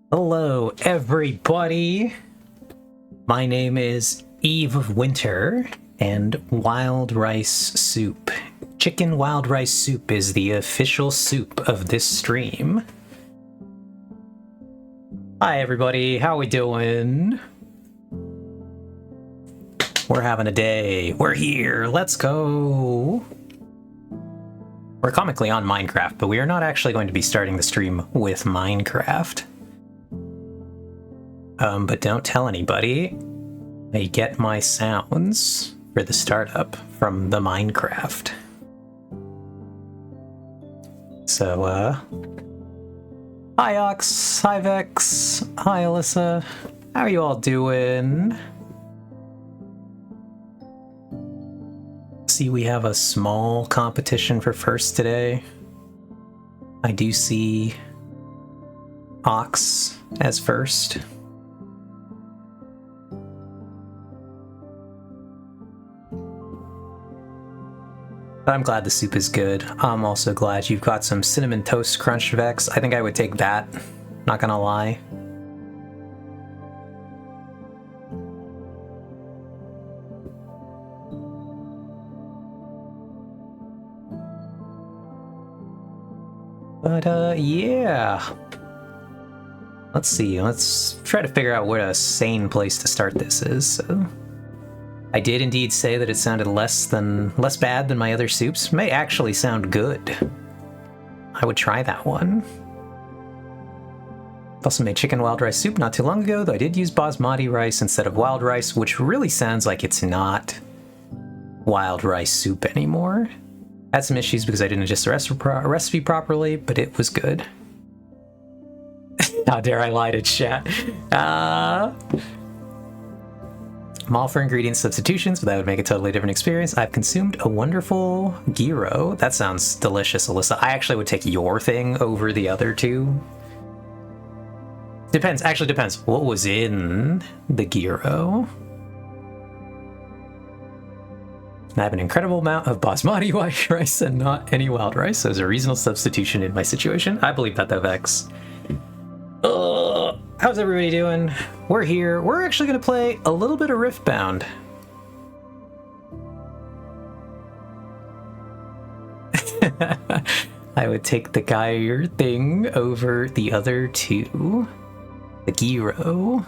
Hello, everybody. My name is Eve of Winter, and wild rice soup. Chicken wild rice soup is the official soup of this stream. Hi, everybody. How we doing? We're having a day. We're here. Let's go. We're comically on Minecraft, but we are not actually going to be starting the stream with Minecraft. But don't tell anybody. I get my sounds for the startup from the Minecraft. So, hi Ox, hi Vex, hi Alyssa. How are you all doing? See, we have a small competition for first today. I do see ox as first. But I'm glad the soup is good. I'm also glad you've got some cinnamon toast crunch, Vex. I think I would take that, not gonna lie. But yeah. Let's see, let's try to figure out what a sane place to start this is. So, I did indeed say that it sounded less bad than my other soups. May actually sound good. I would try that one. Also made chicken wild rice soup not too long ago, though I did use basmati rice instead of wild rice, which really sounds like it's not wild rice soup anymore. Had some issues because I didn't adjust the recipe properly, but it was good. How dare I lie to chat? I'm all for ingredient substitutions, but that would make a totally different experience. I've consumed a wonderful gyro. That sounds delicious, Alyssa. I actually would take your thing over the other two. Depends, actually depends. What was in the gyro? I have an incredible amount of basmati white rice and not any wild rice, so it's a reasonable substitution in my situation. I believe that, though, Vex. How's everybody doing? We're here. We're actually going to play a little bit of Riftbound. I would take the Geyer thing over the other two. The gyro.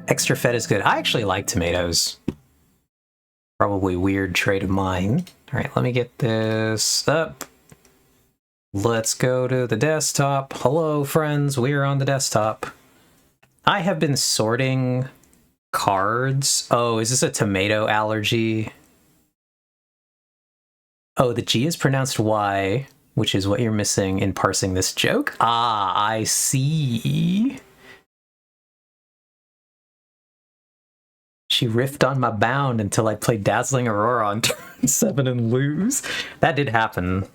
Extra fed is good. I actually like tomatoes. Probably weird trait of mine. All right, let me get this up. Let's go to the desktop. Hello, friends. We are on the desktop. I have been sorting cards. Oh, is this a tomato allergy? Oh, the G is pronounced Y, which is what you're missing in parsing this joke. Ah, I see. She riffed on my bound until I played Dazzling Aurora on turn 7 and lose. That did happen.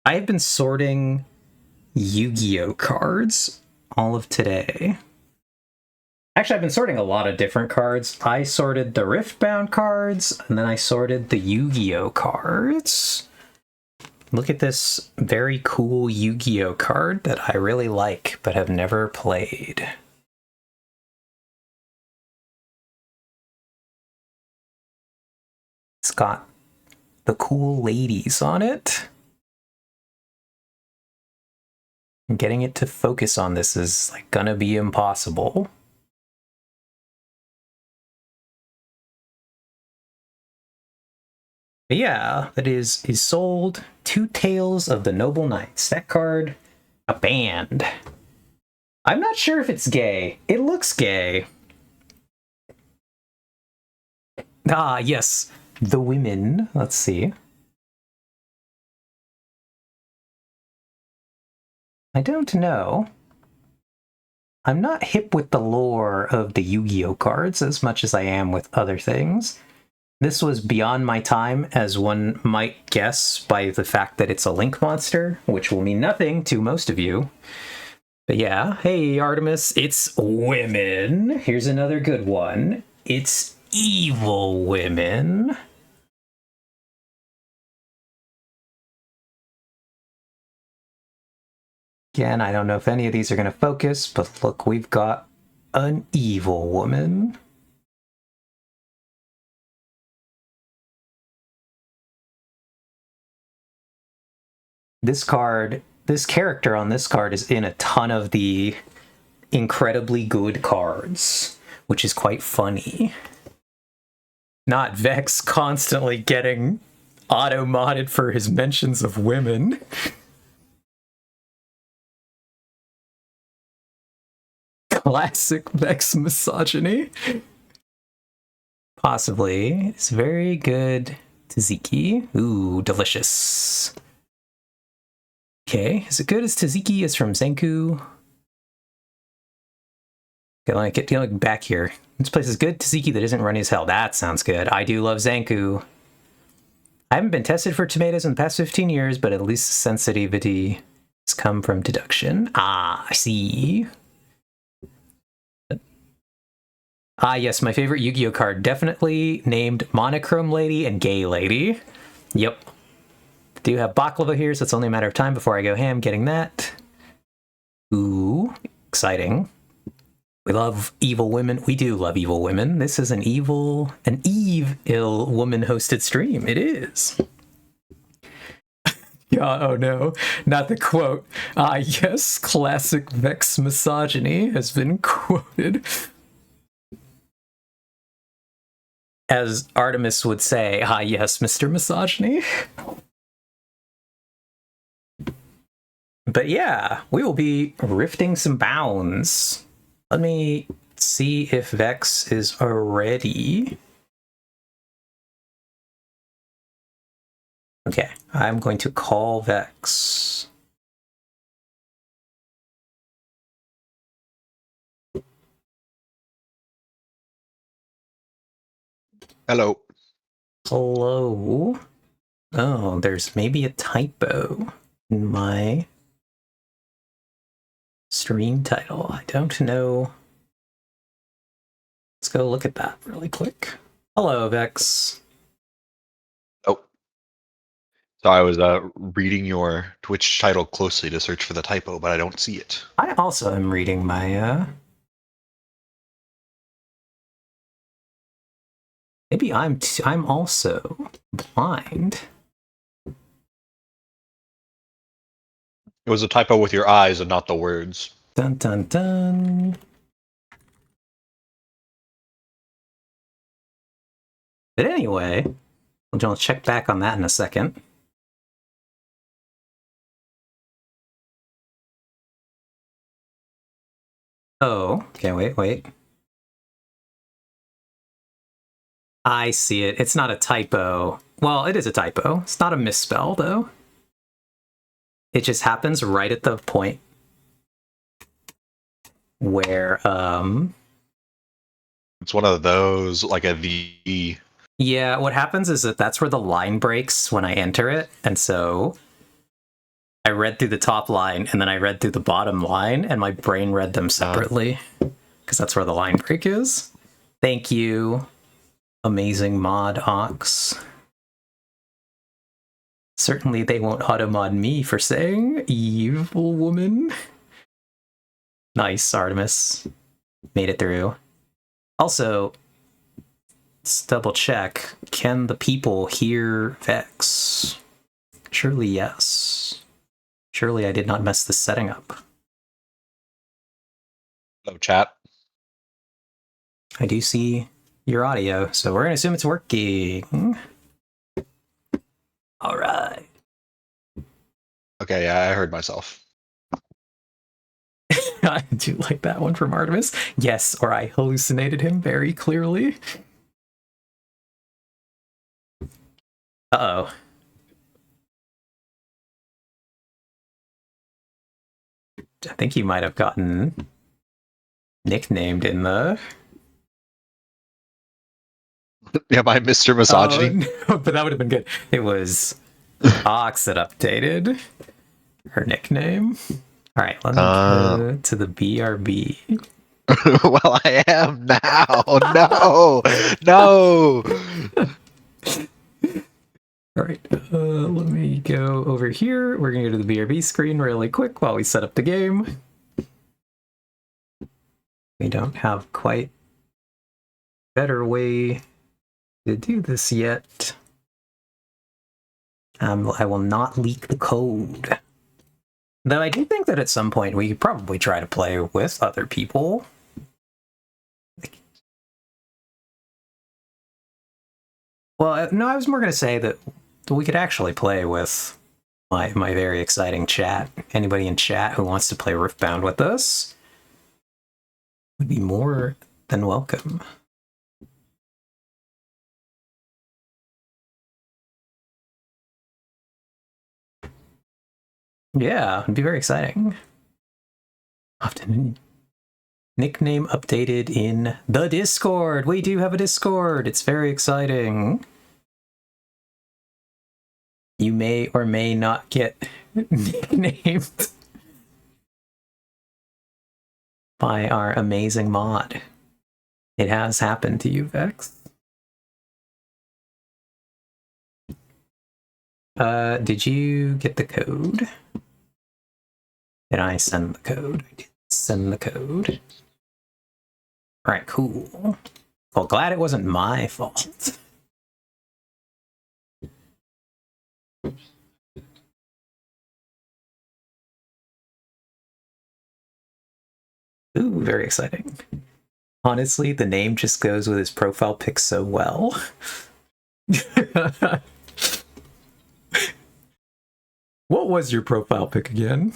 I have been sorting Yu-Gi-Oh cards all of today. Actually, I've been sorting a lot of different cards. I sorted the Riftbound cards, and then I sorted the Yu-Gi-Oh cards. Look at this very cool Yu-Gi-Oh card that I really like, but have never played. It's got the cool ladies on it. And getting it to focus on this is like gonna be impossible. But yeah, that is sold. Two Tales of the Noble Knights. That card, a band. I'm not sure if it's gay. It looks gay. Ah, yes. The women. Let's see. I don't know. I'm not hip with the lore of the Yu-Gi-Oh cards as much as I am with other things. This was beyond my time, as one might guess by the fact that it's a Link monster, which will mean nothing to most of you. But yeah, hey Artemis, it's women. Here's another good one. It's evil women. Again, I don't know if any of these are going to focus, but look, we've got an evil woman. This character on this card is in a ton of the incredibly good cards, which is quite funny. Not Vex constantly getting auto-modded for his mentions of women. Classic Vex misogyny. Possibly. It's very good tzatziki. Ooh, delicious. Okay, is it good as tzatziki is from Zenku? Get like back here. This place is good. Tzatziki that isn't runny as hell. That sounds good. I do love Zanku. I haven't been tested for tomatoes in the past 15 years, but at least the sensitivity has come from deduction. Ah, I see. Ah, yes, my favorite Yu-Gi-Oh card. Definitely named Monochrome Lady and Gay Lady. Yep. Do have baklava here, so it's only a matter of time before I go ham getting that. Ooh, exciting. We love evil women. We do love evil women. This is an Eve ill woman hosted stream. It is. Yeah, oh no, not the quote. Ah, yes, classic Vex misogyny has been quoted. As Artemis would say, ah, yes, Mr. Misogyny. But yeah, we will be rifting some bounds. Let me see if Vex is ready. Okay, I'm going to call Vex. Hello. Hello. Oh, there's maybe a typo in my stream title. I don't know. Let's go look at that really quick. Hello, Vex. Oh. So I was reading your Twitch title closely to search for the typo, but I don't see it. I also am reading my maybe I'm also blind. It was a typo with your eyes and not the words. Dun dun dun. But anyway, we'll check back on that in a second. Oh, okay, wait. I see it. It's not a typo. Well, it is a typo. It's not a misspell, though. It just happens right at the point where, It's one of those, like a V. yeah, what happens is that's where the line breaks when I enter it, and so I read through the top line, and then I read through the bottom line, and my brain read them separately, because that's where the line break is. Thank you, amazing mod Ox. Certainly they won't automod me for saying evil woman. Nice, Artemis. Made it through. Also, let's double check. Can the people hear Vex? Surely yes. Surely I did not mess this setting up. No chat. I do see your audio, so we're going to assume it's working. All right. Okay, yeah, I heard myself. I do like that one from Artemis. Yes, or I hallucinated him very clearly. Uh-oh. I think you might have gotten nicknamed in the... Yeah, by Mr. Misogyny. Oh, no, but that would have been good. It was Ox that updated her nickname. All right, let me go to the BRB. Well, I am now. No, no. All right, let me go over here. We're gonna go to the BRB screen really quick while we set up the game. We don't have quite a better way to do this yet. I will not leak the code. Though I do think that at some point we could probably try to play with other people. Well, no, I was more going to say that we could actually play with my very exciting chat. Anybody in chat who wants to play Riftbound with us would be more than welcome. Yeah, it'd be very exciting. Often Nickname updated in the Discord. We do have a Discord. It's very exciting. You may or may not get nicknamed by our amazing mod. It has happened to you, Vex. Did you get the code? Did I send the code? I did send the code. Alright, cool. Well, glad it wasn't my fault. Ooh, very exciting. Honestly, the name just goes with his profile pic so well. What was your profile pic again?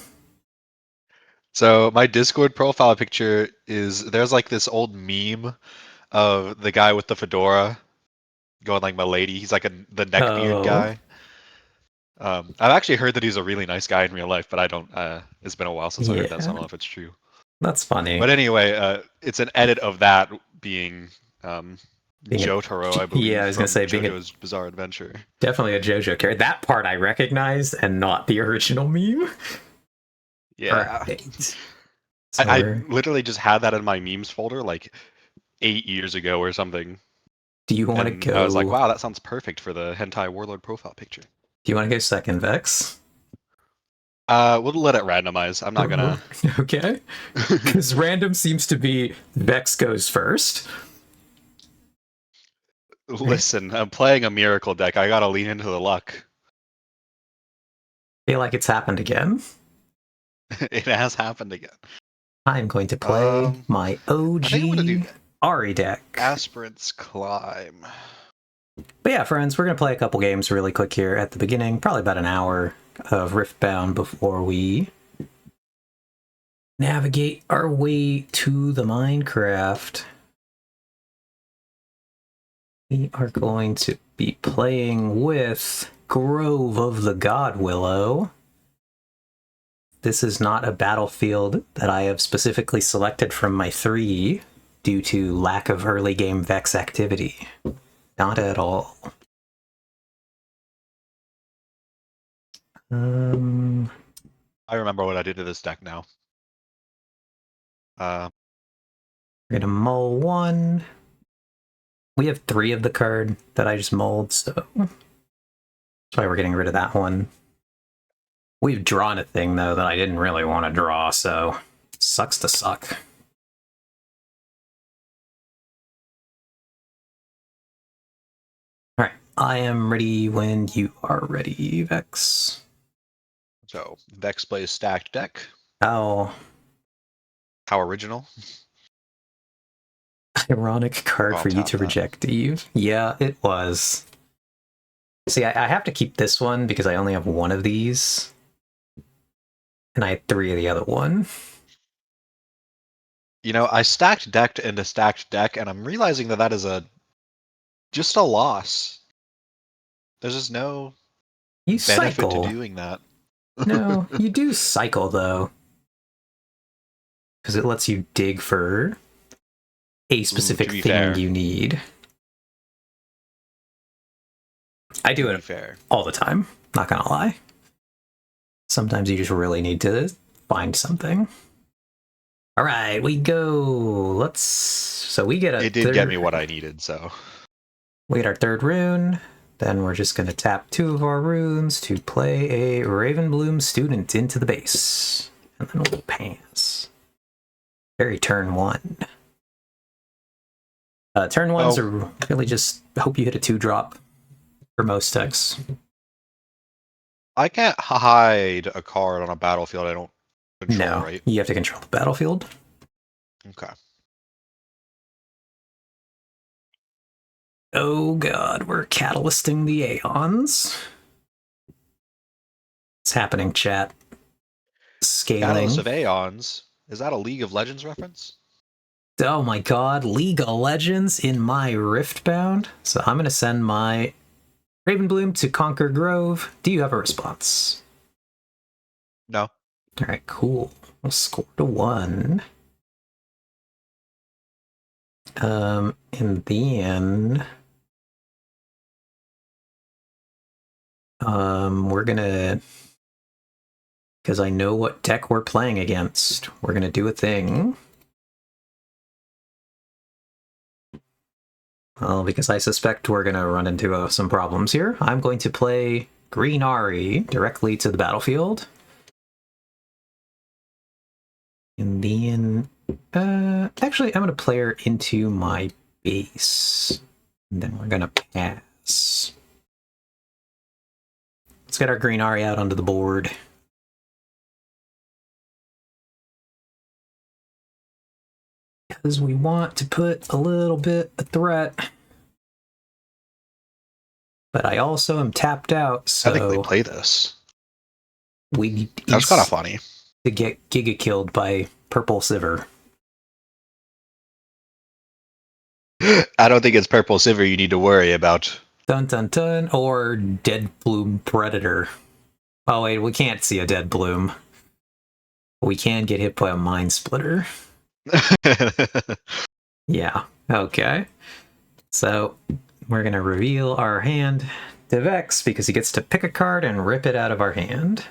So my Discord profile picture is there's like this old meme of the guy with the fedora going like my lady. He's like the neckbeard guy. I've actually heard that he's a really nice guy in real life, but I don't. It's been a while since I heard that, so I don't know if it's true. That's funny. But anyway, it's an edit of that being Jotaro, I believe. Yeah, I was gonna say JoJo's Bizarre Adventure. Definitely a JoJo character. That part I recognized, and not the original meme. Yeah. Right. I literally just had that in my memes folder like 8 years ago or something. Do you want to go? I was like, wow, that sounds perfect for the hentai warlord profile picture. Do you want to go second, Vex? We'll let it randomize. I'm not gonna. Okay. Because random seems to be Vex goes first. Listen, I'm playing a miracle deck. I gotta lean into the luck. I feel like it's happened again. It has happened again. I'm going to play my OG Ahri deck. Aspirant's Climb. But yeah, friends, we're going to play a couple games really quick here at the beginning. Probably about an hour of Riftbound before we navigate our way to the Minecraft. We are going to be playing with Grove of the God Willow. This is not a battlefield that I have specifically selected from my 3 due to lack of early game Vex activity. Not at all. I remember what I did to this deck now. We're gonna mull 1. We have 3 of the card that I just mulled, so that's why we're getting rid of that one. We've drawn a thing, though, that I didn't really want to draw, so sucks to suck. Alright, I am ready when you are ready, Vex. So, Vex plays stacked deck. Oh. How original. Ironic card for you to reject, Eve. Yeah, it was. See, I have to keep this one because I only have 1 of these. And I had 3 of the other one. You know, I stacked decked into stacked deck, and I'm realizing that is just a loss. There's just no benefit to doing that. No, you do cycle, though. Because it lets you dig for a specific thing you need. I do it all the time, not gonna lie. Sometimes you just really need to find something. All right, we go. So we get a. It did get me what I needed, so. We get our 3rd rune. Then we're just going to tap 2 of our runes to play a Ravenbloom student into the base. And then we'll pass. Very turn 1. Turn 1s are really just hope you hit a 2-drop for most decks. I can't hide a card on a battlefield I don't control, right? You have to control the battlefield. Okay. Oh god, we're catalysting the Aeons. It's happening, chat. Scaling. Catalyst of Aeons? Is that a League of Legends reference? Oh my god, League of Legends in my Riftbound? So I'm going to send my Ravenbloom to Conquer Grove. Do you have a response? No. Alright, cool. We'll score to 1. In the end, we're gonna, because I know what deck we're playing against, we're gonna do a thing. Well, because I suspect we're gonna run into some problems here, I'm going to play green Ahri directly to the battlefield. And then, actually, I'm gonna play her into my base. And then we're gonna pass. Let's get our green Ahri out onto the board. Because we want to put a little bit of threat. But I also am tapped out, so... I think they play this. We That's kind of funny. To get Giga killed by Purple Sivir. I don't think it's Purple Sivir you need to worry about. Dun dun dun, or Dead Bloom Predator. Oh wait, we can't see a Dead Bloom. We can get hit by a Mind Splitter. Yeah, okay. So, we're gonna reveal our hand to Vex, because he gets to pick a card and rip it out of our hand.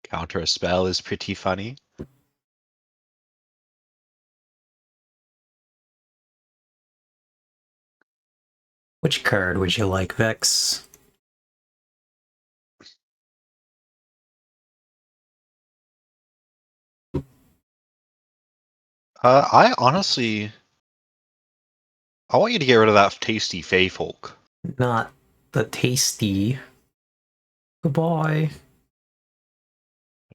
Counter a spell is pretty funny. Which card would you like, Vex? I honestly... I want you to get rid of that tasty Fey Folk. Not the tasty. Goodbye.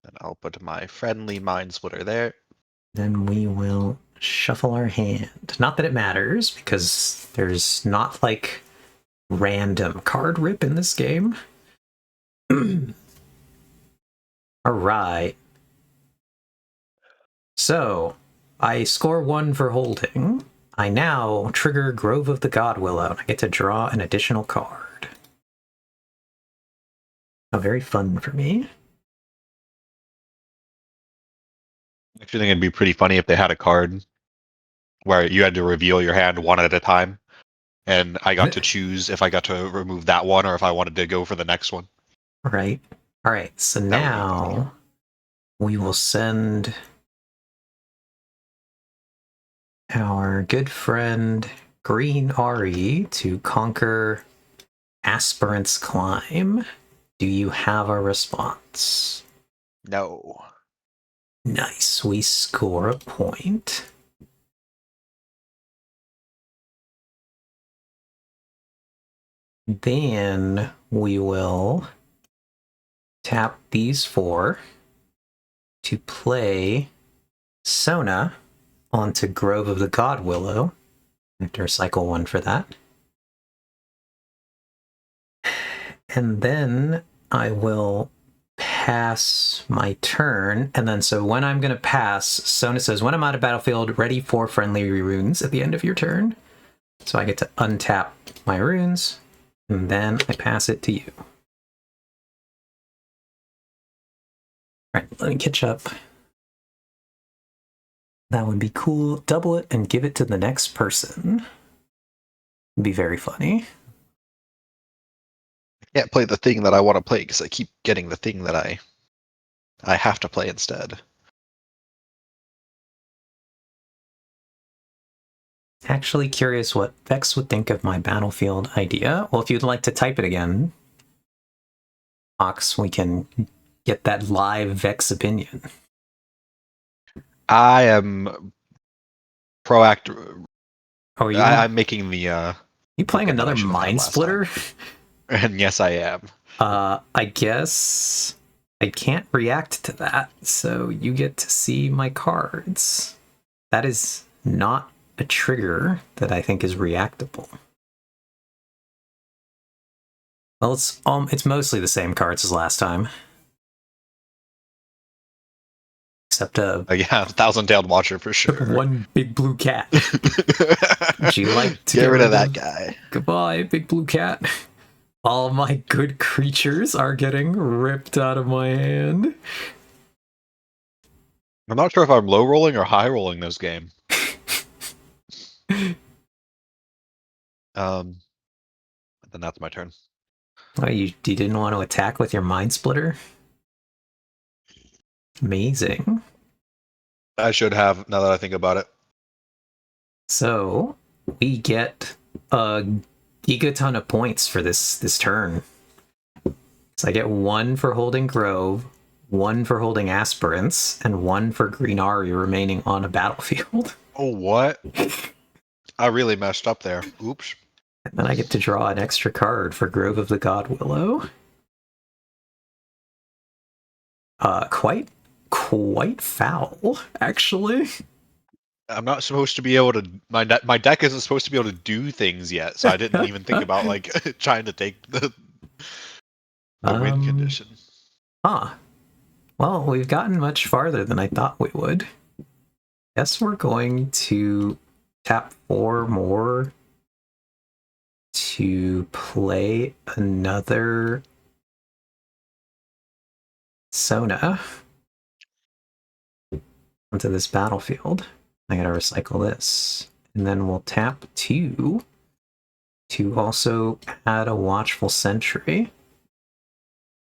And I'll put my friendly Mind Splitter there. Then we will shuffle our hand. Not that it matters, because there's not, like, random card rip in this game. Alright. So, I score 1 for holding. I now trigger Grove of the Godwillow, and I get to draw an additional card. Oh, very fun for me. I actually think it'd be pretty funny if they had a card where you had to reveal your hand one at a time, and I got to choose if I got to remove that one or if I wanted to go for the next one. Right. Alright, so now we will send our good friend Green Ahri to conquer Aspirant's Climb. Do you have a response? No. Nice, we score a point. Then we will tap these 4 to play Sona onto Grove of the Godwillow. I have to recycle 1 for that. And then I will pass my turn, and then so when I'm going to pass, Sona says, when I'm out of battlefield, ready for friendly runes at the end of your turn. So I get to untap my runes, and then I pass it to you. Alright, let me catch up. That would be cool. Double it and give it to the next person. It'd be very funny. I can't play the thing that I want to play because I keep getting the thing that I have to play instead. Actually curious what Vex would think of my battlefield idea. Well, if you'd like to type it again, Ox, we can get that live Vex opinion. I am proactive. Oh, I'm making the... You playing another Mind Splitter? And yes, I am. I guess I can't react to that, so you get to see my cards. That is not a trigger that I think is reactable. Well, it's mostly the same cards as last time. Except yeah, Thousand-Tailed Watcher for sure. One big blue cat. Would you like to get rid of that guy? Goodbye, big blue cat. All my good creatures are getting ripped out of my hand. I'm not sure if I'm low rolling or high rolling this game. Then that's my turn. Oh, you didn't want to attack with your Mind Splitter? Amazing. I should have, now that I think about it. So we get a gigaton of points for this turn. So I get 1 for holding Grove, 1 for holding Aspirants, and 1 for Green Ahri remaining on a battlefield. Oh, what? I really messed up there. Oops. And then I get to draw an extra card for Grove of the God Willow. Quite foul, actually. I'm not supposed to be able to. My deck isn't supposed to be able to do things yet, so I didn't even think about like trying to take the win condition. Huh. Well, we've gotten much farther than I thought we would. Guess we're going to tap 4 more to play another Sona onto this battlefield. I gotta recycle this. And then we'll tap 2 to also add a Watchful Sentry.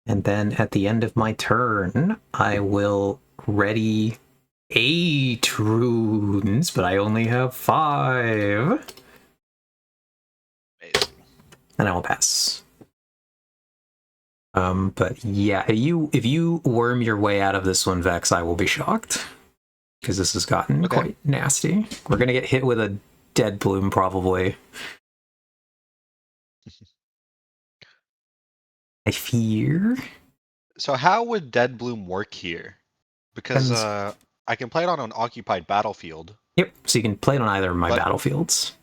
And then at the end of my turn, I will ready 8 runes, but I only have 5. Amazing. And I will pass. But yeah, if you worm your way out of this one, Vex, I will be shocked. Because this has gotten quite nasty. We're gonna get hit with a Dead Bloom, probably. I fear. So how would Dead Bloom work here? Because I can play it on an occupied battlefield. Yep, so you can play it on either of my battlefields.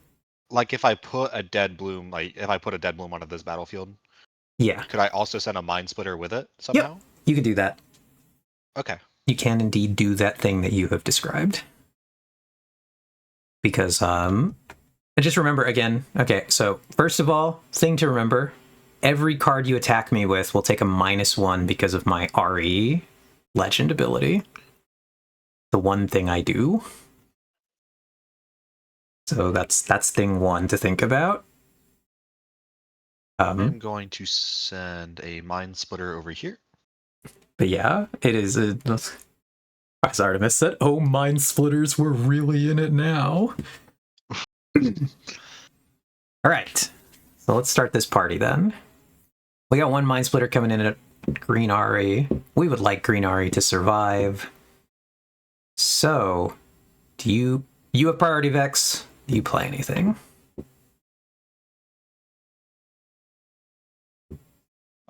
Like if I put a Dead Bloom, onto this battlefield, yeah, could I also send a Mind Splitter with it somehow? Yep, you can do that. Okay. You can indeed do that thing that you have described. Because, just remember again, okay, so first of all, thing to remember, every card you attack me with will take a -1 because of my RE legend ability. The one thing I do. So that's thing 1 to think about. I'm going to send a Mind Splitter over here. But yeah, it is a... As Artemis said, oh, Mind Splitters, we're really in it now. Alright, so let's start this party then. We got 1 Mind Splitter coming in at Green Ahri. We would like Green Ahri to survive. So, do you have priority, Vex? Do you play anything?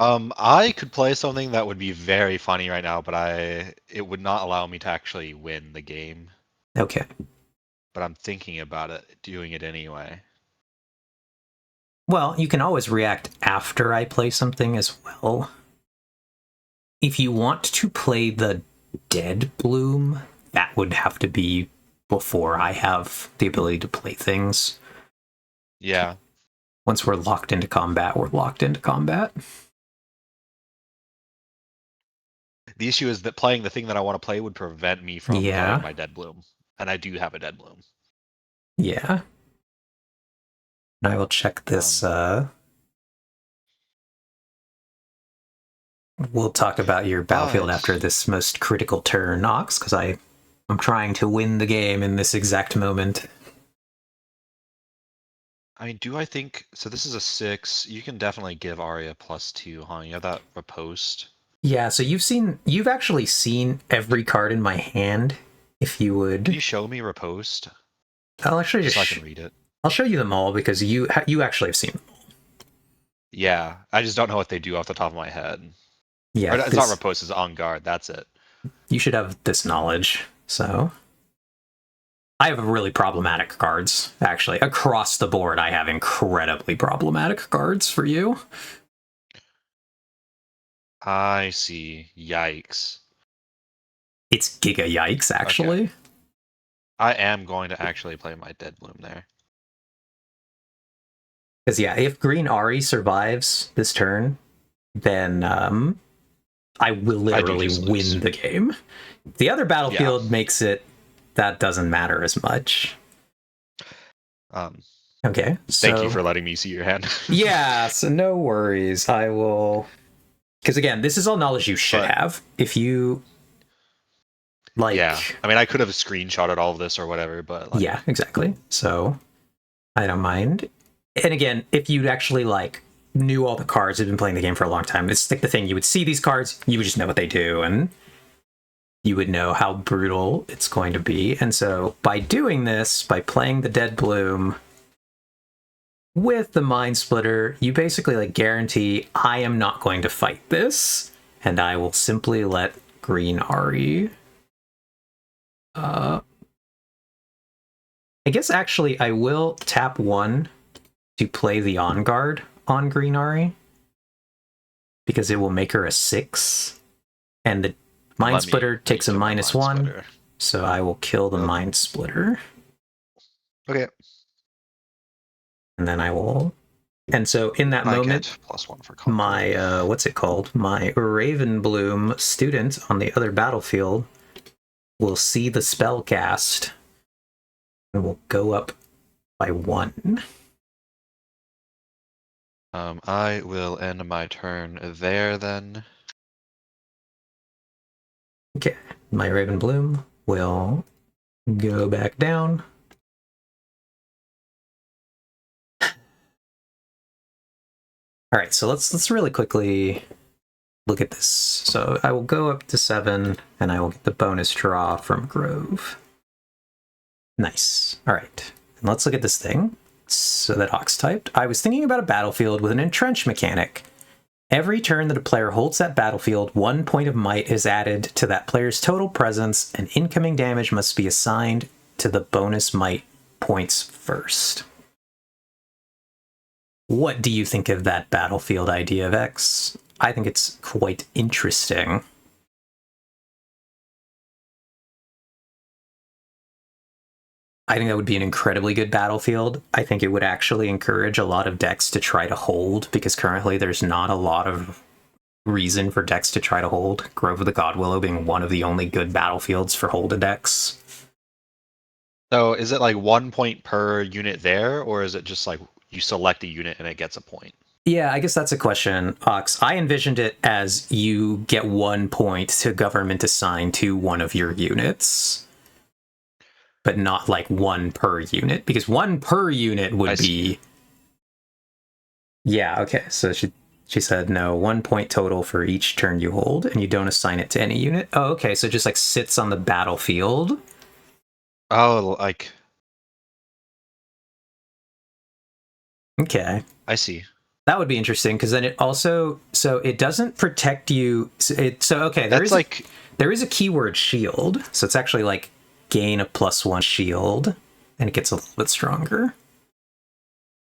I could play something that would be very funny right now, but it would not allow me to actually win the game. Okay. But I'm thinking about it, doing it anyway. Well, you can always react after I play something as well. If you want to play the Dead Bloom, that would have to be before I have the ability to play things. Yeah. Once we're locked into combat, we're locked into combat. The issue is that playing the thing that I want to play would prevent me from playing my Dead Bloom. And I do have a Dead Bloom. Yeah. And I will check this. We'll talk about your battlefield after this most critical turn, Nox, because I'm trying to win the game in this exact moment. I mean, do I think... So this is a 6. You can definitely give Ahri a +2, huh? You have that riposte. Yeah, so you've actually seen every card in my hand. If you would... Can you show me riposte? I'll actually just... So I can read it. I'll show you them all, because you actually have seen them all. Yeah, I just don't know what they do off the top of my head. Yeah, it's not riposte, it's on guard, that's it. You should have this knowledge, so... I have really problematic cards, actually. Across the board, I have incredibly problematic cards for you. I see. Yikes. It's giga yikes, actually. Okay. I am going to actually play my Dead Bloom there. Because, yeah, if Green Ahri survives this turn, then I will literally just win lose. the game. The other battlefield makes it that doesn't matter as much. Okay, so Thank you for letting me see your hand. yeah, so no worries. I will, because again, this is all knowledge you should have. If you like, yeah, I mean, I could have screenshotted all of this or whatever, but like, yeah, exactly. So I don't mind. And again, if you actually like knew all the cards, had been playing the game for a long time, it's like the thing, you would see these cards, you would just know what they do, and you would know how brutal it's going to be. And so by doing this, by playing the Dead Bloom with the Mind Splitter, you basically like guarantee I am not going to fight this, and I will simply let green Ahri. I guess actually I will tap 1 to play the On Guard on green Ahri, because it will make her a 6, and the Mind Splitter takes a -1, so I will kill the Mind Splitter. Okay. And then I will... And so in that moment, +1 for my, what's it called? My Raven Bloom student on the other battlefield will see the spell cast and will go up by 1. I will end my turn there then. Okay, my Raven Bloom will go back down. All right, so let's really quickly look at this. So I will go up to 7, and I will get the bonus draw from Grove. Nice. All right, and let's look at this thing. So that Ox typed. I was thinking about a battlefield with an entrench mechanic. Every turn that a player holds that battlefield, 1 point of might is added to that player's total presence, and incoming damage must be assigned to the bonus might points first. What do you think of that battlefield idea, Vex? I think it's quite interesting. I think that would be an incredibly good battlefield. I think it would actually encourage a lot of decks to try to hold, because currently there's not a lot of reason for decks to try to hold. Grove of the Godwillow being one of the only good battlefields for hold decks. So is it like 1 point per unit there, or is it just like you select a unit and it gets a point? Yeah, I guess that's a question, Ox. I envisioned it as you get 1 point to government assign to one of your units, but not like 1 per unit, because 1 per unit would be... Yeah, okay, so she said no, 1 point total for each turn you hold, and you don't assign it to any unit. Oh, okay, so it just like sits on the battlefield. Oh, like... Okay. I see. That would be interesting, because then it also... So it doesn't protect you... So okay, there is a keyword shield, so it's actually like gain a +1 shield, and it gets a little bit stronger.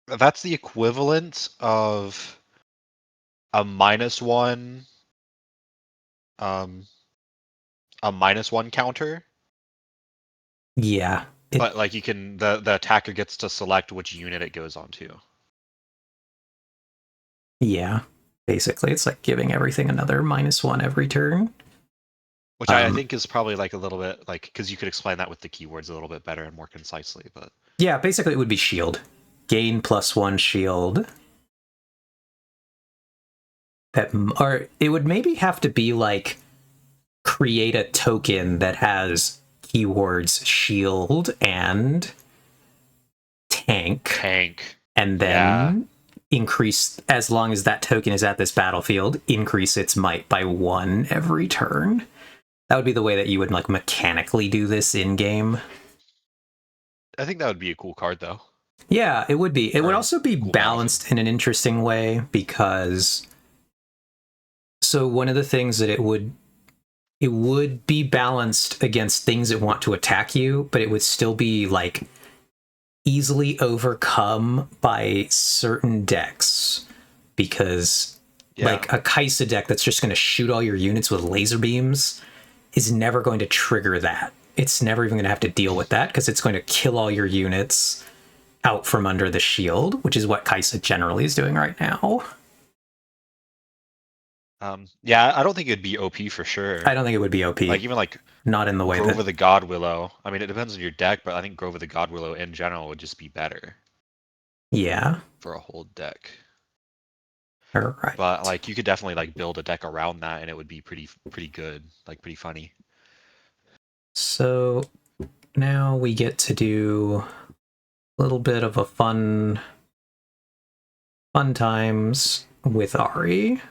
That's the equivalent of a -1... a -1 counter. Yeah. But like you can... The attacker gets to select which unit it goes onto. Yeah, basically, it's like giving everything another -1 every turn. Which I think is probably like a little bit like, because you could explain that with the keywords a little bit better and more concisely, but yeah, basically it would be shield. Gain +1 shield. Or it would maybe have to be like create a token that has keywords shield and tank. And then increase, as long as that token is at this battlefield, increase its might by 1 every turn. That would be the way that you would like mechanically do this in game. I think that would be a cool card though. Yeah, it would be. It would also be balanced in an interesting way, because so one of the things that it would be balanced against things that want to attack you, but it would still be like easily overcome by certain decks, because like a Kaisa deck that's just going to shoot all your units with laser beams is never going to trigger that. It's never even going to have to deal with that, because it's going to kill all your units out from under the shield, which is what Kaisa generally is doing right now. Yeah, I don't think it'd be OP for sure. I don't think it would be OP. Like even like Not in the way Grove that. of the God Willow. I mean, it depends on your deck, but I think Grove of the God Willow in general would just be better Yeah. for a whole deck. All right. But like you could definitely like build a deck around that, and it would be pretty good, like pretty funny. So now we get to do a little bit of a fun times with Ahri.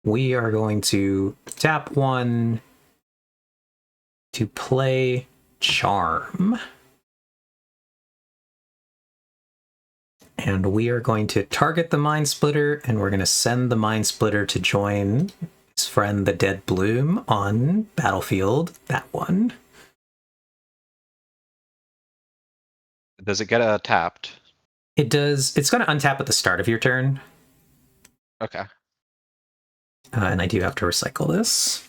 We are going to tap 1 to play Charm. And we are going to target the Mind Splitter, and we're going to send the Mind Splitter to join his friend the Dead Bloom on battlefield. That one. Does it get tapped? It does. It's going to untap at the start of your turn. Okay. And I do have to recycle this.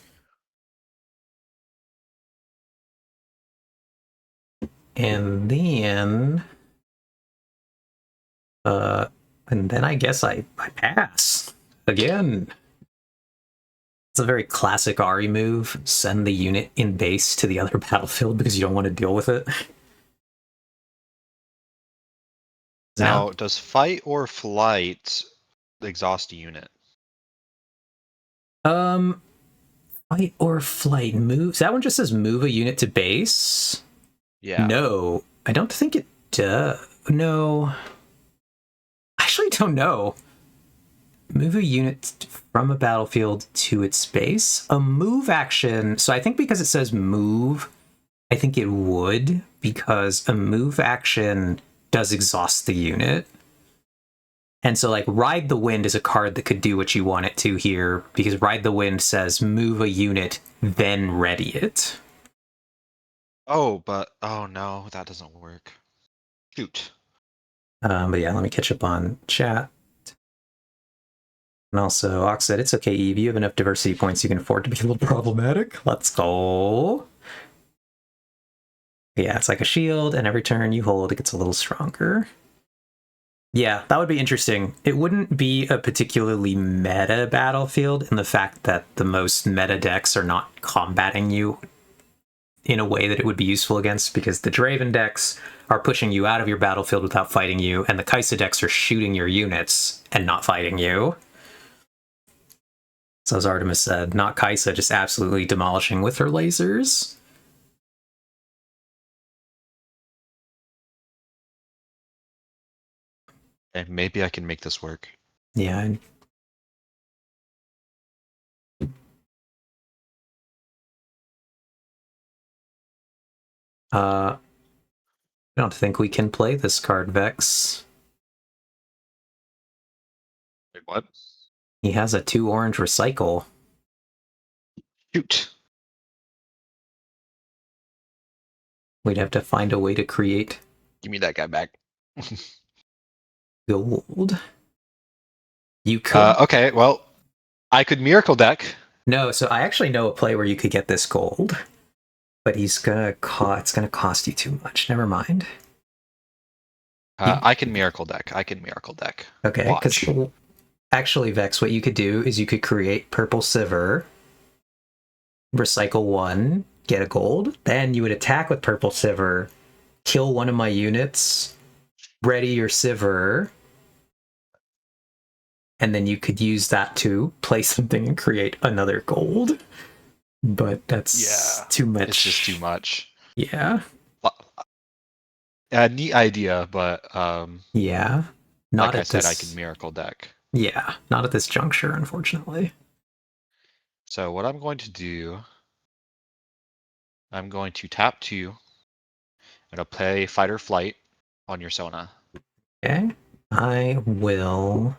And then I guess I pass again. It's a very classic Ahri move. Send the unit in base to the other battlefield because you don't want to deal with it. Now, does fight or flight exhaust a unit? Fight or flight moves. That one just says move a unit to base. Yeah. No, I don't think it does. No, I actually don't know. Move a unit from a battlefield to its base. A move action. So I think because it says move, I think it would, because a move action does exhaust the unit. And so, like, Ride the Wind is a card that could do what you want it to here, because Ride the Wind says move a unit, then ready it. Oh, but oh no, that doesn't work. Shoot. But yeah, let me catch up on chat. And also, Ox said, it's okay, Eve. You have enough diversity points you can afford to be a little problematic. Let's go. Yeah, it's like a shield, and every turn you hold, it gets a little stronger. Yeah, that would be interesting. It wouldn't be a particularly meta battlefield in the fact that the most meta decks are not combating you in a way that it would be useful against, because the Draven decks are pushing you out of your battlefield without fighting you, and the Kaisa decks are shooting your units and not fighting you. So as Artemis said, not Kaisa, just absolutely demolishing with her lasers. And maybe I can make this work. Yeah. I don't think we can play this card, Vex. Wait, what? He has a 2 orange recycle. Shoot. We'd have to find a way to create Give me that guy back. gold. You could. Okay, well, I could Miracle Deck. No, so I actually know a play where you could get this gold, but it's gonna cost you too much. Never mind. I can Miracle Deck. Okay, because actually, Vex, what you could do is you could create Purple Sivir, recycle 1, get a gold, then you would attack with Purple Sivir, kill one of my units, ready your Sivir, and then you could use that to play something and create another gold. But that's too much. It's just too much. Yeah. Neat idea, but yeah. Not like at I said, this... I can Miracle Deck. Yeah, not at this juncture, unfortunately. So what I'm going to do, I'm going to tap 2, and I'll play Fight or Flight on your Sona. Okay. I will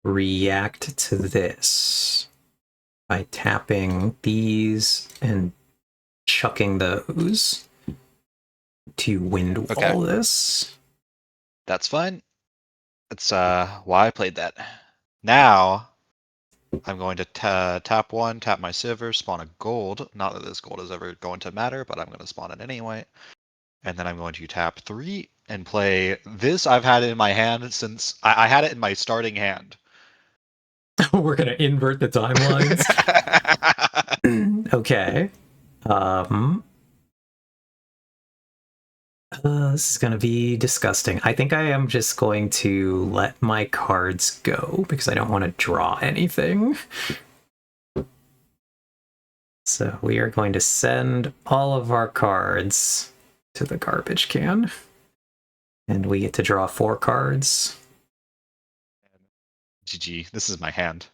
react to this by tapping these and chucking those to wind wall this. That's fine. That's why I played that. Now I'm going to tap 1, tap my Sivir, spawn a gold. Not that this gold is ever going to matter, but I'm going to spawn it anyway. And then I'm going to tap 3 and play this. I've had it in my hand since I had it in my starting hand We're gonna invert the timelines. Okay. This is gonna be disgusting. I think I am just going to let my cards go because I don't want to draw anything. So we are going to send all of our cards to the garbage can. And we get to draw 4 cards. GG. This is my hand.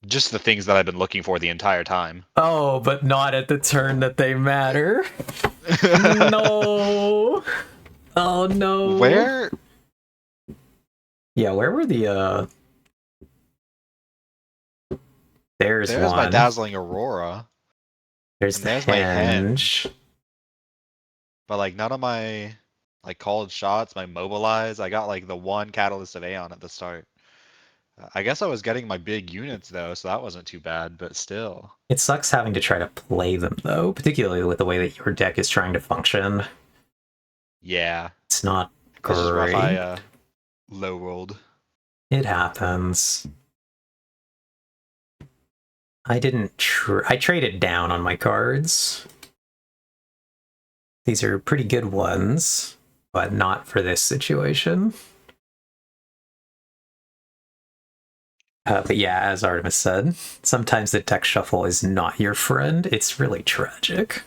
Just the things that I've been looking for the entire time. Oh, but not at the turn that they matter. No. Oh no. Where? Yeah, where were the There's one. My dazzling aurora. There's the there's my henge. henge. But like none of my like called shots, my mobilize, I got like the one catalyst of Aeon at the start. I guess I was getting my big units though, so that wasn't too bad, but still. It sucks having to try to play them though, particularly with the way that your deck is trying to function. Yeah. It's not This is rough. great. I low rolled. It happens. I didn't I traded down on my cards. These are pretty good ones, but not for this situation. But yeah, as Artemis said, sometimes the deck shuffle is not your friend. It's really tragic.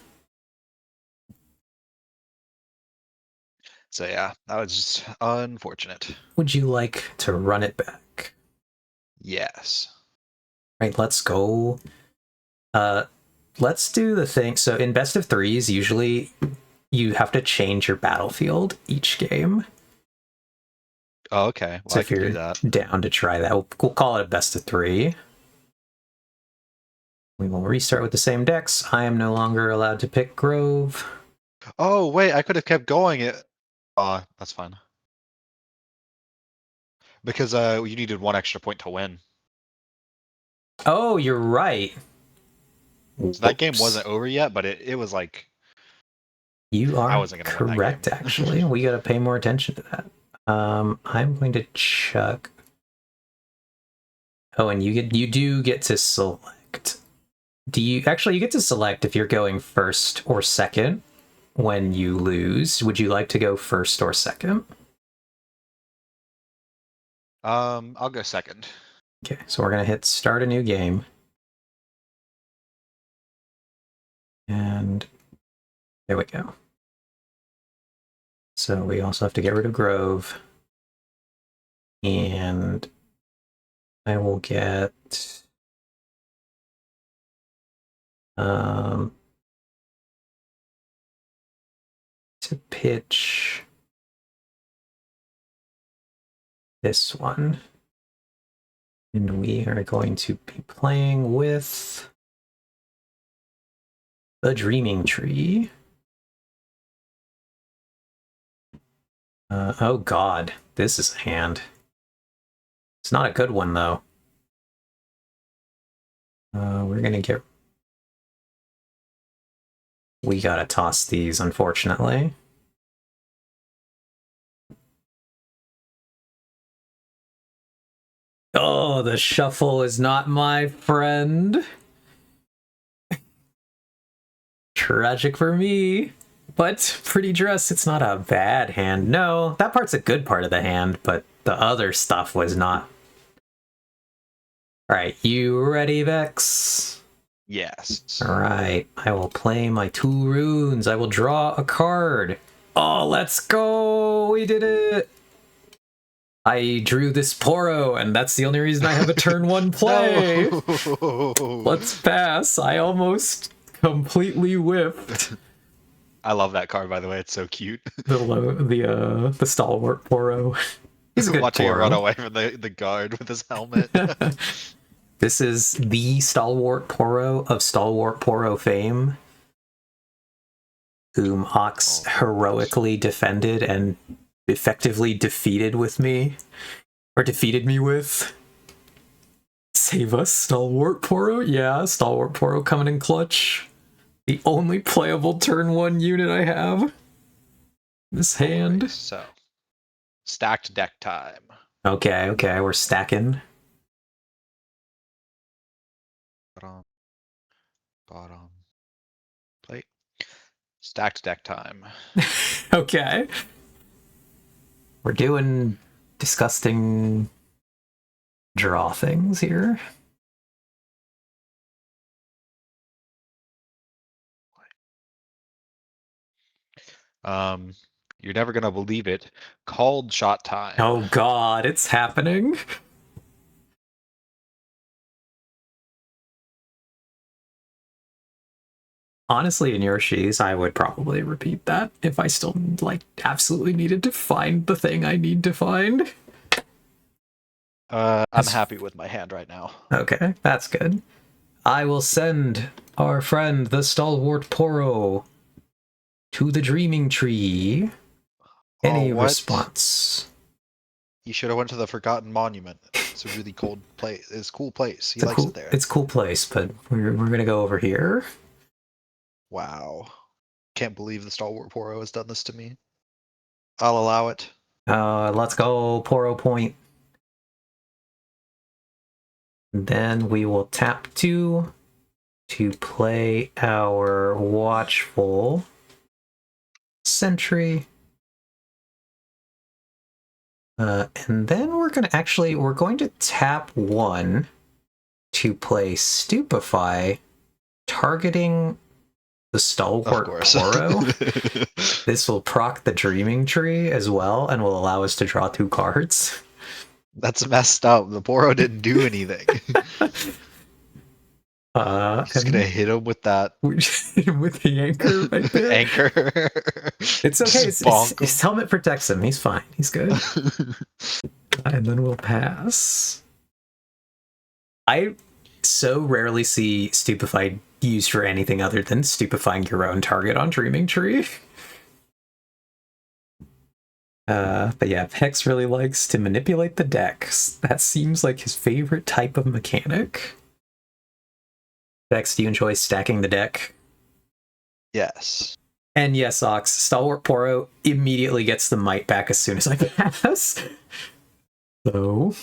So yeah, that was just unfortunate. Would you like to run it back? Yes. Right, let's go. Let's do the thing. So in best of threes, usually you have to change your battlefield each game. Oh, okay. Well, So I if can you're do that. down to try that, we'll call it a best of 3. We will restart with the same decks. I am no longer allowed to pick Grove. Oh wait, I could have kept going. That's fine. Because you needed 1 extra point to win. Oh, you're right. So that game wasn't over yet, but it was like you are I wasn't gonna win that correct. game. Actually, we got to pay more attention to that. I'm going to chuck. Oh, and you do get to select. Do you actually you get to select if you're going first or second when you lose? Would you like to go first or second? I'll go second. Okay, so we're gonna hit start a new game. And there we go. So we also have to get rid of Grove. And I will get to pitch this one. And we are going to be playing with the Dreaming Tree. Oh god, this is a hand. It's not a good one, though. We're gonna get... We gotta toss these, unfortunately. Oh, the shuffle is not my friend. Tragic for me. But pretty dress, it's not a bad hand. No, that part's a good part of the hand, but the other stuff was not. Alright, you ready, Vex? Yes. Alright, I will play my 2 runes. I will draw a card. Oh, let's go! We did it! I drew this Poro, and that's the only reason I have a turn 1 play. No. Let's pass. I almost completely whiffed. I love that card, by the way. It's so cute. The stalwart Poro. He's a good Watching Poro. him run away from the guard with his helmet. This is the stalwart Poro of stalwart Poro fame, whom Ox heroically defended and effectively defeated with me, or defeated me with. Save us, stalwart Poro. Yeah, stalwart Poro coming in clutch. The only playable turn 1 unit I have. This hand. So, stacked deck time. Okay, okay, we're stacking. Bottom, bottom, plate. Stacked deck time. Okay. We're doing disgusting draw things here. Um, you're never gonna believe it. Called shot time. Oh god, it's happening. Honestly, in your shoes, I would probably repeat that if I still, like, absolutely needed to find the thing I need to find. I'm happy with my hand right now. Okay, that's good. I will send our friend, the stalwart Poro, to the dreaming tree. Oh, Any what? response? You should have went to the Forgotten Monument. It's a really cold place. It's a cool place. He It's a likes cool, it there. it's a cool place, but we're gonna go over here. Wow. Can't believe the Stalwart Poro has done this to me. I'll allow it. Let's go Poro Point. Then we will tap 2 to play our Watchful Sentry. And then we're going to tap 1 to play Stupefy, targeting the Of Stalwart course. Poro. This will proc the Dreaming Tree as well and will allow us to draw 2 cards. That's messed up. The Poro didn't do anything. Just gonna And hit him with that with the anchor right there. anchor. It's okay. Just bonk His helmet protects him. He's fine. He's good. And then we'll pass. I so rarely see Stupefied used for anything other than stupefying your own target on Dreaming Tree. But yeah, Hex really likes to manipulate the decks. That seems like his favorite type of mechanic. Hex, do you enjoy stacking the deck? Yes. And yes, Ox, Stalwart Poro immediately gets the might back as soon as I pass. So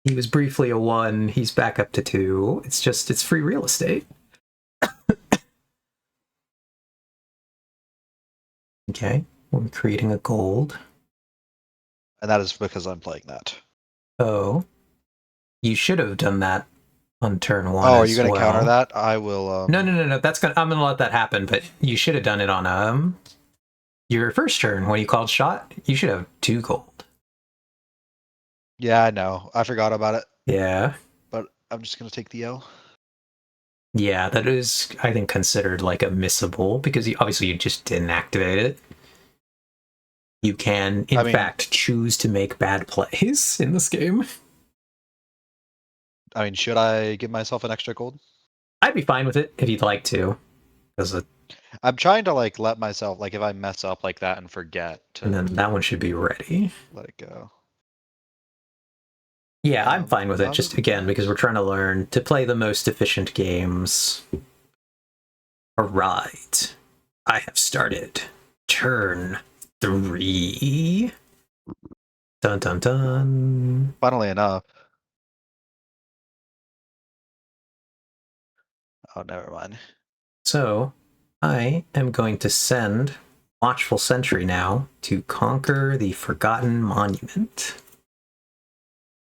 he was briefly a 1, he's back up to 2. It's free real estate. Okay, we're creating a gold. And that is because I'm playing that. Oh, you should have done that on turn 1 Oh, are as you gonna well. counter that? I will No. I'm gonna let that happen, but you should have done it on your first turn when you called shot. You should have 2 gold. Yeah, I know. I forgot about it. Yeah. But I'm just gonna take the L. Yeah, that is, I think, considered like a missable because obviously you just didn't activate it. You can, in fact, choose to make bad plays in this game. I mean, should I give myself an extra gold? I'd be fine with it if you'd like to, because I'm trying to like let myself, like if I mess up like that and forget and then to that one should be ready. let it go. Yeah, I'm fine with it. Other Just than again that- because we're trying to learn to play the most efficient games. All right, I have started turn 3. Dun dun dun. Funnily enough. Oh, never mind. So I am going to send Watchful Sentry now to conquer the Forgotten Monument.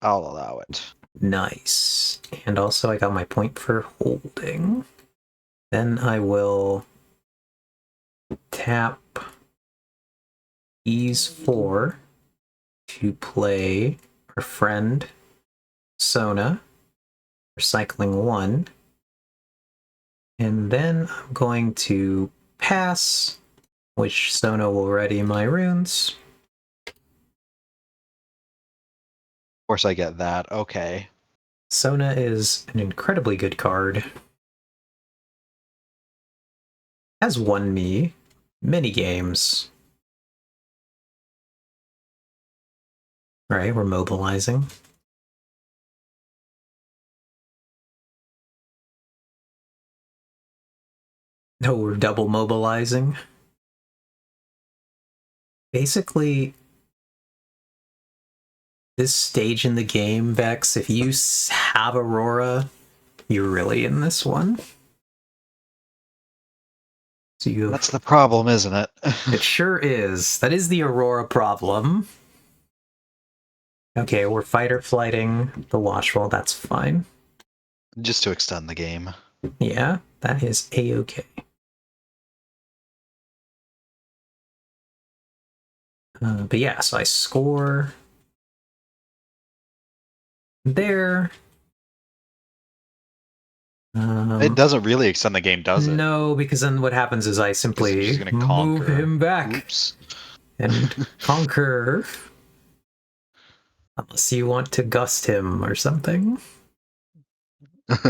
I'll allow it. Nice. And also I got my point for holding. Then I will tap ease 4 to play our friend Sona, recycling 1. And then I'm going to pass, which Sona will ready my runes. Of course I get that. Okay. Sona is an incredibly good card. Has won me many games. Right, we're mobilizing. No, we're double mobilizing. Basically, this stage in the game, Vex, if you have Aurora, you're really in this one. So That's the problem, isn't it? It sure is. That is the Aurora problem. Okay, we're fighter flighting the Watchful. That's fine. Just to extend the game. Yeah, that is a-okay. But yeah, so I score there. It doesn't really extend the game, does it? No, because then what happens is I Because simply she's gonna move conquer. him back. Oops. And conquer. Unless you want to gust him or something.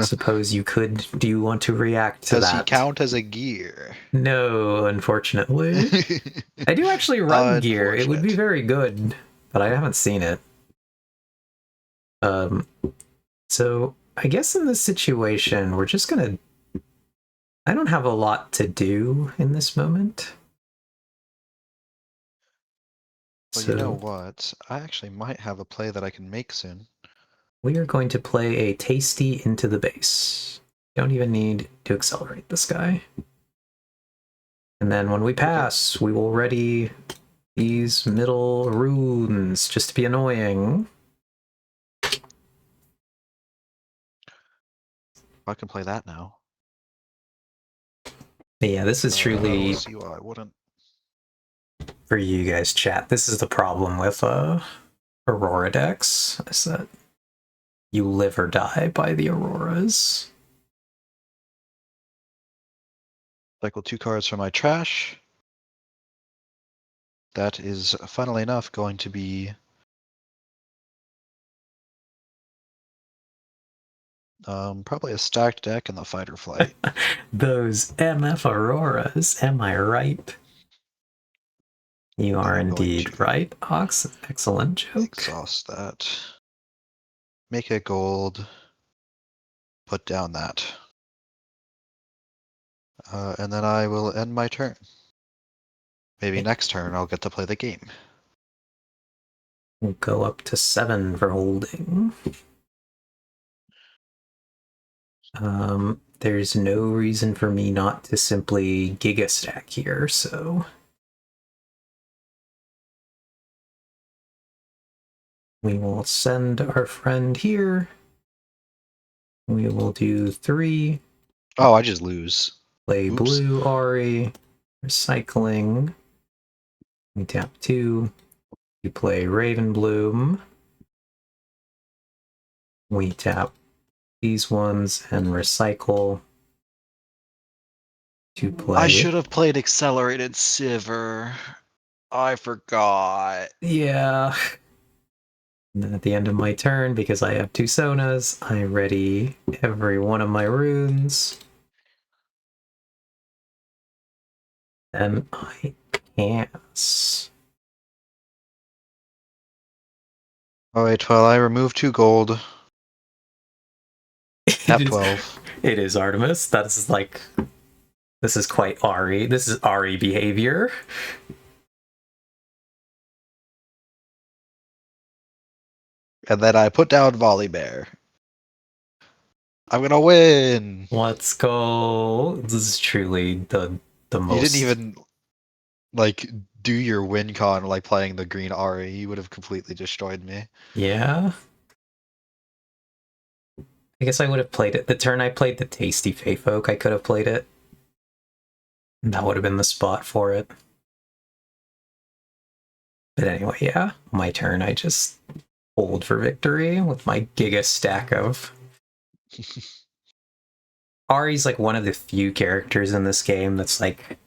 Suppose you could. Do you want to react to Does that? he count as a gear? No, unfortunately. I do actually run gear. It would be very good, but I haven't seen it. So I guess in this situation, we're just gonna. I don't have a lot to do in this moment. Well, So you know what? I actually might have a play that I can make soon. we are going to play a tasty into the base. Don't even need to accelerate this guy. And then when we pass, we will ready these middle runes just to be annoying. I can play that now. But yeah, this is truly See why I wouldn't. for you guys, chat. This is the problem with Aurora decks, is that you live or die by the Auroras. Cycle 2 cards from my trash. That is, funnily enough, going to be probably a stacked deck in the fighter flight. Those MF Auroras, am I right? You are indeed right, Ox. Excellent joke. Exhaust that. Make a gold. Put down that. And then I will end my turn. Maybe next turn I'll get to play the game. We'll go up to 7 for holding. There's no reason for me not to simply Giga Stack here, so we will send our friend here. We will do 3. Oh, I just lose. Play Oops. blue Ahri. Recycling. We tap 2. We play Ravenbloom. We tap these ones and recycle to play. I should have played Accelerated Siver. I forgot. Yeah. And then at the end of my turn, because I have 2 Sonas, I ready every one of my runes. Then I cast. Alright, well, I remove 2 gold. Tap 12. It is Artemis. That's like. This is quite Ahri. This is Ahri behavior. And then I put down Volley Bear. I'm gonna win! Let's go. This is truly the most. You didn't even, like, do your win con like playing the green Ahri. You would have completely destroyed me. Yeah. I guess I would have played it. The turn I played the Tasty Fey Folk, I could have played it. That would have been the spot for it. But anyway, yeah, my turn. I just hold for victory with my Giga stack of. Ahri's like one of the few characters in this game that's like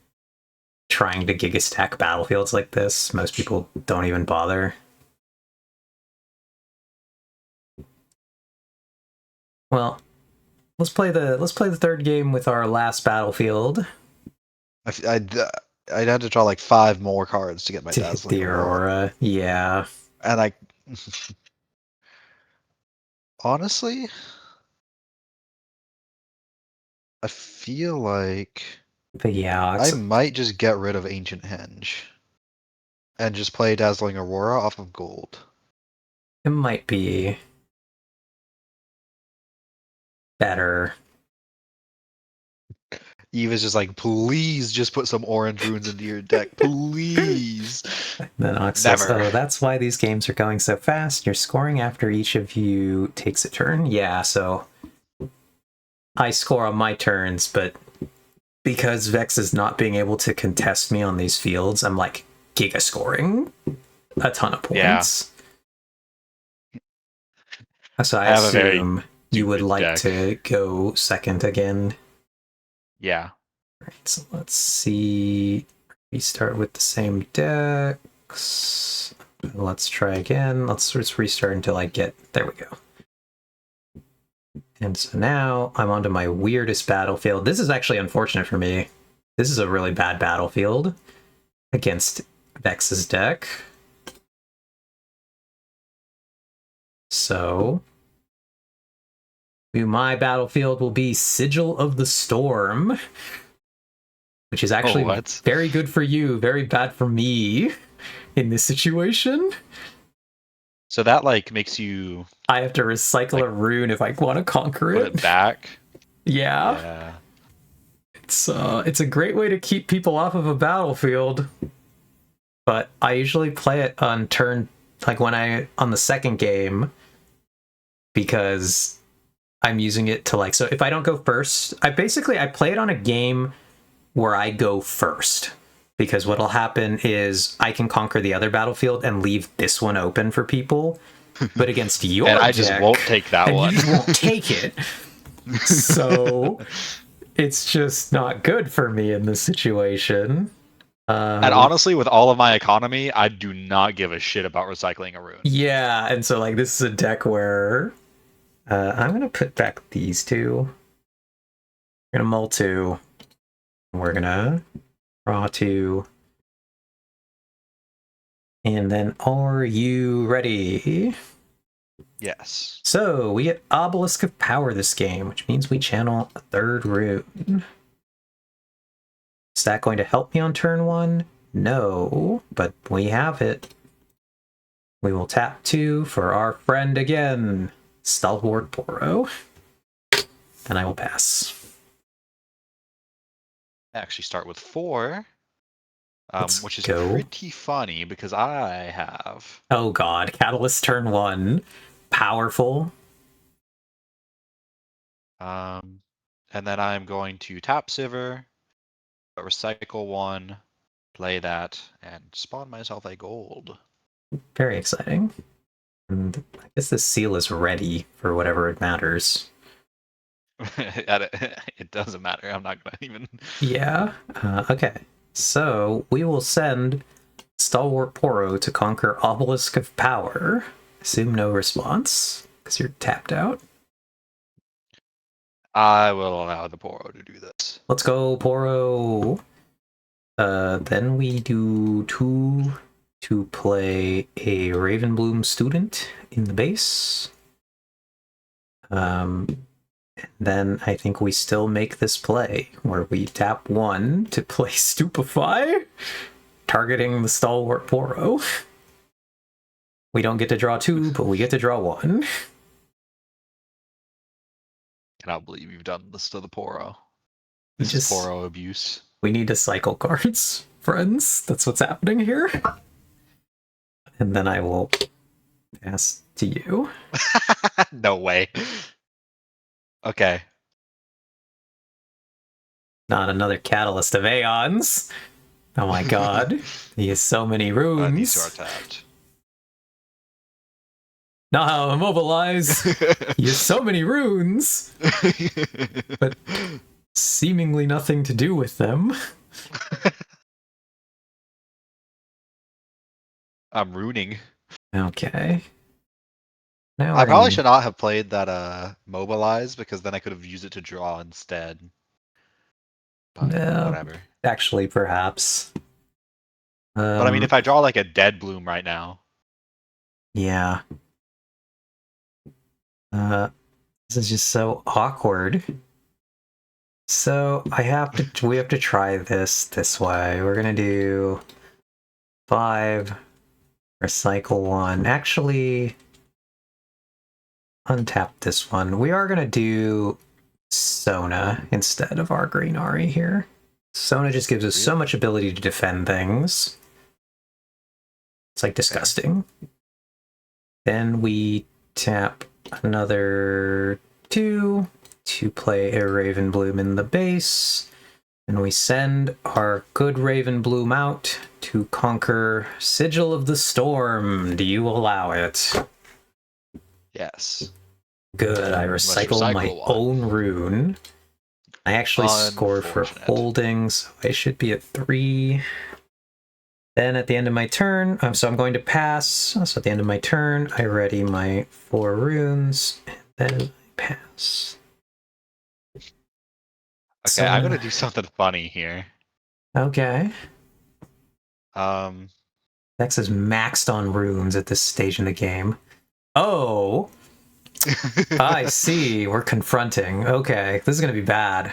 trying to Giga stack battlefields like this. Most people don't even bother. Well, let's play the third game with our last battlefield. I'd have to draw like 5 more cards to get my Dazzling The Aurora. Yeah. And I honestly, I feel like But yeah, I might just get rid of Ancient Henge and just play Dazzling Aurora off of gold. It might be better. Eve is just like, please just put some orange runes into your deck, please. Then Ox says, Never. oh, that's why these games are going so fast. You're scoring after each of you takes a turn. Yeah, so I score on my turns, but because Vex is not being able to contest me on these fields, I'm like giga scoring a ton of points. Yeah. So I have a very assume you would stupid like deck. to go second again. Yeah. Right, so let's see. We start with the same decks. Let's try again. Let's just restart until I get... There we go. And so now I'm onto my weirdest battlefield. This is actually unfortunate for me. This is a really bad battlefield against Vex's deck. So my battlefield will be Sigil of the Storm, which is actually very good for you, very bad for me in this situation. So that like makes you... I have to recycle a rune if I want to conquer it. Put it back? Yeah. It's a great way to keep people off of a battlefield. But I usually play it on turn, like on the second game, because I'm using it to like, so if I don't go first, I play it on a game where I go first, because what'll happen is I can conquer the other battlefield and leave this one open for people. But against your and I deck, just won't take that one. You just won't take it. So it's just not good for me in this situation. And honestly, with all of my economy, I do not give a shit about recycling a rune. Yeah, and so like this is a deck where I'm gonna put back these two. We're gonna mull 2. We're gonna draw 2. And then are you ready? Yes. So we get Obelisk of Power this game, which means we channel a 3rd rune. Is that going to help me on turn 1? No, but we have it. We will tap 2 for our friend again, Stalwart Poro. And I will pass. I actually start with 4, which is go. pretty funny because I have... Oh god, Catalyst turn 1. Powerful. And then I'm going to tap Sivir, recycle 1, play that, and spawn myself a gold. Very exciting. And I guess this seal is ready for whatever it matters. It doesn't matter. I'm not gonna even... Yeah. Okay. So we will send Stalwart Poro to conquer Obelisk of Power. Assume no response, because you're tapped out. I will allow the Poro to do this. Let's go, Poro. Then we do 2 to play a Ravenbloom student in the base. Then I think we still make this play, where we tap 1 to play Stupefy, targeting the Stalwart Poro. We don't get to draw 2, but we get to draw 1. Cannot believe you've done this to the Poro. This is Poro abuse. We need to cycle cards, friends. That's what's happening here. And then I will pass to you. No way. Okay. Not another Catalyst of Aeons. Oh my god. He has so many runes. These two are tapped. Now immobilize. He has so many runes. But seemingly nothing to do with them. I'm ruining. Okay. Now I probably should not have played that mobilize, because then I could have used it to draw instead. But whatever. Actually, perhaps. But I mean, if I draw like a dead bloom right now. Yeah. This is just so awkward. So we have to try this way. We're gonna do 5, recycle 1. Actually, untap this one. We are going to do Sona instead of our green Ahri here. Sona just gives us so much ability to defend things. It's like disgusting. Okay. Then we tap another 2 to play a Ravenbloom in the base. And we send our good Ravenbloom out to conquer Sigil of the Storm. Do you allow it? Yes. Good, I recycle my own rune. I actually score for holding, so I should be at 3. Then at the end of my turn, so I'm going to pass. So at the end of my turn, I ready my 4 runes, and then I pass. Okay, I'm gonna do something funny here. Okay. Vex is maxed on runes at this stage in the game. Oh! I see. We're confronting. Okay, this is gonna be bad.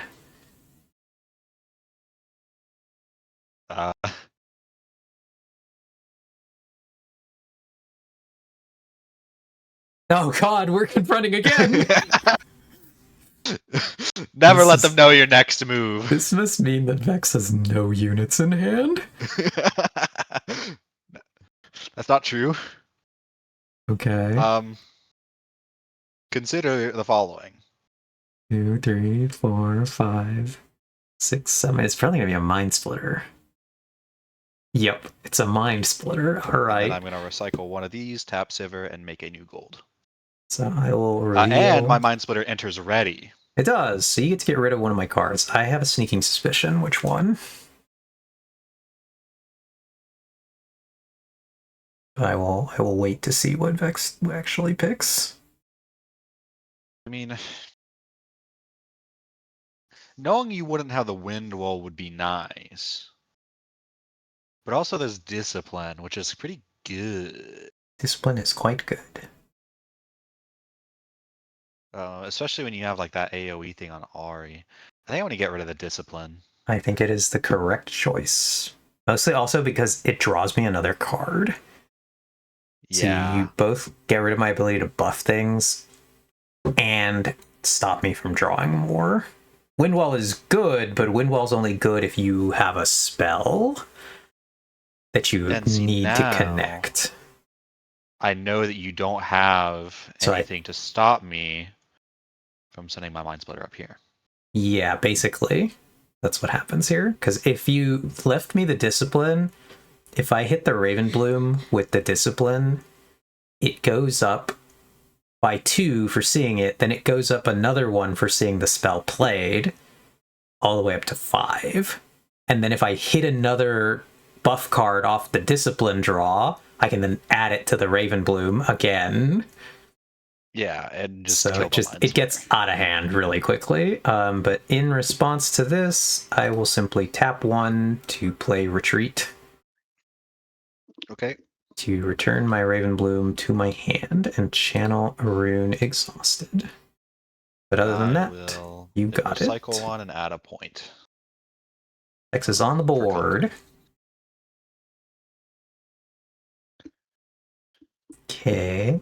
Oh god, we're confronting again! Never let them know your next move. This must mean that Vex has no units in hand? That's not true. Okay. Consider the following. 2, 3, 4, 5, 6, 7. It's probably gonna be a mind splitter. Yep, it's a mind splitter. Alright. And I'm gonna recycle one of these, tap Sivir, and make a new gold. So I will reveal... and my mind splitter enters ready. It does, so you get to get rid of one of my cards. I have a sneaking suspicion which one. I will wait to see what Vex actually picks. I mean, knowing you wouldn't have the wind wall would be nice. But also there's discipline, which is pretty good. Discipline is quite good. Especially when you have like that AoE thing on Ahri. I think I want to get rid of the discipline. I think it is the correct choice. Mostly also because it draws me another card. Yeah. So you both get rid of my ability to buff things and stop me from drawing more. Windwall is good, but Windwall's only good if you have a spell that you need to connect. I know that you don't have anything to stop me from sending my Mind Splitter up here. Yeah, basically. That's what happens here. Because if you left me the Discipline, if I hit the Ravenbloom with the Discipline, it goes up by 2 for seeing it, then it goes up another 1 for seeing the spell played, all the way up to 5. And then if I hit another buff card off the Discipline draw, I can then add it to the Ravenbloom again. Yeah, and just so it gets out of hand really quickly. But in response to this, I will simply tap 1 to play Retreat. Okay. To return my Ravenbloom to my hand and channel a rune Exhausted. But other than that, you got it. Recycle 1 and add a point. X is on the board. Okay.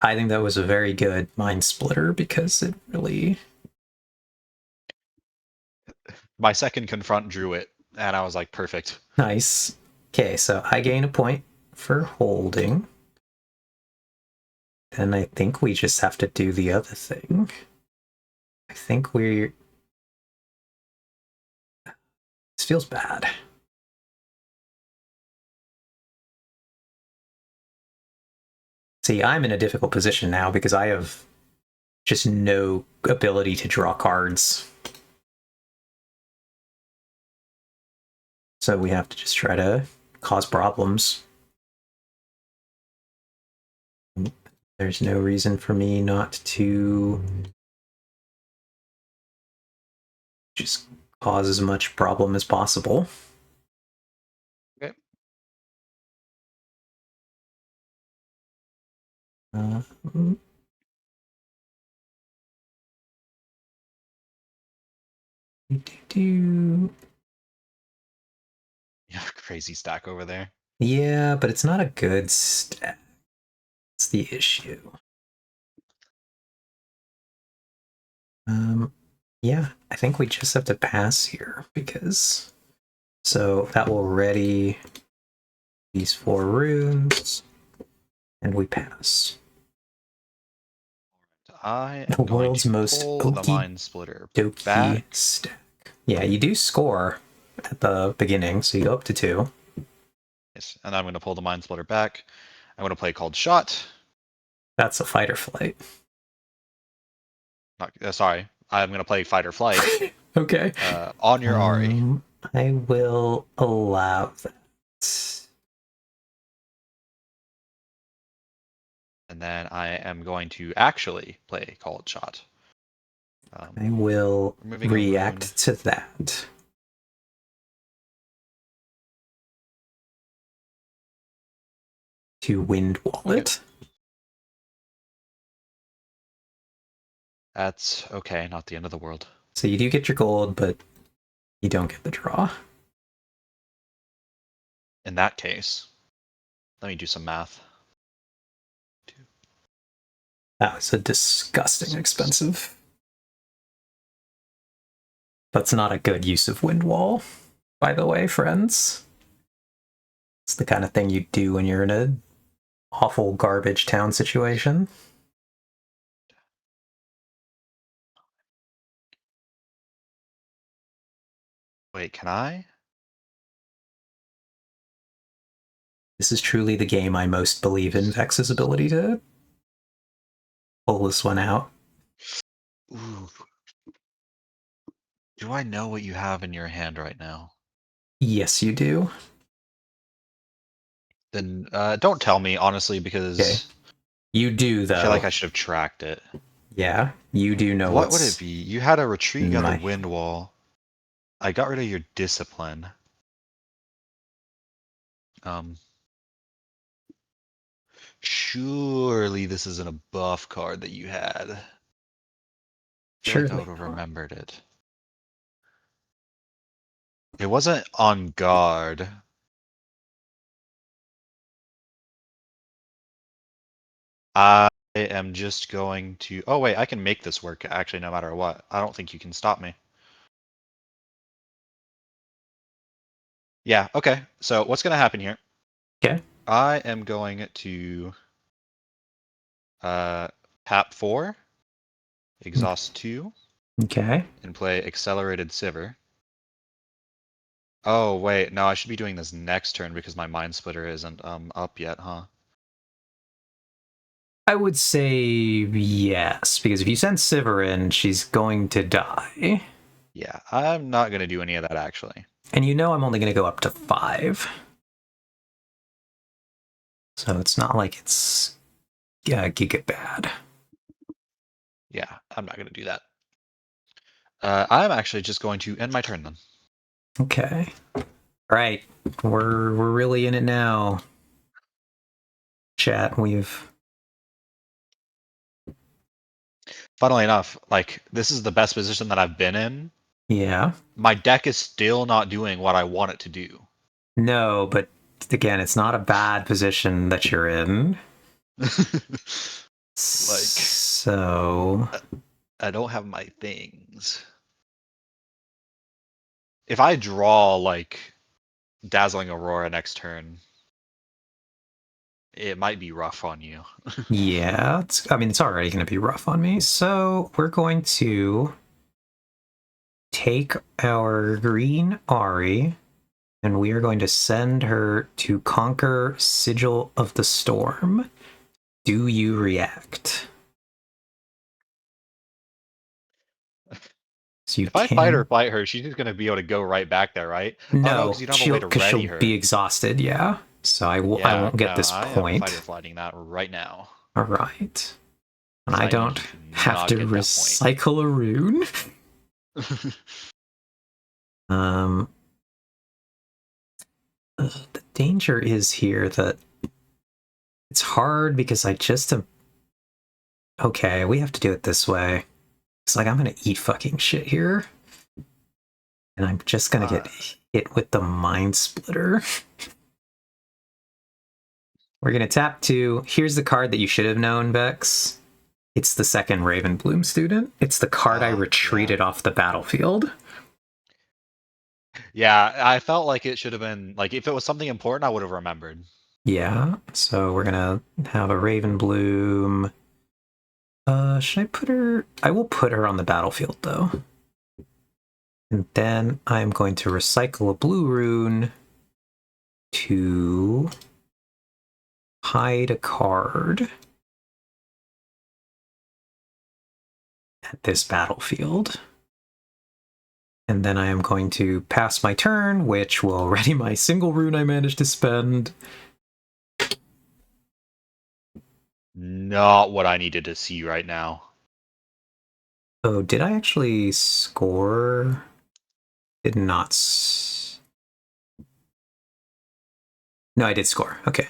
I think that was a very good Mind Splitter because it really... My second confront drew it, and I was like, perfect. Nice. Okay, so I gain a point for holding. Then I think we just have to do the other thing. I think we're... This feels bad. See, I'm in a difficult position now because I have just no ability to draw cards. So we have to just try to cause problems. There's no reason for me not to just cause as much problem as possible. Okay. You have a crazy stack over there. Yeah, but it's not a good stack. That's the issue. Yeah, I think we just have to pass here because so that will ready these 4 runes, and we pass. I The am going world's to most pull the okie Mind Splitter dokie back. stack. Yeah, you do score at the beginning, so you go up to 2. Yes, and I'm going to pull the Mind Splitter back. I'm going to play Called Shot. That's a fight or flight. Not, sorry, I'm going to play Fight or Flight Okay. on your Ahri. I will allow that. And then I am going to actually play Called Shot. I will Removing a rune. react to that. To Wind Wallet. Okay. That's okay, not the end of the world. So you do get your gold, but you don't get the draw. In that case, let me do some math. That was a disgusting expensive. That's not a good use of Wind Wall, by the way, friends. It's the kind of thing you do when you're in a awful garbage town situation. Wait, can I? This is truly the game I most believe in Vex's ability to pull this one out. Ooh. Do I know what you have in your hand right now? Yes, you do. Then don't tell me, honestly, Okay. because You do, I feel like though. I should have tracked it. Yeah, you do know What would it what's be? You had a retreat, you in got the my wind wall. I got rid of your discipline. Um, surely this isn't a buff card that you had. I feel like I Surely would have not. remembered it. It wasn't on guard. I am just going to. Oh, wait, I can make this work actually, no matter what. I don't think you can stop me. Yeah, okay. So, what's going to happen here? Okay. I am going to tap 4, exhaust 2, Okay. and play Accelerated Siver. Oh, wait, no, I should be doing this next turn because my Mind Splitter isn't up yet, huh? I would say yes, because if you send Sivir in, she's going to die. Yeah, I'm not going to do any of that actually. And you know I'm only going to go up to 5. So it's not like it's giga bad. Yeah, I'm not going to do that. I'm actually just going to end my turn then. Okay. All right. We're really in it now. Chat, we've Funnily enough, like, this is the best position that I've been in. yeah. My deck is still not doing what I want it to do. No, but again, it's not a bad position that you're in. Like, So I don't have my things. If I draw, like, Dazzling Aurora next turn, it might be rough on you. yeah, I mean, it's already going to be rough on me. So we're going to take our green Ahri, and we are going to send her to conquer Sigil of the Storm. Do you react? So you If I fight or can. fight her, she's just gonna be able to go right back there, right? Oh no, because No, you don't have a way she'll to because ready she'll be her. exhausted. Yeah. So I Yeah, won't get no, this I am fight or point. flighting that right now. All right, and Because I I need don't you to have not to get that point. recycle a rune. Um, the danger is here that it's hard because I just am. Okay, we have to do it this way. It's like I'm gonna eat fucking shit here, and I'm just gonna uh, get hit with the Mind Splitter. We're gonna tap 2. Here's the card that you should have known, Vex. It's the second Ravenbloom student. It's the card I retreated off the battlefield. Yeah, I felt like it should have been, like, if it was something important, I would have remembered. Yeah, so we're gonna have a Ravenbloom. Should I put her? I will put her on the battlefield, though. And then I'm going to recycle a blue rune to hide a card at this battlefield. And then I am going to pass my turn, which will ready my single rune I managed to spend. Not what I needed to see right now. Oh, did I actually score? Did not. No, I did score. Okay.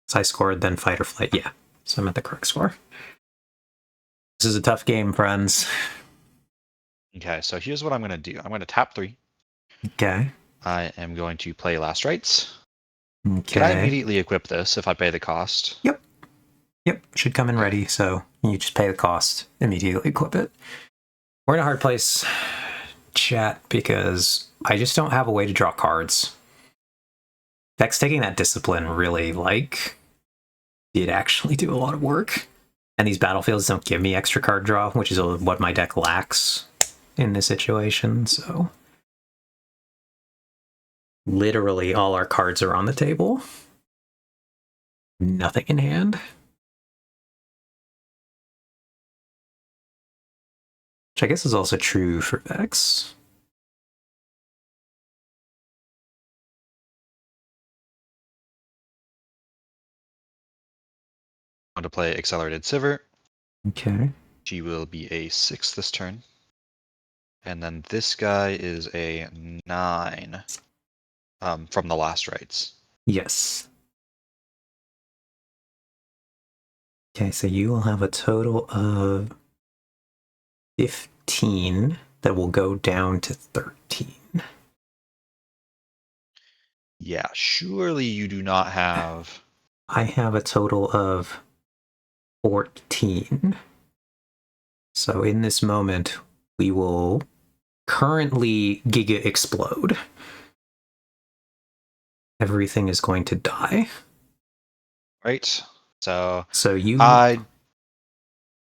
So I scored, then fight or flight. Yeah. So I'm at the correct score. This is a tough game, friends. Okay, so here's what I'm going to do. I'm going to tap 3. Okay. I am going to play Last Rites. Okay. Can I immediately equip this if I pay the cost? Yep. Yep. Should come in ready, so you just pay the cost, immediately equip it. We're in a hard place, chat, because I just don't have a way to draw cards. Dex taking that discipline really, did actually do a lot of work. And these battlefields don't give me extra card draw, which is what my deck lacks in this situation, so... Literally all our cards are on the table. Nothing in hand. Which I guess is also true for Vex. I'm going to play Accelerated Sivert. Okay. She will be a 6 this turn. And then this guy is a 9 from the Last Rites. Yes. Okay, so you will have a total of 15 that will go down to 13. Yeah, surely you do not have... I have a total of 14. So in this moment, we will currently Giga explode. Everything is going to die. Right? So you I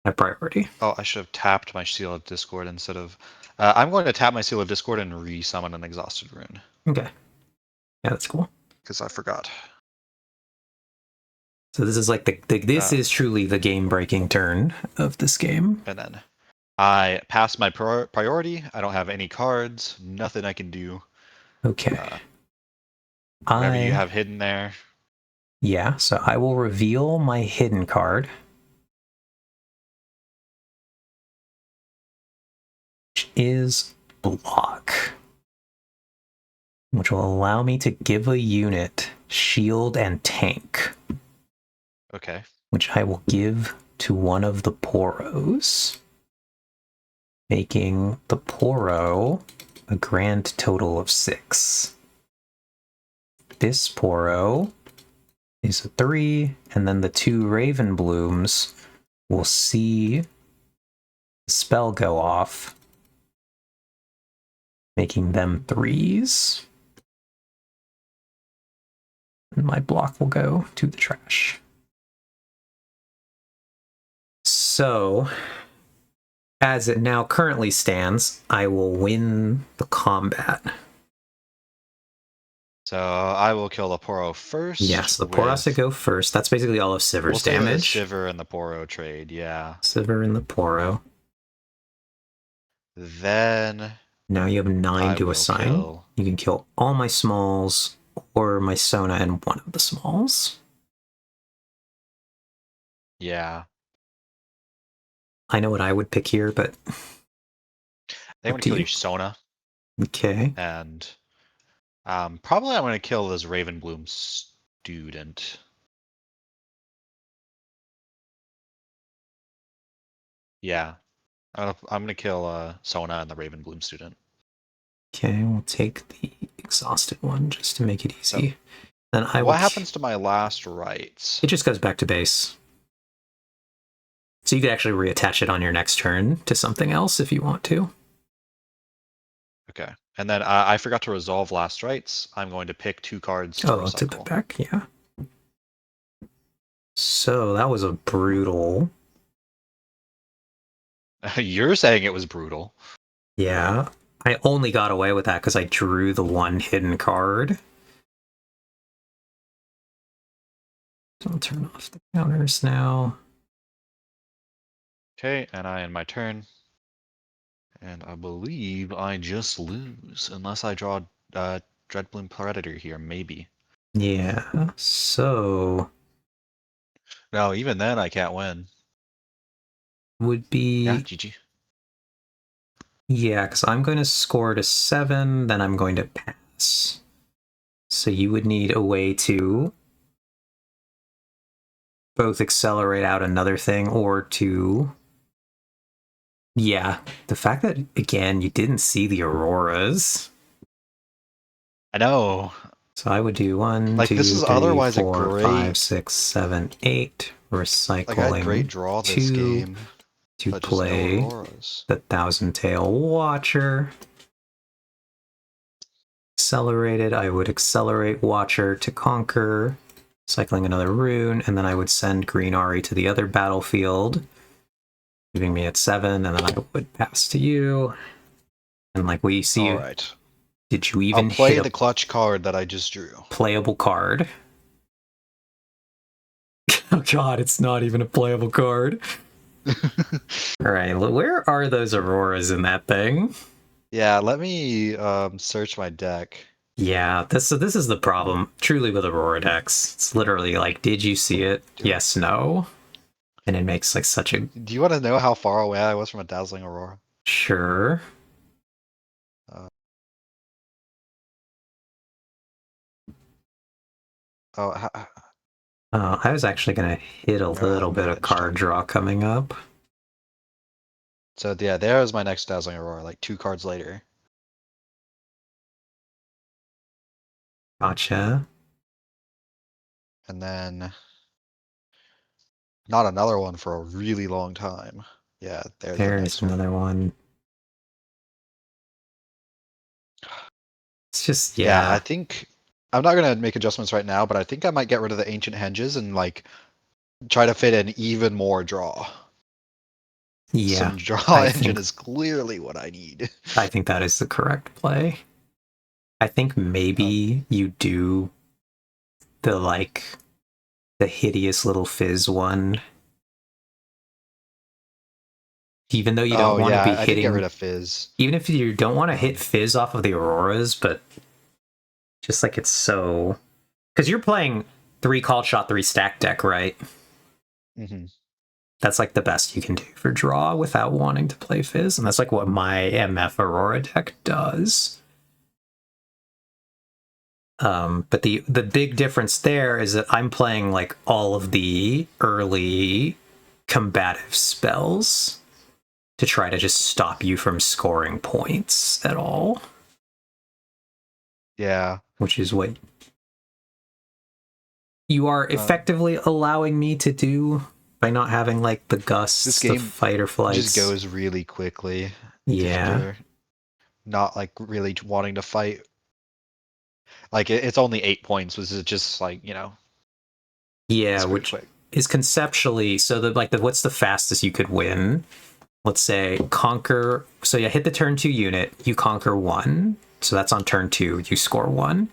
have priority. Oh, I should have tapped my Seal of Discord instead of... I'm going to tap my Seal of Discord and re-summon an Exhausted Rune. Okay. Yeah, that's cool. Because I forgot. So this is like this is truly the game-breaking turn of this game. And then I pass my priority. I don't have any cards. Nothing I can do. Okay. Whatever you have hidden there. Yeah, so I will reveal my hidden card. Which is block. Which will allow me to give a unit shield and tank. Okay. Which I will give to one of the Poros. Making the Poro a grand total of 6. This Poro is a 3, and then the 2 Ravenblooms will see the spell go off, making them 3s. And my block will go to the trash. So, as it now currently stands, I will win the combat. So I will kill the Poro first. Yes, the Poro has to go first. That's basically all of Siver's damage. The Sivir and the Poro trade, yeah. Sivir and the Poro. Then... Now you have 9 to assign. You can kill all my smalls, or my Sona and one of the smalls. Yeah. I know what I would pick here, but... They want to kill your Sona. Okay. And... probably I'm going to kill this Ravenbloom student. Yeah. I'm going to kill Sona and the Ravenbloom student. Okay, we'll take the exhausted one just to make it easy. Then What happens to my Last Rites? It just goes back to base. So you could actually reattach it on your next turn to something else if you want to. Okay. And then I forgot to resolve last rites. I'm going to pick 2 cards to Oh, to the recycle. back, yeah. So that was a brutal. You're saying it was brutal. Yeah. I only got away with that because I drew the one hidden card. So I'll turn off the counters now. Okay, and I end my turn. And I believe I just lose, unless I draw Dreadbloom Predator here, maybe. Yeah, so No, even then I can't win. would Yeah, be, GG. yeah, because I'm going to score to 7, then I'm going to pass. So you would need a way to both accelerate out another thing or to, yeah, the fact that, again, you didn't see the auroras. I know. So I would do 1, Like, this 2, is 3, otherwise a 4, 5, great... 6, 7, 8. Like, I had great Recycling draw this 2 game, to but just no play Auroras. the Thousand Tail Watcher. Accelerated, I would accelerate Watcher to conquer, cycling another rune, and then I would send Green Ahri to the other battlefield, leaving me at 7, and then I would pass to you. And like we see, Alright. did you I'll even play hit the a clutch card that I just drew. playable card? Oh god, it's not even a playable card. Alright, where are those auroras in that thing? Yeah, let me search my deck. Yeah, this is the problem, truly, with Aurora decks. It's literally like, did you see it? Yes, no. And it makes like such a... Do you want to know how far away I was from a Dazzling Aurora? Sure. Uh, oh, I was actually going to hit a little bit of card draw coming up. so yeah, there's my next Dazzling Aurora, like 2 cards later. Gotcha. And then not another one for a really long time. Yeah, there's the There's next one. another one. It's just, Yeah, I yeah. think I'm not gonna make adjustments right now, but I think I might get rid of the Ancient Henges and like try to fit in even more draw. Yeah, Some draw I engine think is clearly what I need. that is the correct play. I think maybe you do the like the hideous little fizz one. Even though you don't want to be I did get rid hitting, of Fizz. even if you don't want to hit fizz off of the auroras, but just like it's so, because you're playing 3 called shot 3 stack deck, right? Mm-hmm. That's like the best you can do for draw without wanting to play fizz, and that's like what my MF Aurora deck does. But the big difference there is that I'm playing like all of the early combative spells to try to just stop you from scoring points at all. Yeah. Which is what you are effectively allowing me to do by not having like the gusts, This game the fight or flights. just goes really quickly. Yeah. If you're not like really wanting to fight. Like it's only 8 points, which is just like, you know. Yeah, pretty which quick. is conceptually so that like what's the fastest you could win? Let's say conquer. So yeah, hit the turn 2 unit, you conquer 1. So that's on turn 2, you score 1.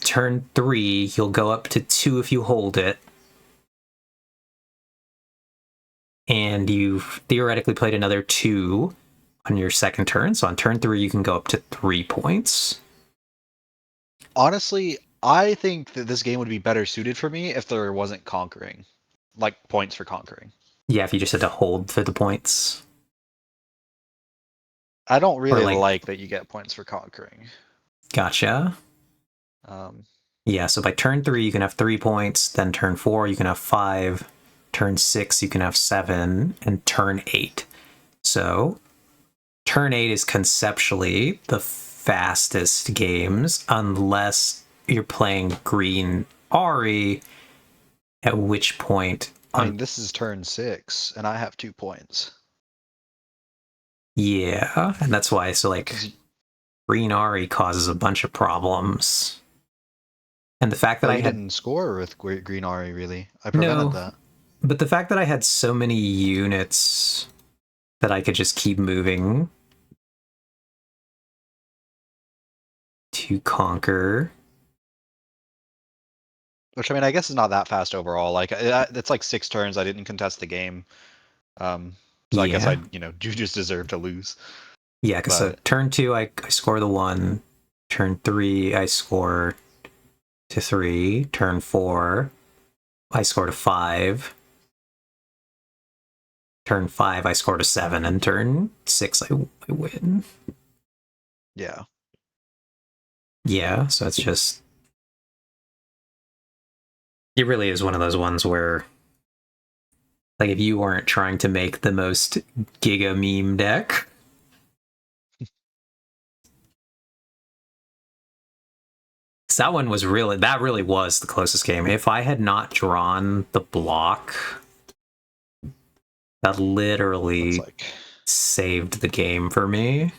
Turn 3, you'll go up to 2 if you hold it. And you've theoretically played another 2 on your second turn. So on turn 3, you can go up to 3 points. Honestly, I think that this game would be better suited for me if there wasn't conquering. Like points for conquering. Yeah, if you just had to hold for the points. I don't really like that you get points for conquering. Gotcha. Yeah, so by turn 3, you can have 3 points. Then turn 4, you can have 5. Turn 6, you can have 7. And turn 8. So turn 8 is conceptually the fastest games, unless you're playing Green Ahri, at which point I mean, this is turn 6, and I have 2 points. Yeah, and that's why, so like, green Ahri causes a bunch of problems. And the fact that Well, I you had... didn't score with Green Ahri, really. I prevented No, that. but the fact that I had so many units that I could just keep moving to conquer. Which, I mean, I guess is not that fast overall. Like, it's like 6 turns. I didn't contest the game. So I guess Yeah. you just deserve to lose. Yeah, because so But turn 2, I score the 1. Turn 3, I score to 3. Turn 4, I score to 5. Turn 5, I score to 7. And turn 6, I win. yeah. Yeah, so it's just... It really is one of those ones where, like, if you weren't trying to make the most giga meme deck, that one was really, that really was the closest game. If I had not drawn the block, that literally saved the game for me.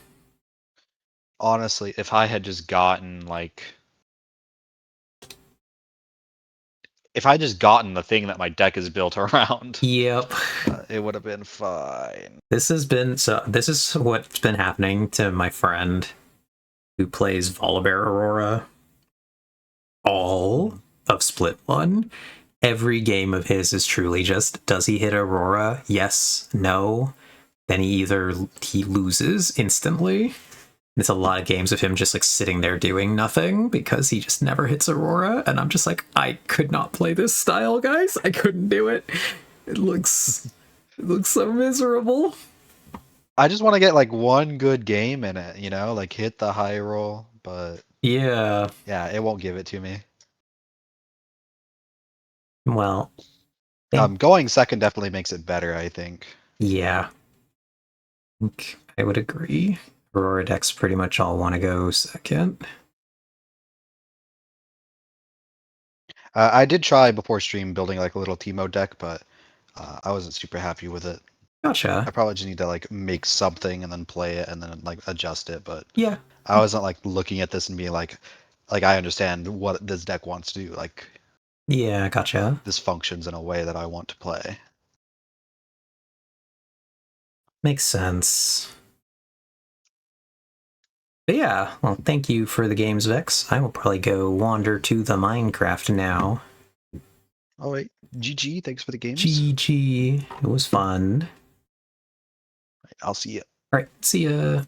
Honestly, if I had just gotten like, if I just gotten the thing that my deck is built around, Yep. It would have been fine. This is what's been happening to my friend who plays Volibear Aurora all of Split 1. Every game of his is truly just, does he hit Aurora? Yes, no. Then he loses instantly. It's a lot of games of him just like sitting there doing nothing because he just never hits Aurora, and I'm just like, I could not play this style, guys. I couldn't do it. It looks so miserable. I just want to get like one good game in it, like hit the high roll, but yeah, it won't give it to me. Well, going second definitely makes it better, I think. Yeah, I would agree. Aurora decks pretty much all want to go second. I did try before stream building like a little Teemo deck, but I wasn't super happy with it. Gotcha. I probably just need to like make something and then play it and then like adjust it. But yeah, I wasn't like looking at this and being like I understand what this deck wants to do. Like, yeah, gotcha. This functions in a way that I want to play. Makes sense. But yeah, well, thank you for the games, Vex. I will probably go wander to the Minecraft now. All right, GG. Thanks for the games. GG. It was fun. I'll see you. All right, see ya.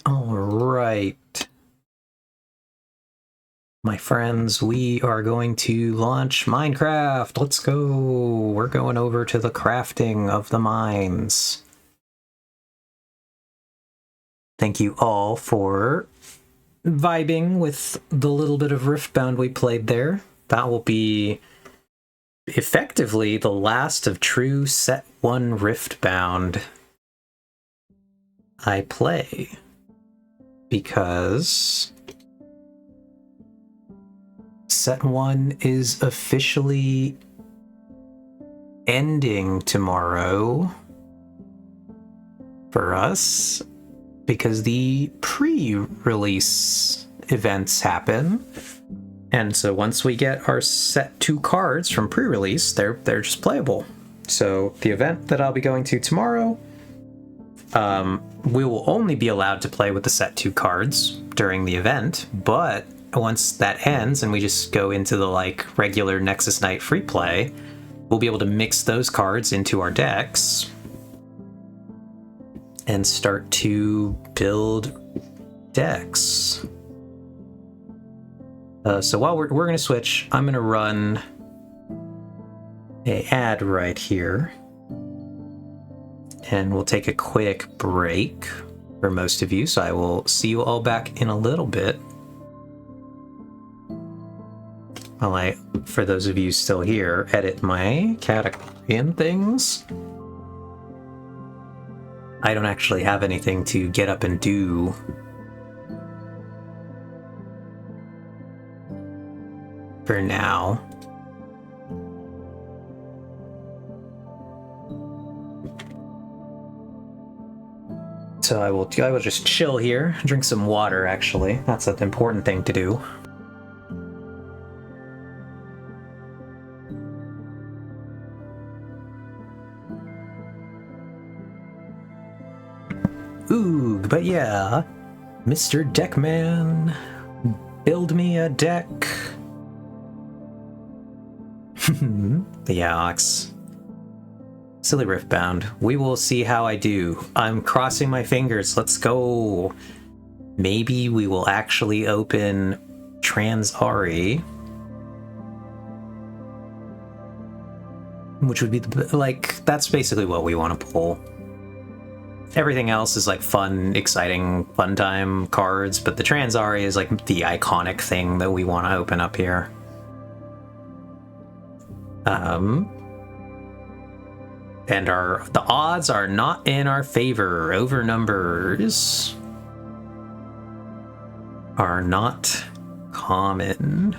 All right. My friends, we are going to launch Minecraft. Let's go. We're going over to the crafting of the mines. Thank you all for vibing with the little bit of Riftbound we played there. That will be effectively the last of true Set 1 Riftbound I play. Because Set 1 is officially ending tomorrow for us because the pre-release events happen. And so once we get our Set 2 cards from pre-release, they're just playable. So the event that I'll be going to tomorrow, we will only be allowed to play with the Set 2 cards during the event, but once that ends and we just go into the like regular Nexus Night free play, we'll be able to mix those cards into our decks and start to build decks. So while we're going to switch, I'm going to run an ad right here. And we'll take a quick break for most of you. So I will see you all back in a little bit. While for those of you still here, edit my category and things. I don't actually have anything to get up and do. For now. So I will just chill here, drink some water actually. That's an important thing to do. Ooh, but yeah, Mr. Deckman, build me a deck. The Ox. Silly Riftbound. We will see how I do. I'm crossing my fingers. Let's go. Maybe we will actually open Ahri. Which would be like, that's basically what we want to pull. Everything else is like fun, exciting, fun time cards, but the Ahri is like the iconic thing that we want to open up here. And the odds are not in our favor. Over numbers are not common.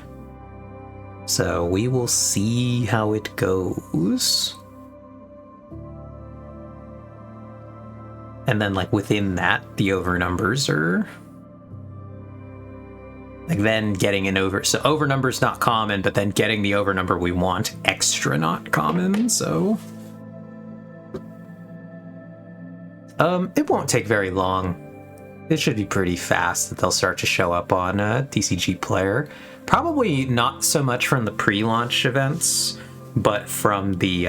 So we will see how it goes. And then like within that, the over numbers are like then getting an over. So over number's not common, but then getting the over number we want, extra not common, so. It won't take very long. It should be pretty fast that they'll start to show up on TCG Player. Probably not so much from the pre-launch events, but from the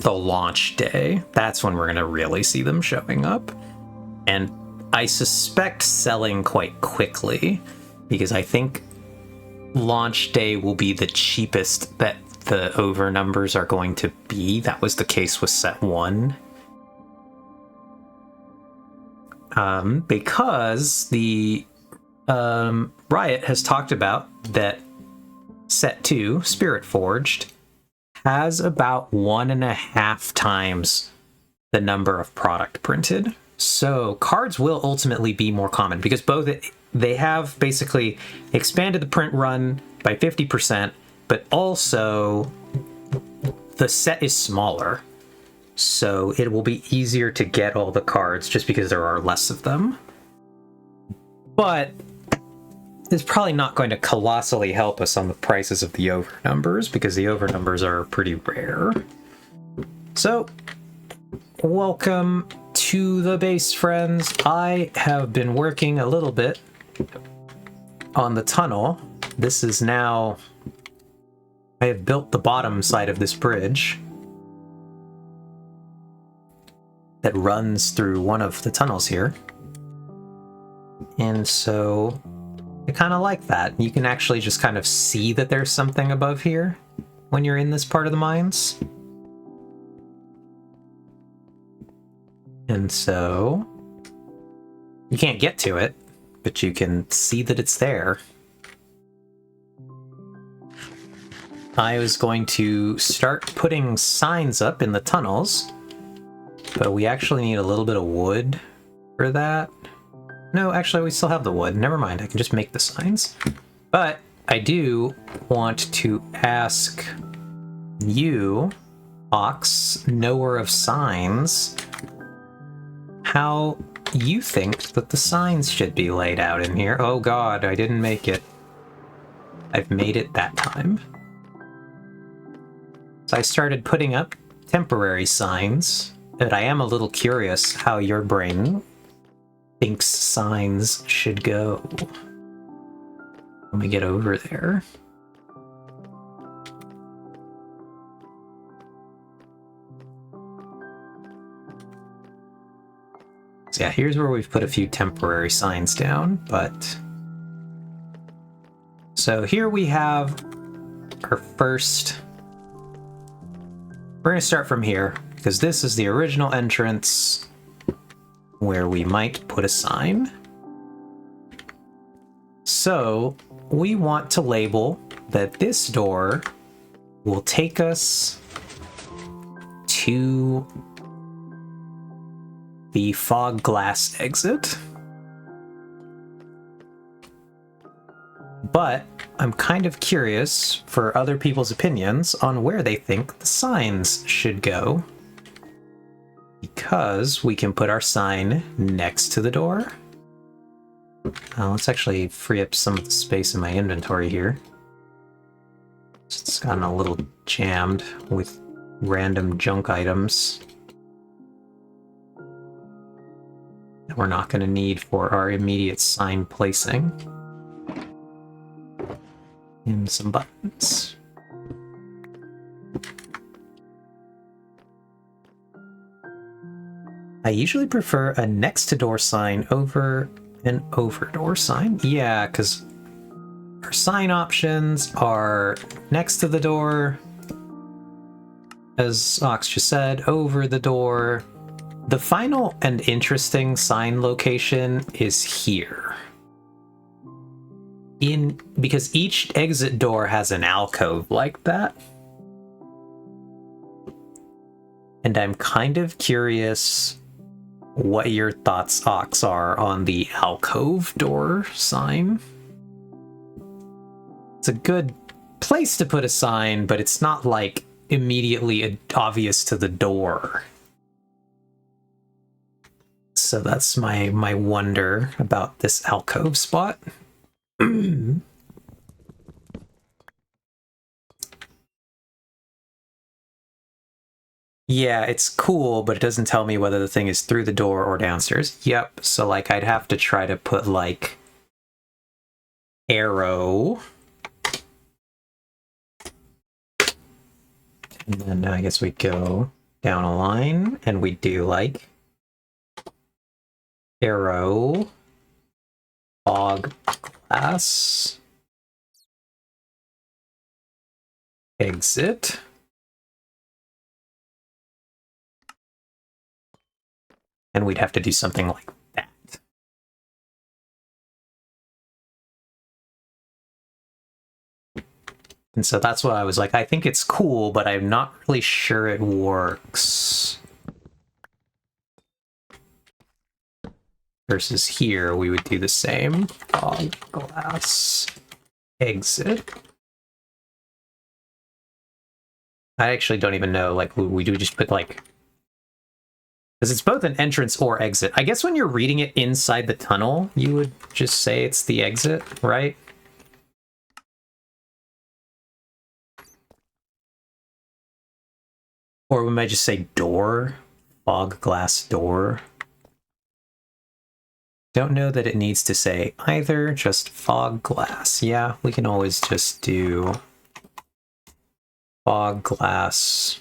launch day. That's when we're gonna really see them showing up. And I suspect selling quite quickly, because I think launch day will be the cheapest that the over numbers are going to be. That was the case with set 1. Because the Riot has talked about that set 2, Spirit Forged, has about 1.5 times the number of product printed. So cards will ultimately be more common, because both they have basically expanded the print run by 50%, but also the set is smaller. So it will be easier to get all the cards just because there are less of them. But it's probably not going to colossally help us on the prices of the over numbers, because the over numbers are pretty rare. So, welcome to the base, friends. I have been working a little bit on the tunnel. This is now... I have built the bottom side of this bridge that runs through one of the tunnels here. And so I kind of like that. You can actually just kind of see that there's something above here when you're in this part of the mines. And so you can't get to it, but you can see that it's there. I was going to start putting signs up in the tunnels, but we actually need a little bit of wood for that. No, actually, we still have the wood. Never mind, I can just make the signs. But I do want to ask you, Ox, knower of signs, how you think that the signs should be laid out in here. Oh god, I didn't make it. I've made it that time. So I started putting up temporary signs, but I am a little curious how your brain thinks signs should go. Let me get over there. So yeah, here's where we've put a few temporary signs down, but... So here we have our first... We're going to start from here, because this is the original entrance where we might put a sign. So we want to label that this door will take us to the fog glass exit. But I'm kind of curious for other people's opinions on where they think the signs should go. Because we can put our sign next to the door. Let's actually free up some of the space in my inventory here. It's gotten a little jammed with random junk items that we're not going to need for our immediate sign placing. And some buttons. I usually prefer a next to door sign over an over door sign. Yeah, because our sign options are next to the door, as Ox just said, over the door. The final and interesting sign location is here. Because each exit door has an alcove like that. And I'm kind of curious what your thoughts, Ox, are on the alcove door sign. It's a good place to put a sign, but it's not like immediately obvious to the door. So that's my wonder about this alcove spot. Yeah, it's cool, but it doesn't tell me whether the thing is through the door or downstairs. Yep, so like I'd have to try to put like arrow. And then I guess we go down a line and we do like arrow, fog glass, exit. And we'd have to do something like that. And so that's what I was like, I think it's cool, but I'm not really sure it works. Versus here, we would do the same. Fog glass, exit. I actually don't even know, like, we do just put like, because it's both an entrance or exit. I guess when you're reading it inside the tunnel, you would just say it's the exit, right? Or we might just say door, fog glass door. Don't know that it needs to say either, just fog glass. Yeah, we can always just do fog glass.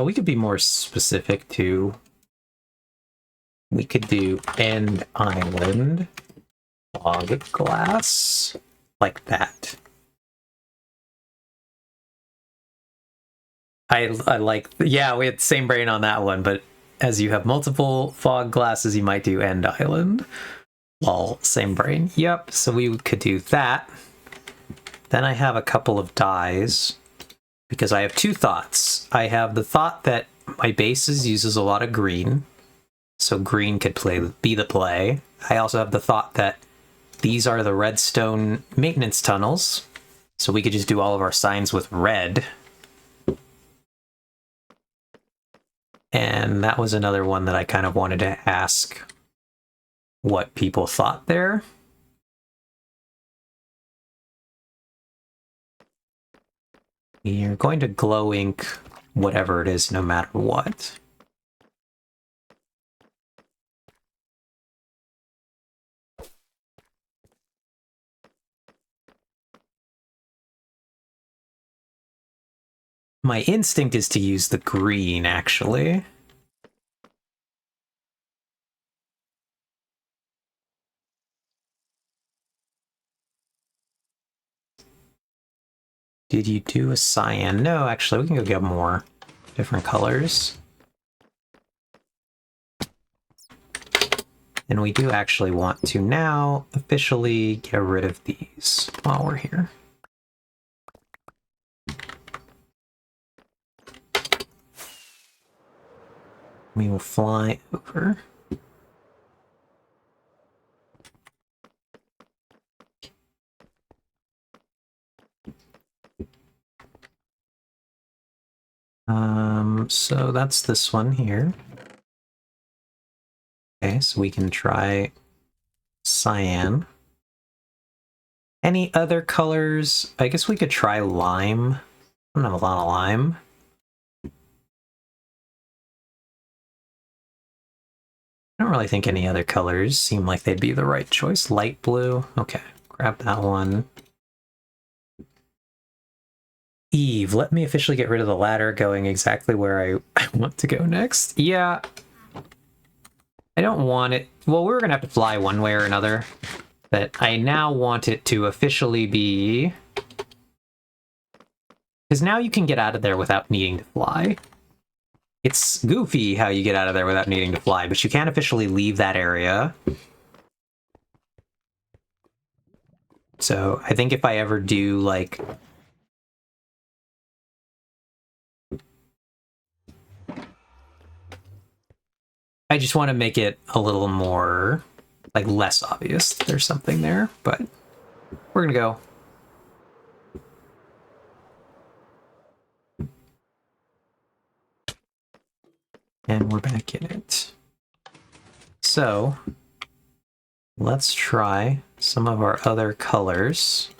We could be more specific too. We could do end island, fog glass, like that. I like, yeah, we had the same brain on that one, but as you have multiple fog glasses, you might do end island. Lol, same brain. Yep, so we could do that. Then I have a couple of dies, because I have two thoughts. I have the thought that my bases uses a lot of green, so green could be the play. I also have the thought that these are the redstone maintenance tunnels, so we could just do all of our signs with red. And that was another one that I kind of wanted to ask what people thought there. You're going to glow ink whatever it is, no matter what. My instinct is to use the green, actually. Did you do a cyan? No, actually, we can go get more different colors. And we do actually want to now officially get rid of these while we're here. We will fly over. So that's this one here. Okay, so we can try cyan. Any other colors? I guess we could try lime. I don't have a lot of lime. I don't really think any other colors seem like they'd be the right choice. Light blue. Okay, grab that one. Eve, let me officially get rid of the ladder going exactly where I want to go next. Yeah. I don't want it. Well, we were going to have to fly one way or another. But I now want it to officially be... Because now you can get out of there without needing to fly. It's goofy how you get out of there without needing to fly, but you can't officially leave that area. So I think if I ever do, like... I just want to make it a little more, like, less obvious that there's something there, but we're gonna go. And we're back in it. So, let's try some of our other colors.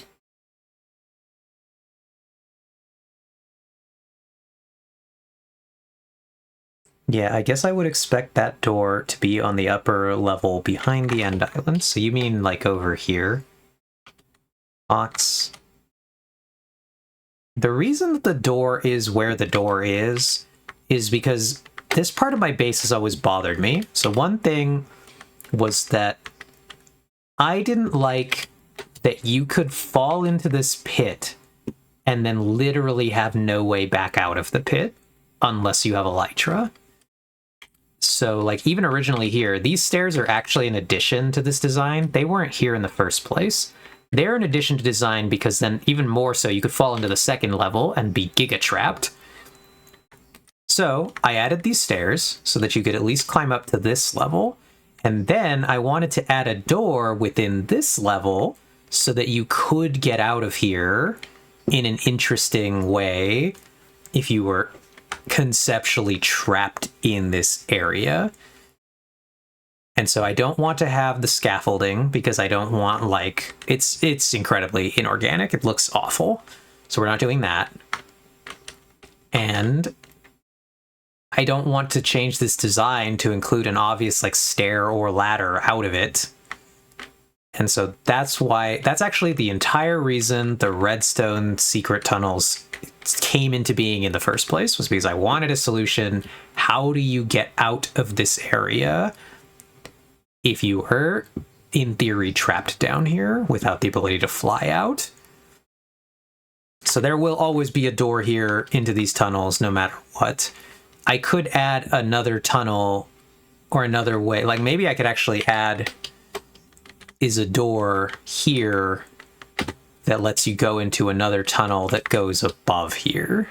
Yeah, I guess I would expect that door to be on the upper level behind the end island. So you mean like over here? Ox. The reason that the door is where the door is because this part of my base has always bothered me. So one thing was that I didn't like that you could fall into this pit and then literally have no way back out of the pit unless you have elytra. So, like, even originally here, these stairs are actually an addition to this design. They weren't here in the first place. They're an addition to design because then, even more so, you could fall into the second level and be giga-trapped. So, I added these stairs so that you could at least climb up to this level. And then I wanted to add a door within this level so that you could get out of here in an interesting way if you were conceptually trapped in this area. And so I don't want to have the scaffolding because I don't want, like, it's incredibly inorganic. It looks awful. So we're not doing that. And I don't want to change this design to include an obvious, like, stair or ladder out of it. And so that's why, that's actually the entire reason the redstone secret tunnels came into being in the first place, was because I wanted a solution. How do you get out of this area if you were, in theory, trapped down here without the ability to fly out? So there will always be a door here into these tunnels no matter what. I could add another tunnel or another way. Like, maybe I could actually add is a door here that lets you go into another tunnel that goes above here.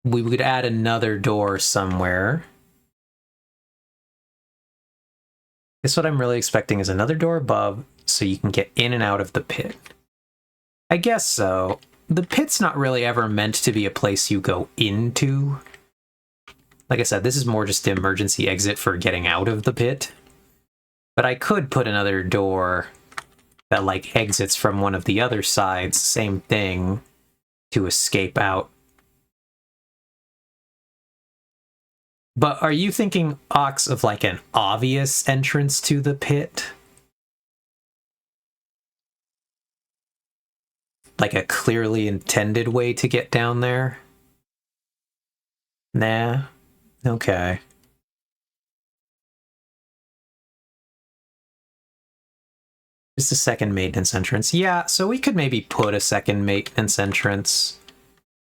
We would add another door somewhere. Guess what I'm really expecting is another door above so you can get in and out of the pit. I guess so. The pit's not really ever meant to be a place you go into. Like I said, this is more just an emergency exit for getting out of the pit. But I could put another door that, like, exits from one of the other sides, same thing, to escape out. But are you thinking, Ox, of, like, an obvious entrance to the pit? Like a clearly intended way to get down there? Nah? Okay. Just a second maintenance entrance. Yeah, so we could maybe put a second maintenance entrance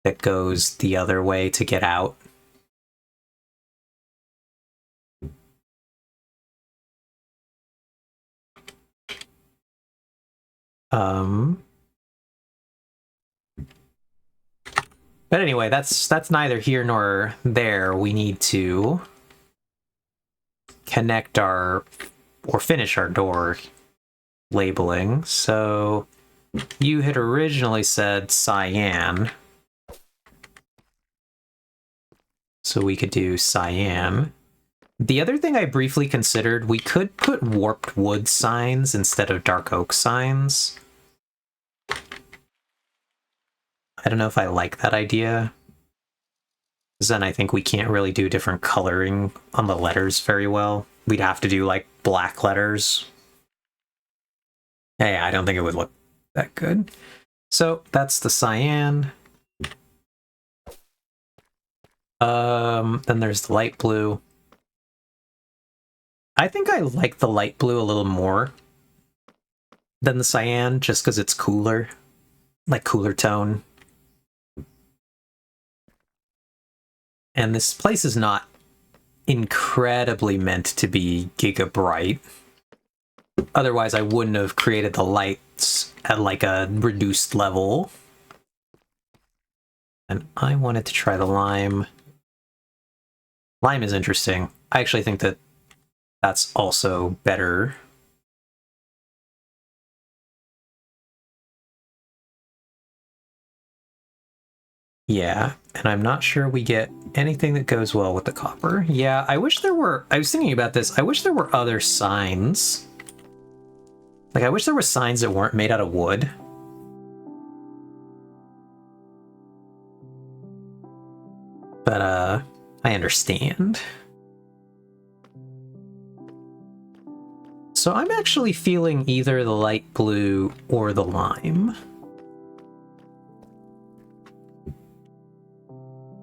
that goes the other way to get out. But anyway, that's neither here nor there. We need to connect or finish our door labeling. So you had originally said cyan. So we could do cyan. The other thing I briefly considered, we could put warped wood signs instead of dark oak signs. I don't know if I like that idea. Because then I think we can't really do different coloring on the letters very well. We'd have to do like black letters. Yeah, I don't think it would look that good. So that's the cyan. Then there's the light blue. I think I like the light blue a little more than the cyan, just because it's cooler. Like cooler tone. And this place is not incredibly meant to be giga bright. Otherwise, I wouldn't have created the lights at like a reduced level. And I wanted to try the lime. Lime is interesting. I actually think that that's also better. Yeah, and I'm not sure we get anything that goes well with the copper. Yeah, I wish there were... I was thinking about this. I wish there were other signs. Like, I wish there were signs that weren't made out of wood. But, I understand. So I'm actually feeling either the light blue or the lime.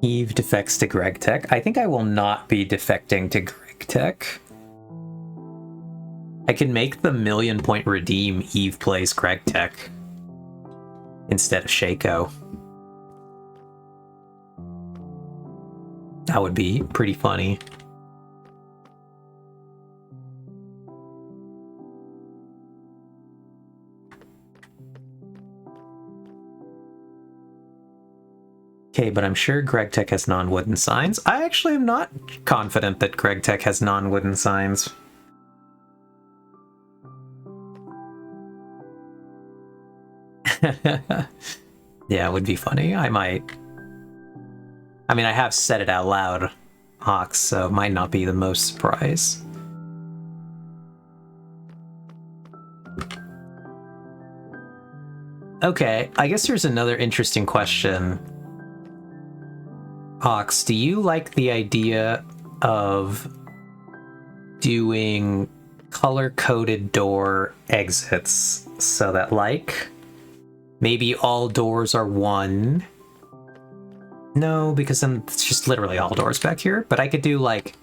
Eve defects to Greg Tech. I think I will not be defecting to Greg Tech. I can make the 1,000,000 redeem Eve plays Greg Tech instead of Shaco. That would be pretty funny. Okay, but I'm sure Greg Tech has non-wooden signs. I actually am not confident that Greg Tech has non-wooden signs. Yeah, it would be funny. I might. I mean, I have said it out loud, Hawks, so it might not be the most surprise. Okay, I guess here's another interesting question. Hawks, do you like the idea of doing color-coded door exits so that, like, maybe all doors are one? No, because then it's just literally all doors back here, but I could do, like,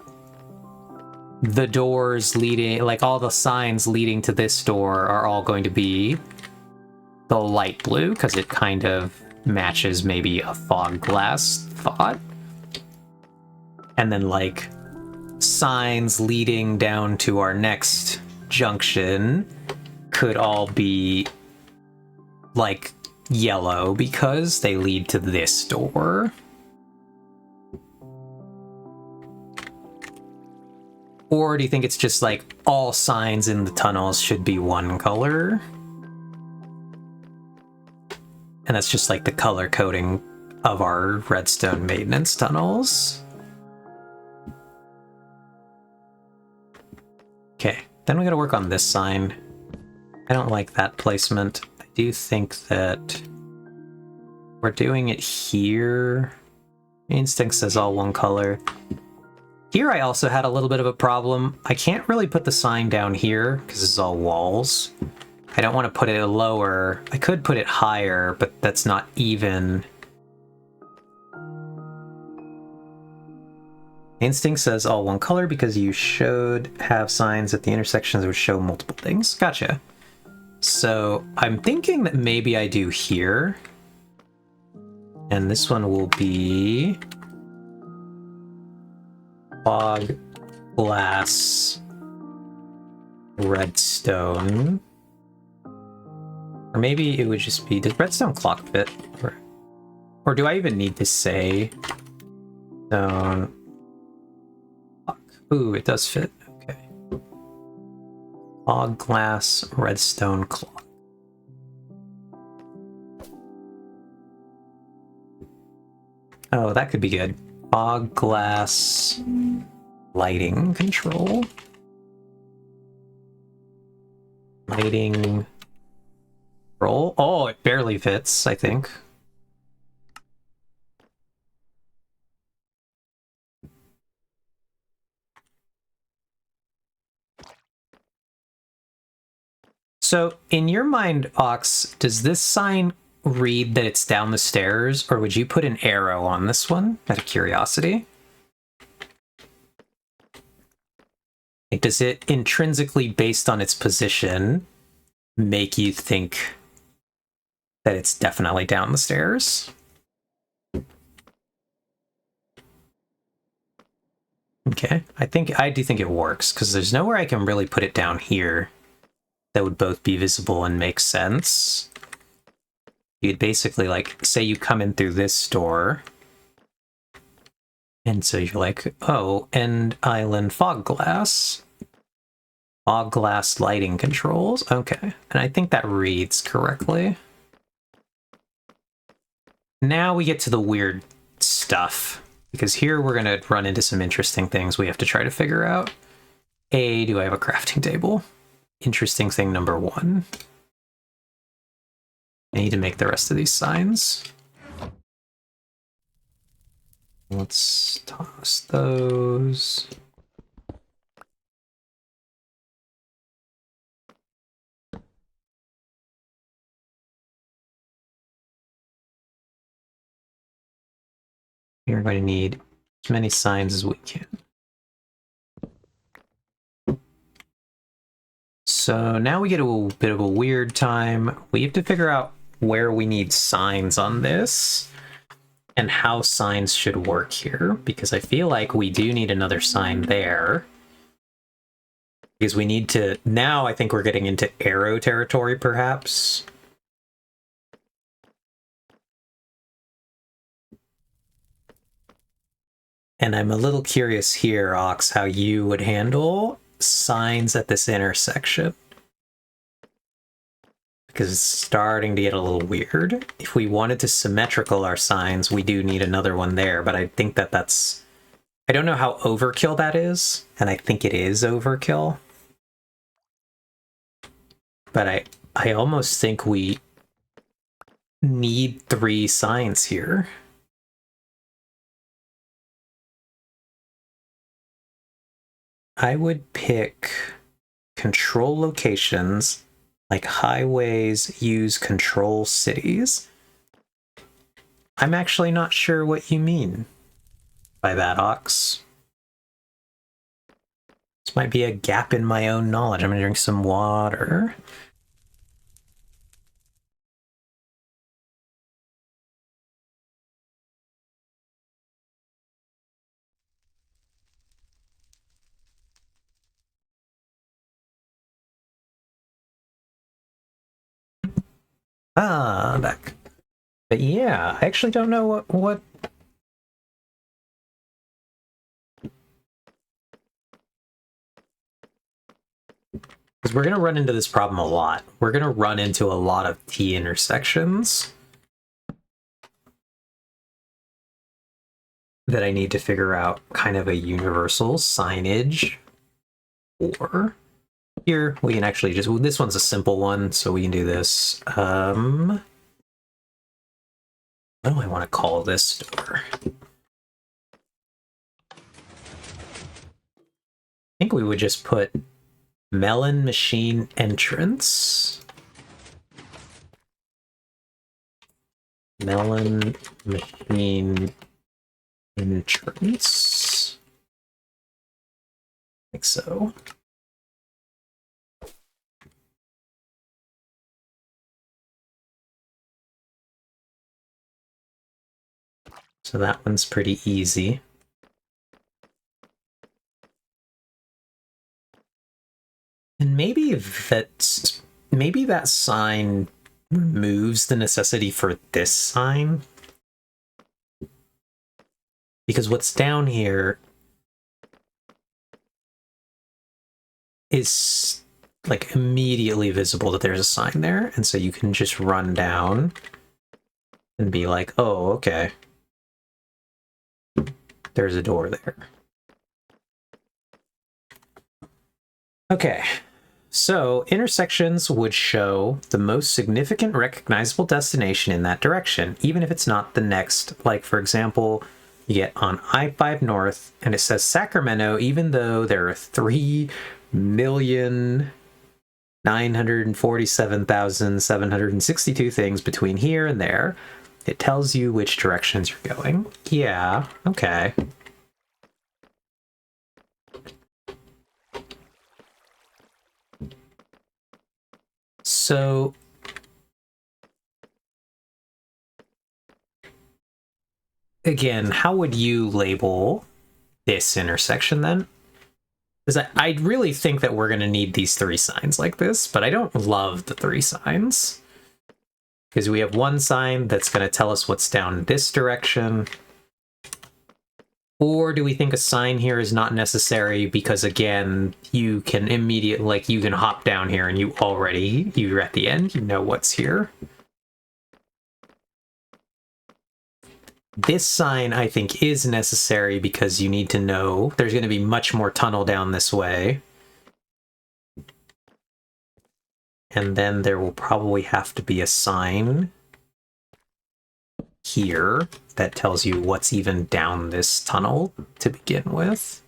the doors leading, like, all the signs leading to this door are all going to be the light blue, because it kind of matches maybe a fog glass thought. And then, like, signs leading down to our next junction could all be, like, yellow because they lead to this door. Or do you think it's just, like, all signs in the tunnels should be one color? And that's just, like, the color coding of our redstone maintenance tunnels. Okay, then we gotta work on this sign. I don't like that placement. I do think that we're doing it here. Instinct says all one color. Here I also had a little bit of a problem. I can't really put the sign down here because it's all walls. I don't want to put it lower. I could put it higher, but that's not even. Instinct says all one color because you should have signs at the intersections that would show multiple things. Gotcha. So I'm thinking that maybe I do here. And this one will be fog glass redstone. Or maybe it would just be, does redstone clock fit? Or do I even need to say stone clock? Ooh, it does fit. Okay. Fog glass redstone clock. Oh, that could be good. Fog glass lighting control. Lighting control. Oh, it barely fits, I think. So, in your mind, Ox, does this sign read that it's down the stairs, or would you put an arrow on this one, out of curiosity? Like, does it intrinsically, based on its position, make you think that it's definitely down the stairs? Okay, I do think it works, because there's nowhere I can really put it down here that would both be visible and make sense. You'd basically, like, say you come in through this door, and so you're like, oh, end island fog glass. Fog glass lighting controls. Okay, and I think that reads correctly. Now we get to the weird stuff, because here we're going to run into some interesting things we have to try to figure out. A, do I have a crafting table? Interesting thing number one. I need to make the rest of these signs. Let's toss those. We're going to need as many signs as we can. So now we get a bit of a weird time. We have to figure out where we need signs on this and how signs should work here, because I feel like we do need another sign there. Because we need to... Now I think we're getting into arrow territory, perhaps. And I'm a little curious here, Ox, how you would handle signs at this intersection. Because it's starting to get a little weird. If we wanted to symmetrical our signs, we do need another one there, but I think that that's... I don't know how overkill that is, and I think it is overkill. But I almost think we need 3 signs here. I would pick control locations, like highways use control cities. I'm actually not sure what you mean by that, Ox. This might be a gap in my own knowledge. I'm gonna drink some water. Ah, back. But yeah, I actually don't know what... Because we're going to run into this problem a lot. We're going to run into a lot of T intersections that I need to figure out kind of a universal signage for. Here, we can actually just... This one's a simple one, so we can do this. What do I want to call this door? I think we would just put melon machine entrance. Melon machine entrance. Like so. So that one's pretty easy. And maybe that sign removes the necessity for this sign. Because what's down here is like immediately visible that there's a sign there, and so you can just run down and be like, oh, okay. There's a door there. Okay, so intersections would show the most significant recognizable destination in that direction, even if it's not the next. Like, for example, you get on I-5 North, and it says Sacramento, even though there are 3,947,762 things between here and there. It tells you which directions you're going. Yeah, okay. So again, how would you label this intersection then? Because I really think that we're going to need these three signs like this, but I don't love the three signs. Because we have one sign that's going to tell us what's down this direction. Or do we think a sign here is not necessary because, again, you can immediately, like, you can hop down here and you're at the end, you know what's here. This sign, I think, is necessary because you need to know there's going to be much more tunnel down this way. And then there will probably have to be a sign here that tells you what's even down this tunnel to begin with.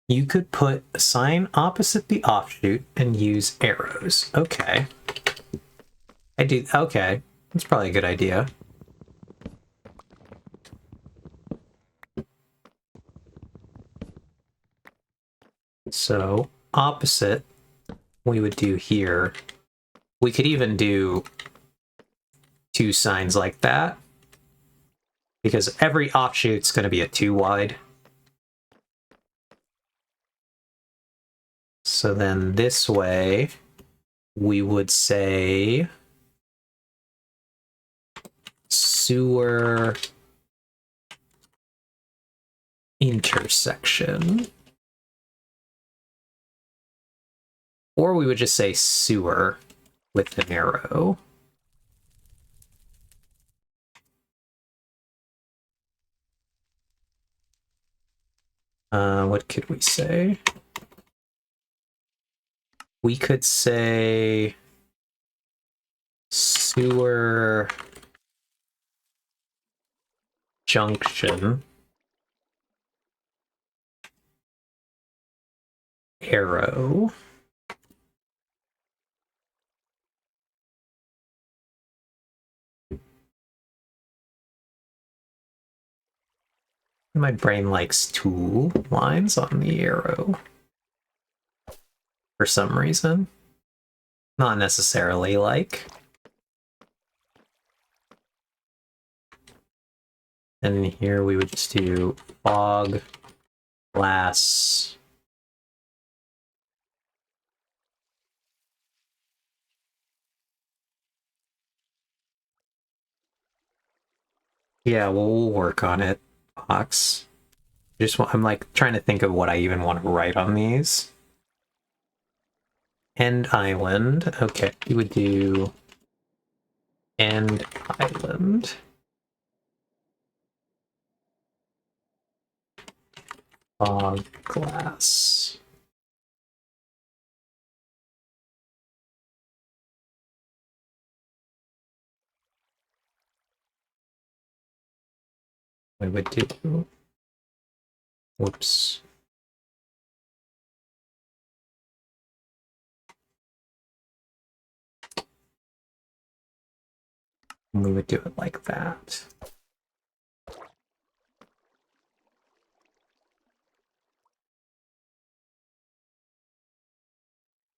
You could put a sign opposite the offshoot and use arrows. Okay. Okay. That's probably a good idea. So, opposite, we would do here. We could even do two signs like that, because every offshoot's going to be a 2 wide. So then this way, we would say sewer intersection. Or we would just say sewer with an arrow. What could we say? We could say sewer junction arrow. My brain likes 2 lines on the arrow for some reason. Not necessarily like. And here we would just do fog, glass. Yeah, well, we'll work on it, Box. I'm like trying to think of what I even want to write on these. End island. Okay, we would do end island. Fog glass. We would do. Whoops. We would do it like that.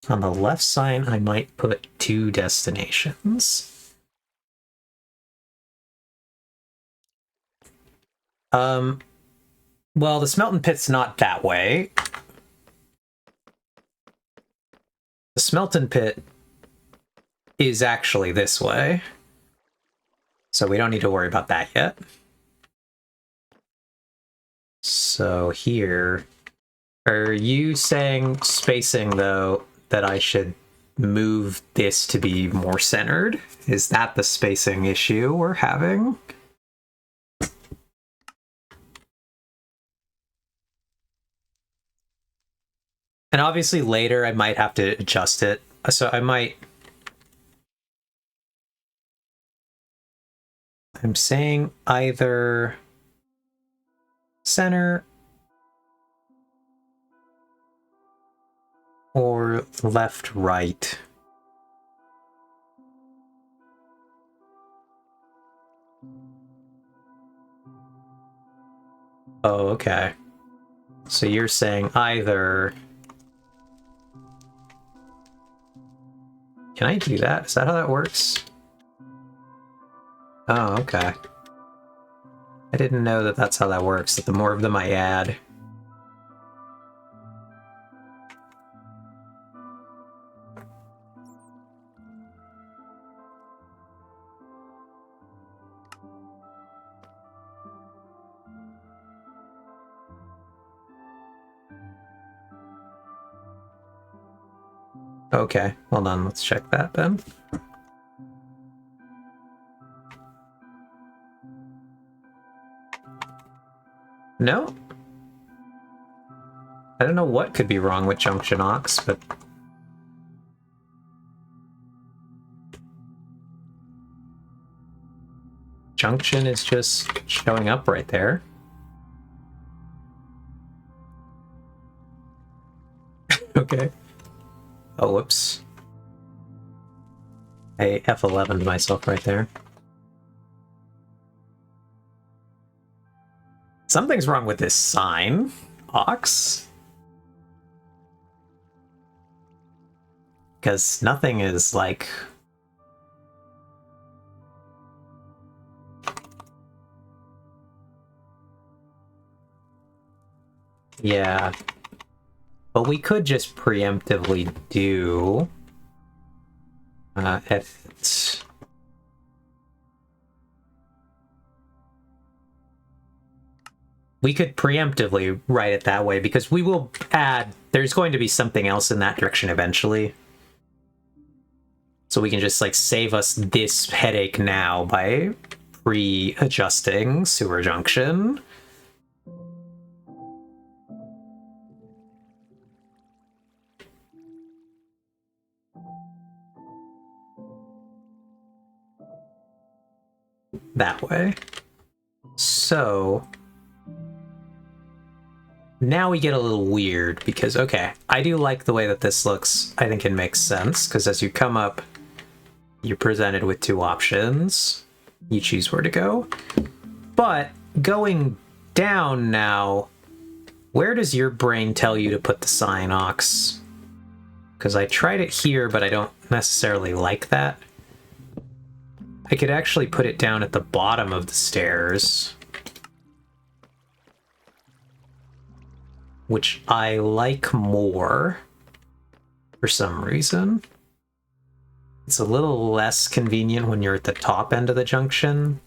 On the left side, I might put 2 destinations. Well, the smelting pit's not that way. The smelting pit is actually this way, so we don't need to worry about that yet. So here, are you saying spacing, though, that I should move this to be more centered? Is that the spacing issue we're having? And obviously later I might have to adjust it, so I'm saying either center or left, right. Oh, okay. So you're saying either... Can I do that? Is that how that works? Oh, okay. I didn't know that that's how that works, that the more of them I add... Okay, hold on, let's check that then. No? I don't know what could be wrong with Junction Ox, but... Junction is just showing up right there. Okay. Oh, whoops. I F11'd myself right there. Something's wrong with this sign, Ox. Because nothing is, like... Yeah. But we could just preemptively do... F... We could preemptively write it that way, because we will add... There's going to be something else in that direction eventually. So we can just, like, save us this headache now by pre-adjusting Sewer Junction. That way. So... Now we get a little weird, because, okay, I do like the way that this looks. I think it makes sense, because as you come up, you're presented with two options. You choose where to go. But going down now, where does your brain tell you to put the sign, Ox? Because I tried it here, but I don't necessarily like that. I could actually put it down at the bottom of the stairs, which I like more for some reason. It's a little less convenient when you're at the top end of the junction.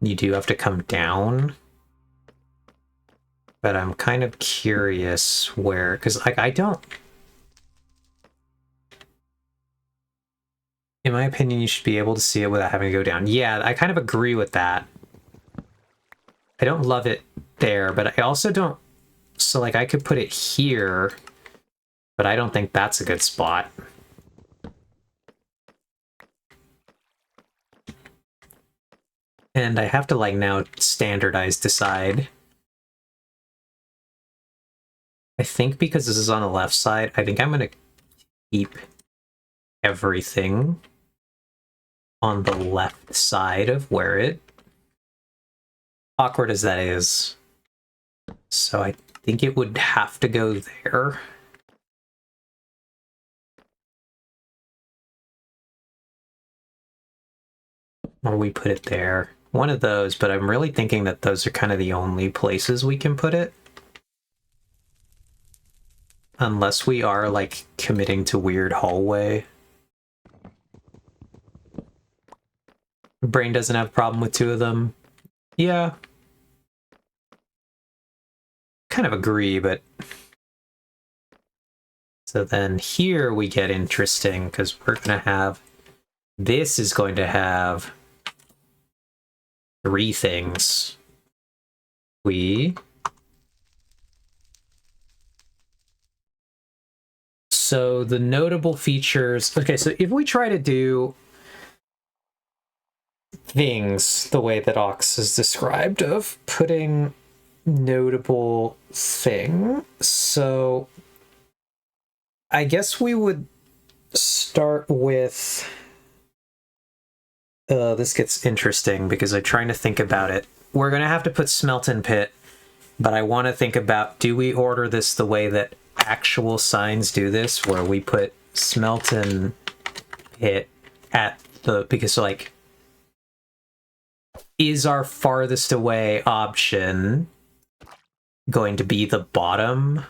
You do have to come down. But I'm kind of curious where, because like I don't... In my opinion, you should be able to see it without having to go down. Yeah, I kind of agree with that. I don't love it there, but I also don't... So, like, I could put it here, but I don't think that's a good spot. And I have to, like, now standardize decide. I think because this is on the left side, I think I'm going to keep everything on the left side of where it... Awkward as that is. So I think it would have to go there. Or we put it there. One of those, but I'm really thinking that those are kind of the only places we can put it. Unless we are, like, committing to weird hallway. Brain doesn't have a problem with two of them. Yeah. Kind of agree, but... So then here we get interesting, because we're going to have... This is going to have 3 things. So the notable features... Okay, so if we try to do things the way that Ox is described of putting notable thing, so I guess we would start with... this gets interesting because I'm trying to think about it. We're going to have to put Smelten Pit, but I want to think about, do we order this the way that actual signs do this, where we put Smelten Pit at the... Because, like, is our farthest away option going to be the bottom?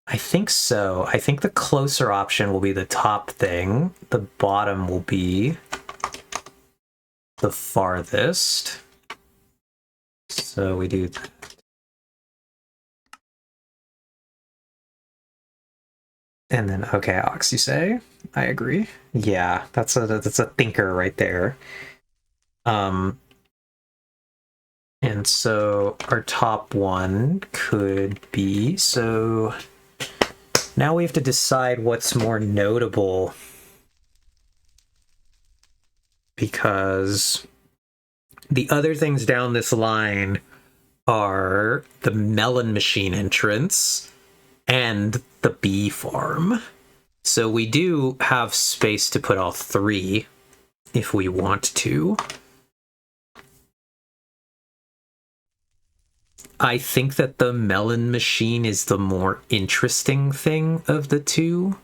I think so. I think the closer option will be the top thing. The bottom will be the farthest. So we do that. And then, okay, Ox, you say? I agree. Yeah, that's a thinker right there. And so our top one could be, so now we have to decide what's more notable, because the other things down this line are the melon machine entrance and the bee farm. So we do have space to put all 3 if we want to. I think that the melon machine is the more interesting thing of the 2.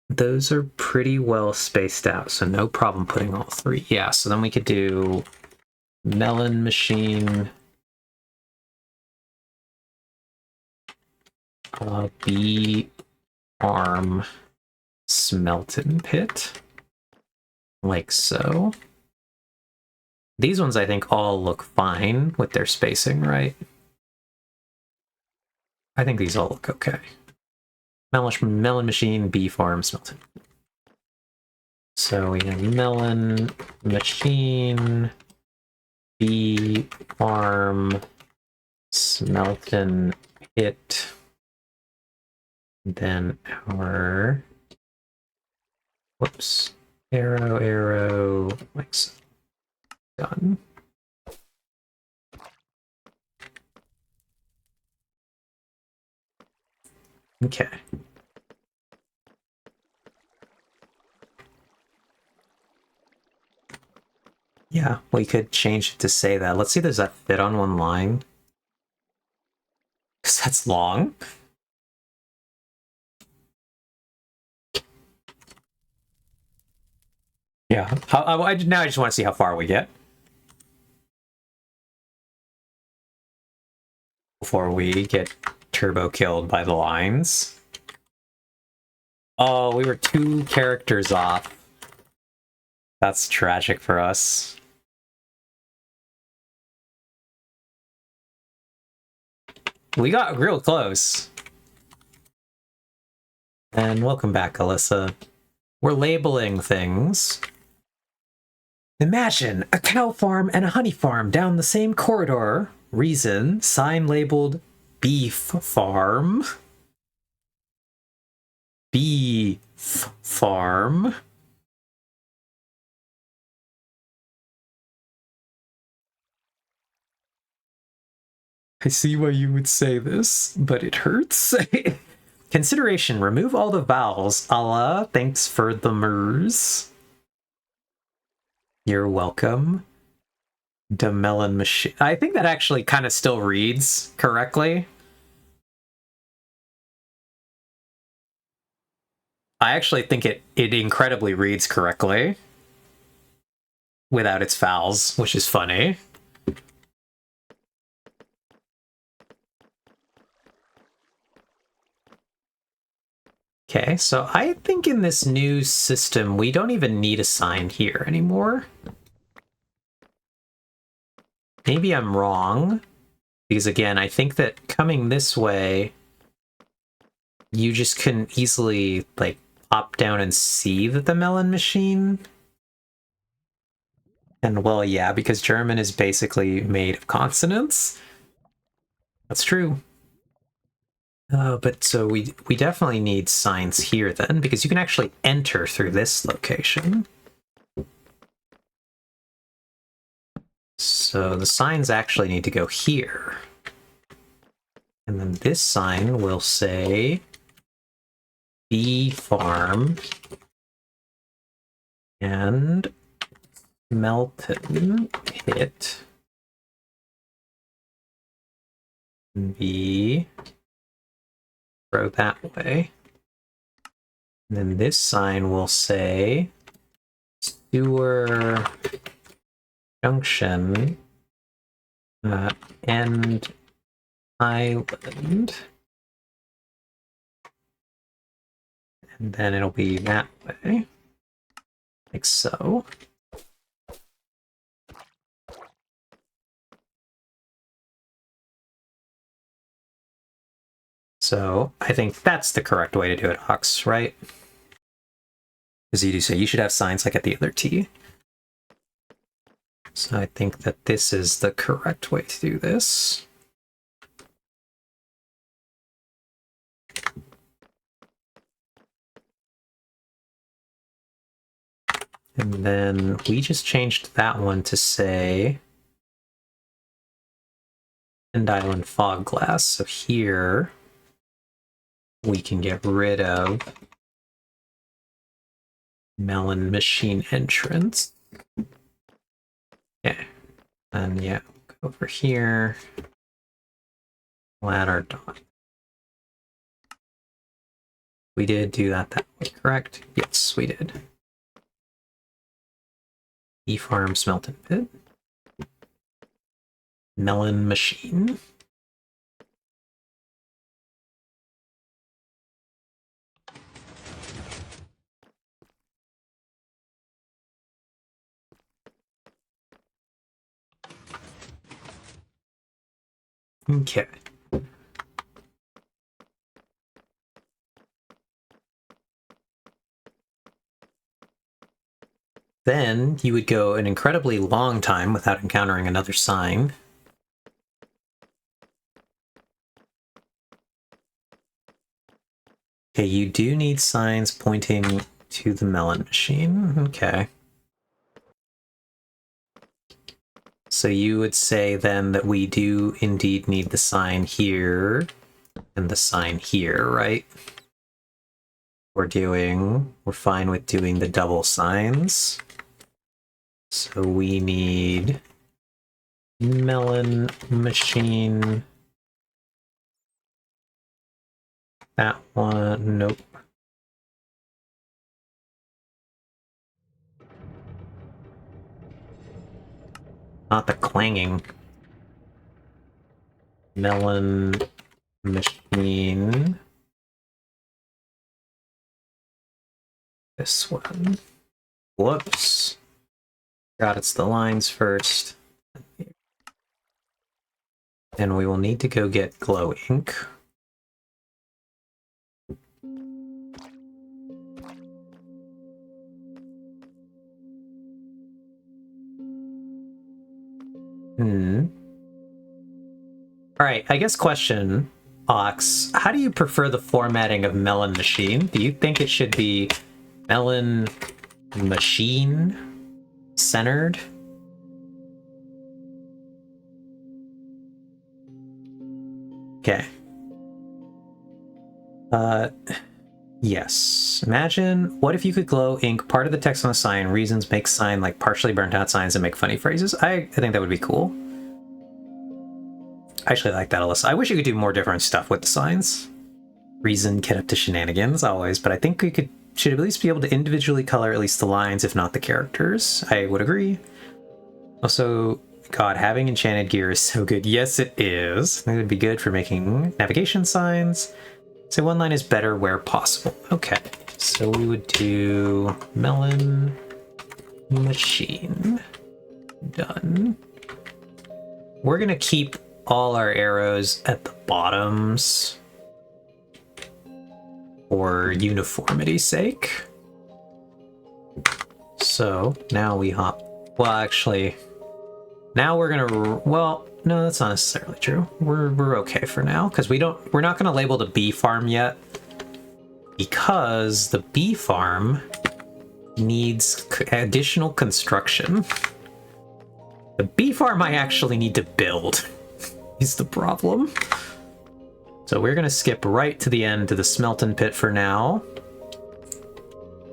Those are pretty well spaced out, so no problem putting all 3. Yeah, so then we could do melon machine, bee farm, Smelten Pit, like so. These ones, I think, all look fine with their spacing, right? I think these all look okay. Melon machine, bee farm, Smelten. So we have melon machine, bee farm, Smelten Pit. Then our... Whoops. Arrow, like so. Done. Okay. Yeah, we could change it to say that. Let's see, does that fit on one line? Because that's long. Yeah. Now I just want to see how far we get before we get turbo killed by the lines. Oh, we were 2 characters off. That's tragic for us. We got real close. And welcome back, Alyssa. We're labeling things. Imagine a cow farm and a honey farm down the same corridor. Reason, sign labeled beef farm. Beef farm. I see why you would say this, but it hurts. Consideration, remove all the vowels. Allah, thanks for the mers. You're welcome. The melon machine. I think that actually kind of still reads correctly. I actually think it incredibly reads correctly. without its vowels, which is funny. Okay, so I think in this new system, we don't even need a sign here anymore. Maybe I'm wrong, because again, I think that coming this way, you just couldn't easily, like, pop down and see that the melon machine. And well, yeah, because German is basically made of consonants. That's true. But so we definitely need signs here then, because you can actually enter through this location. So the signs actually need to go here. And then this sign will say bee farm and Melton hit bee. Throw that way. And then this sign will say sewer junction end island. And then it'll be that way. Like so. So I think that's the correct way to do it, Ox, right? Because you do say you should have signs like at the other T. So I think that this is the correct way to do this. And then we just changed that one to say End Island Fog Glass. So here we can get rid of melon machine entrance. Okay. And yeah, go over here. We'll add our dot. We did do that way, correct? Yes, we did. E-farm smelting pit. Melon machine. Okay. Then you would go an incredibly long time without encountering another sign. Okay, you do need signs pointing to the melon machine. Okay. So you would say then that we do indeed need the sign here and the sign here, right? We're fine with doing the double signs. So we need melon machine. That one, nope. Not the clanging. Melon machine. This one. Whoops. Forgot it's the lines first. And we will need to go get glow ink. Alright, I guess question, Ox, how do you prefer the formatting of Melon Machine? Do you think it should be Melon Machine centered? Okay. Yes. Imagine, what if you could glow ink part of the text on the sign, reasons make sign like partially burnt out signs and make funny phrases? I think that would be cool. I actually like that, Alyssa. I wish you could do more different stuff with the signs. Reason get up to shenanigans, always, but I think we should at least be able to individually color at least the lines, if not the characters. I would agree. Also, God, having enchanted gear is so good. Yes, it is. That would be good for making navigation signs. So one line is better where possible. Okay, so we would do melon machine. Done. We're gonna keep all our arrows at the bottoms for uniformity's sake. So now we hop. Well, actually, now we're gonna. Well, no, that's not necessarily true. We're okay for now because we're not gonna label the bee farm yet because the bee farm needs additional construction. The bee farm I actually need to build is the problem. So we're gonna skip right to the end to the smelting pit for now.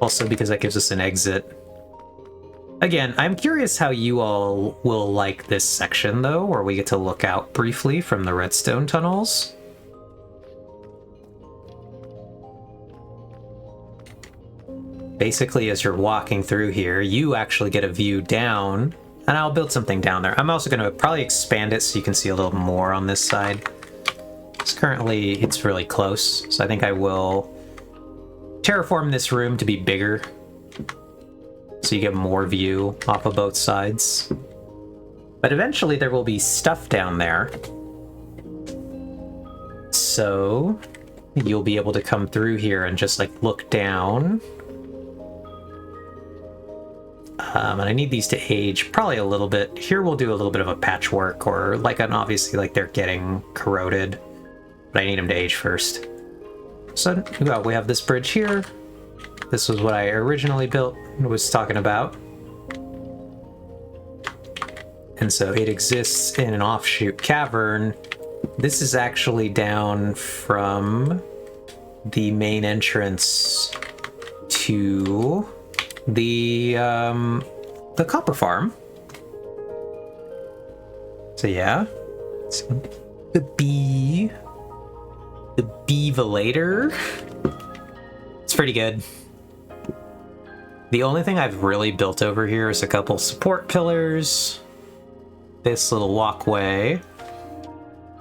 Also because that gives us an exit. Again, I'm curious how you all will like this section though, where we get to look out briefly from the redstone tunnels. Basically, as you're walking through here, you actually get a view down, and I'll build something down there. I'm also gonna probably expand it so you can see a little more on this side. Currently, it's really close, so I think I will terraform this room to be bigger so you get more view off of both sides. But eventually there will be stuff down there, so you'll be able to come through here and just like look down. And I need these to age probably a little bit. Here we'll do a little bit of a patchwork, or like an obviously like they're getting corroded, but I need them to age first. So well, we have this bridge here. This was what I originally built and was talking about. And so it exists in an offshoot cavern. This is actually down from the main entrance to the copper farm. So yeah, so the beevelator. It's pretty good. The only thing I've really built over here is a couple support pillars, this little walkway,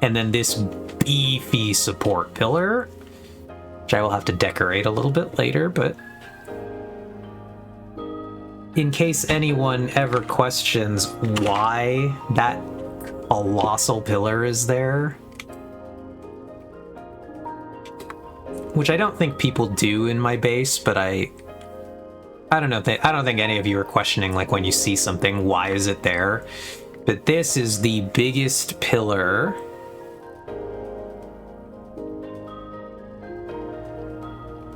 and then this beefy support pillar, which I will have to decorate a little bit later, but in case anyone ever questions why that colossal pillar is there, which I don't think people do in my base, but I don't know. I don't think any of you are questioning, like, when you see something, why is it there? But this is the biggest pillar.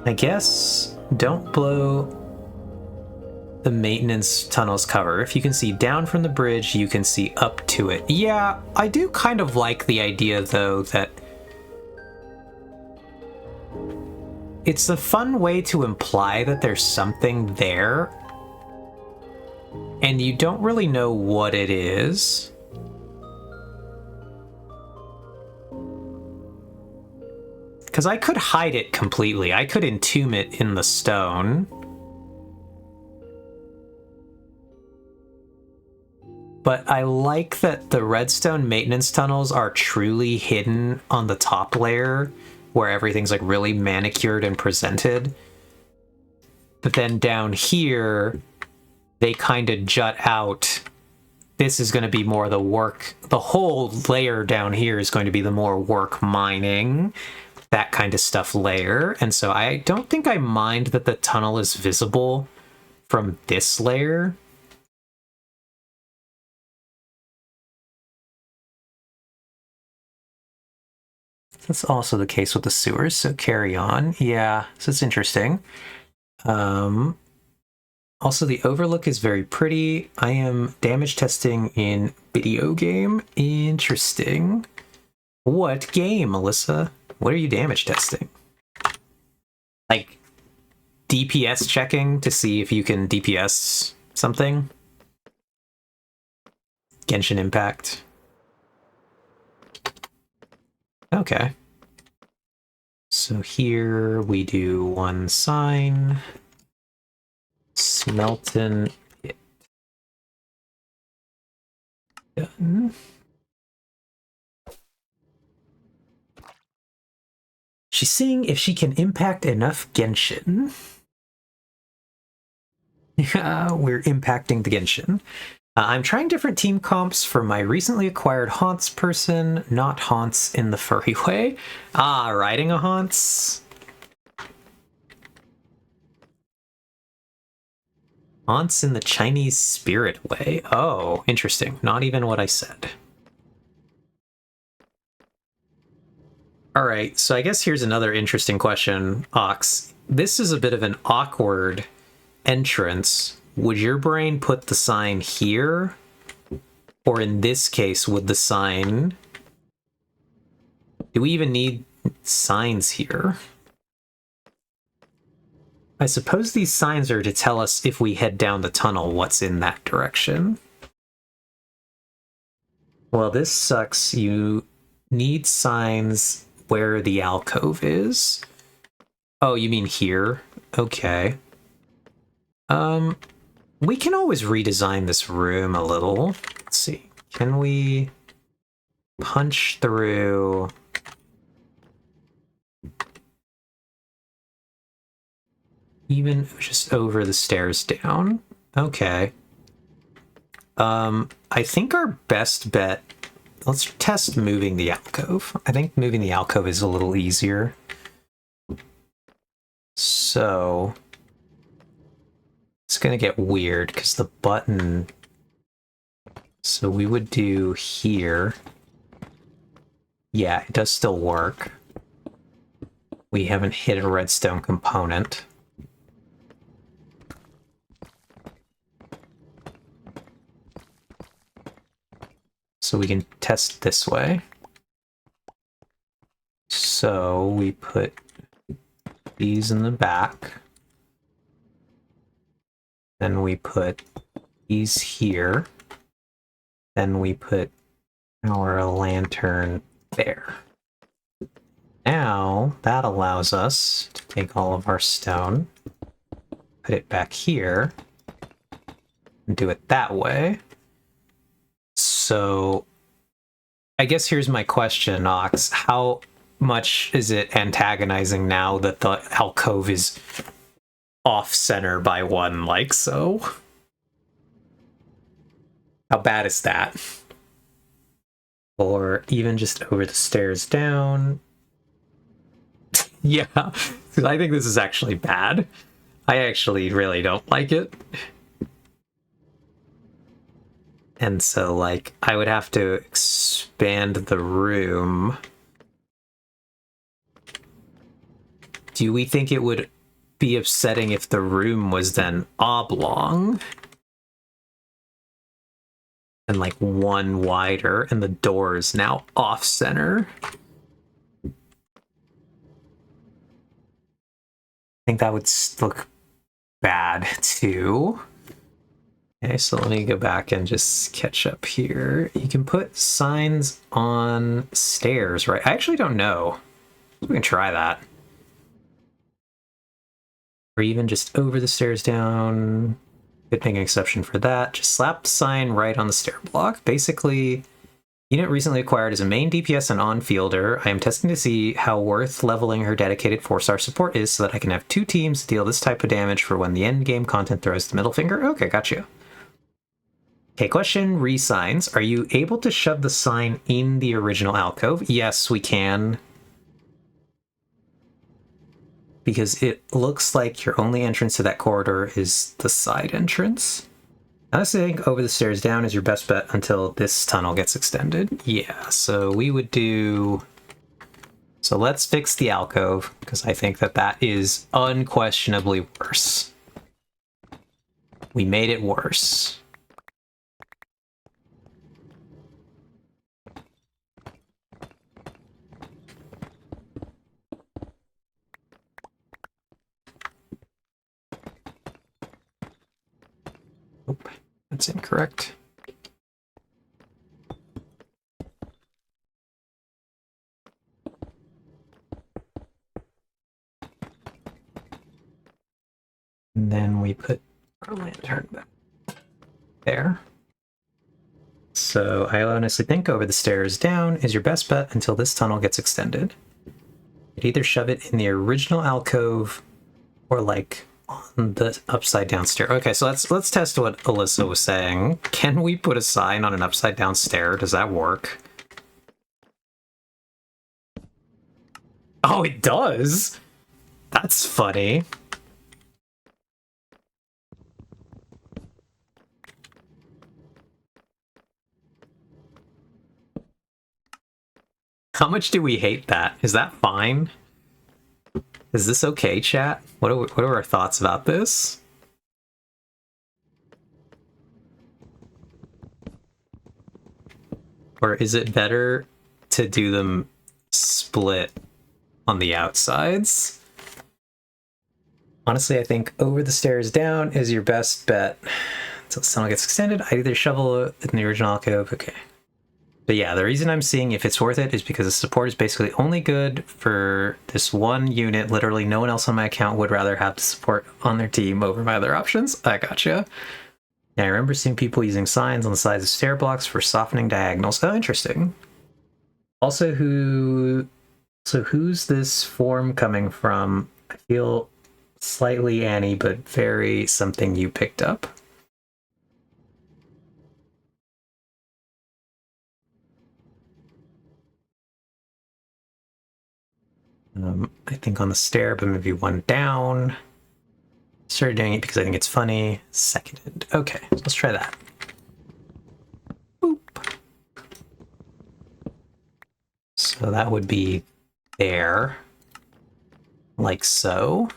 I guess don't blow the maintenance tunnel's cover. If you can see down from the bridge, you can see up to it. Yeah, I do kind of like the idea, though, that it's a fun way to imply that there's something there, and you don't really know what it is. Because I could hide it completely. I could entomb it in the stone. But I like that the redstone maintenance tunnels are truly hidden on the top layer, where everything's like really manicured and presented. But then down here, they kind of jut out. This is going to be more the work. The whole layer down here is going to be the more work mining, that kind of stuff layer. And so I don't think I mind that the tunnel is visible from this layer. That's also the case with the sewers, so carry on. Yeah, so it's interesting. Also, the overlook is very pretty. I am damage testing in video game. Interesting. What game, Melissa? What are you damage testing? Like, DPS checking to see if you can DPS something? Genshin Impact. Okay. So here we do one sign. Smelting it. Done. She's seeing if she can impact enough Genshin. We're impacting the Genshin. I'm trying different team comps for my recently acquired Haunts person, not Haunts in the furry way. Ah, riding a Haunts. Haunts in the Chinese spirit way. Oh, interesting. Not even what I said. All right, so I guess here's another interesting question, Ox. This is a bit of an awkward entrance. Would your brain put the sign here? Or in this case, would the sign... Do we even need signs here? I suppose these signs are to tell us if we head down the tunnel what's in that direction. Well, this sucks. You need signs where the alcove is. Oh, you mean here? Okay. We can always redesign this room a little. Let's see. Can we punch through... Even just over the stairs down? Okay. I think our best bet... Let's test moving the alcove. I think moving the alcove is a little easier. So... It's gonna get weird, because the button... So we would do here. Yeah, it does still work. We haven't hit a redstone component. So we can test this way. So we put these in the back. Then we put these here. Then we put our lantern there. Now that allows us to take all of our stone, put it back here, and do it that way. So I guess here's my question, Ox. How much is it antagonizing now that the alcove is off-center by one, like so? How bad is that? Or even just over the stairs down? Yeah, I think this is actually bad. I actually really don't like it. And so, like, I would have to expand the room. Do we think it would be upsetting if the room was then oblong? And, like, one wider, and the door is now off-center? I think that would look bad, too. Okay, so let me go back and just catch up here. You can put signs on stairs, right? I actually don't know. We can try that. Or even just over the stairs down. Could make an exception for that. Just slap the sign right on the stair block. Basically, unit recently acquired as a main DPS and on-fielder. I am testing to see how worth leveling her dedicated 4-star support is so that I can have 2 teams to deal this type of damage for when the end game content throws the middle finger. Okay, got you. Okay, question, re-signs. Are you able to shove the sign in the original alcove? Yes, we can. Because it looks like your only entrance to that corridor is the side entrance. Honestly, I think over the stairs down is your best bet until this tunnel gets extended. Yeah, so we would do... So let's fix the alcove, because I think that that is unquestionably worse. We made it worse. Nope, that's incorrect. And then we put our lantern back there. So I honestly think over the stairs down is your best bet until this tunnel gets extended. You'd either shove it in the original alcove or like on the upside down stair. Okay, so let's test what Alyssa was saying. Can we put a sign on an upside down stair? Does that work? Oh, it does? That's funny. How much do we hate that? Is that fine? Is this okay, chat? What are our thoughts about this? Or is it better to do them split on the outsides? Honestly, I think over the stairs down is your best bet. Until the tunnel gets extended, I'd either shovel it in the original alcove. Okay. But yeah, the reason I'm seeing if it's worth it is because the support is basically only good for this one unit. Literally no one else on my account would rather have the support on their team over my other options. I gotcha. Yeah, I remember seeing people using signs on the sides of stair blocks for softening diagonals. Oh, interesting. Also, who's this form coming from? I feel slightly Annie, but very something you picked up. I think on the stair, but maybe one down. Started doing it because I think it's funny. Seconded. Okay, so let's try that. Boop. So that would be there. Like so.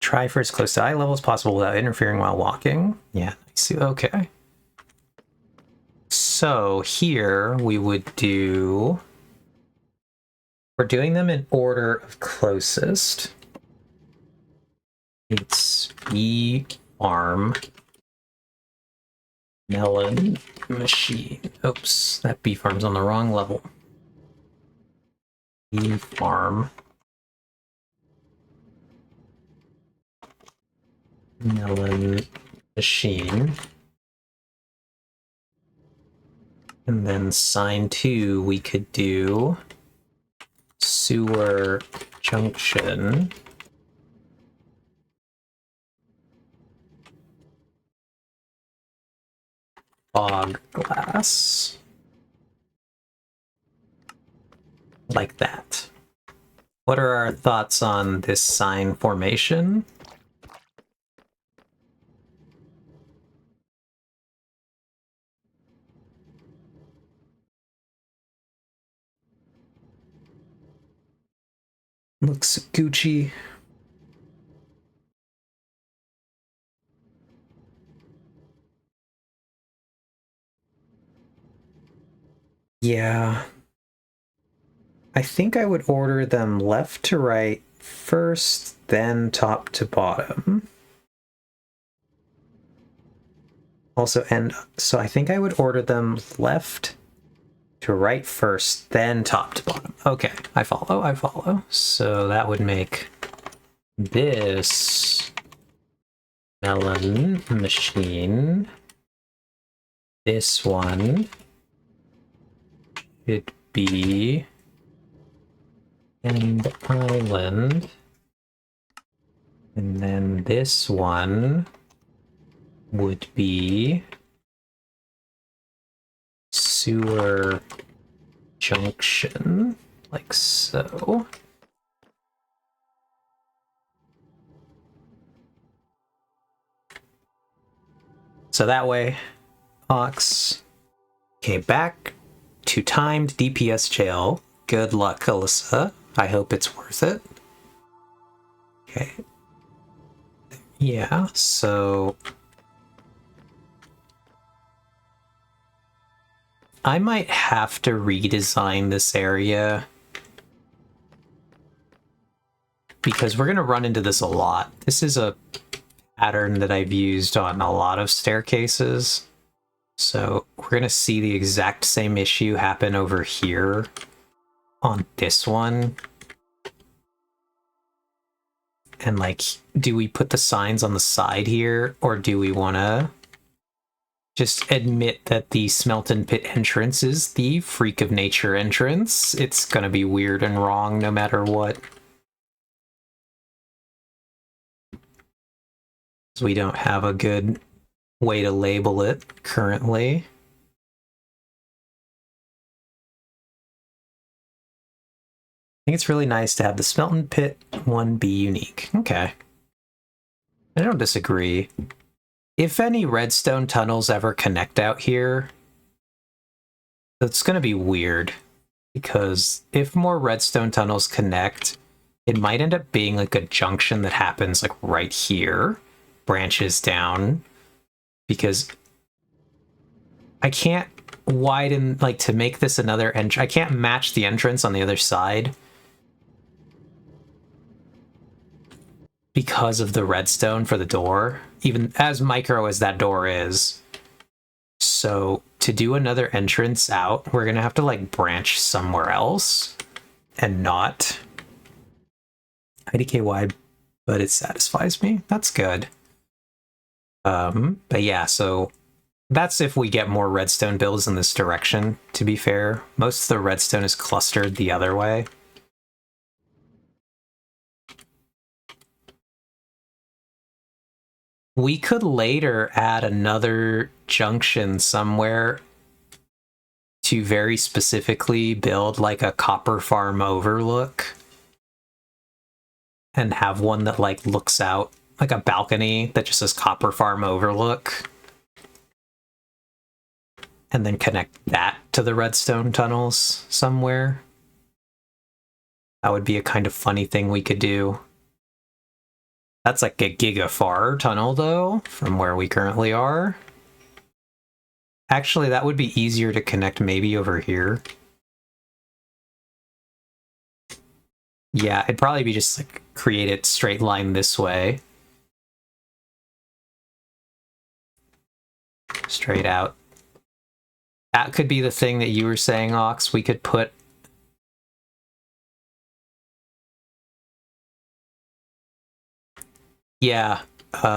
Try for as close to eye level as possible without interfering while walking. Yeah, I see. Okay. So here we would do... We're doing them in order of closest. It's bee farm, melon machine. Oops, that bee farm's on the wrong level. Bee farm, melon machine. And then sign 2, we could do sewer junction. Fog glass. Like that. What are our thoughts on this sign formation? Looks Gucci. Yeah. I think I would order them left to right first, then top to bottom. Also, and so I think I would order them left to right first, then top to bottom. Okay, I follow. So that would make this melon machine. This one should be End Island. And then this one would be sewer junction, like so. So that way, Ox. Okay, back to timed DPS jail. Good luck, Alyssa. I hope it's worth it. Okay. Yeah, so I might have to redesign this area because we're going to run into this a lot. This is a pattern that I've used on a lot of staircases. So we're going to see the exact same issue happen over here on this one. and like, do we put the signs on the side here, or do we want to just admit that the Smelten Pit entrance is the freak of nature entrance? It's gonna be weird and wrong no matter what. So we don't have a good way to label it currently. I think it's really nice to have the Smelten Pit one be unique. Okay. I don't disagree. If any redstone tunnels ever connect out here, that's going to be weird. Because if more redstone tunnels connect, it might end up being like a junction that happens like right here, branches down, because I can't widen, like, to make this another entrance. I can't match the entrance on the other side because of the redstone for the door, even as micro as that door is. So to do another entrance out, we're gonna have to like branch somewhere else and not IDKY, but it satisfies me. That's good. But yeah, so that's if we get more redstone builds in this direction, to be fair. Most of the redstone is clustered the other way. We could later add another junction somewhere to very specifically build like a copper farm overlook and have one that like looks out, like a balcony that just says copper farm overlook, and then connect that to the redstone tunnels somewhere. That would be a kind of funny thing we could do. That's like a gigafar tunnel, though, from where we currently are. Actually, that would be easier to connect maybe over here. Yeah, it'd probably be just like create it straight line this way. Straight out. That could be the thing that you were saying, Ox. We could put... Yeah,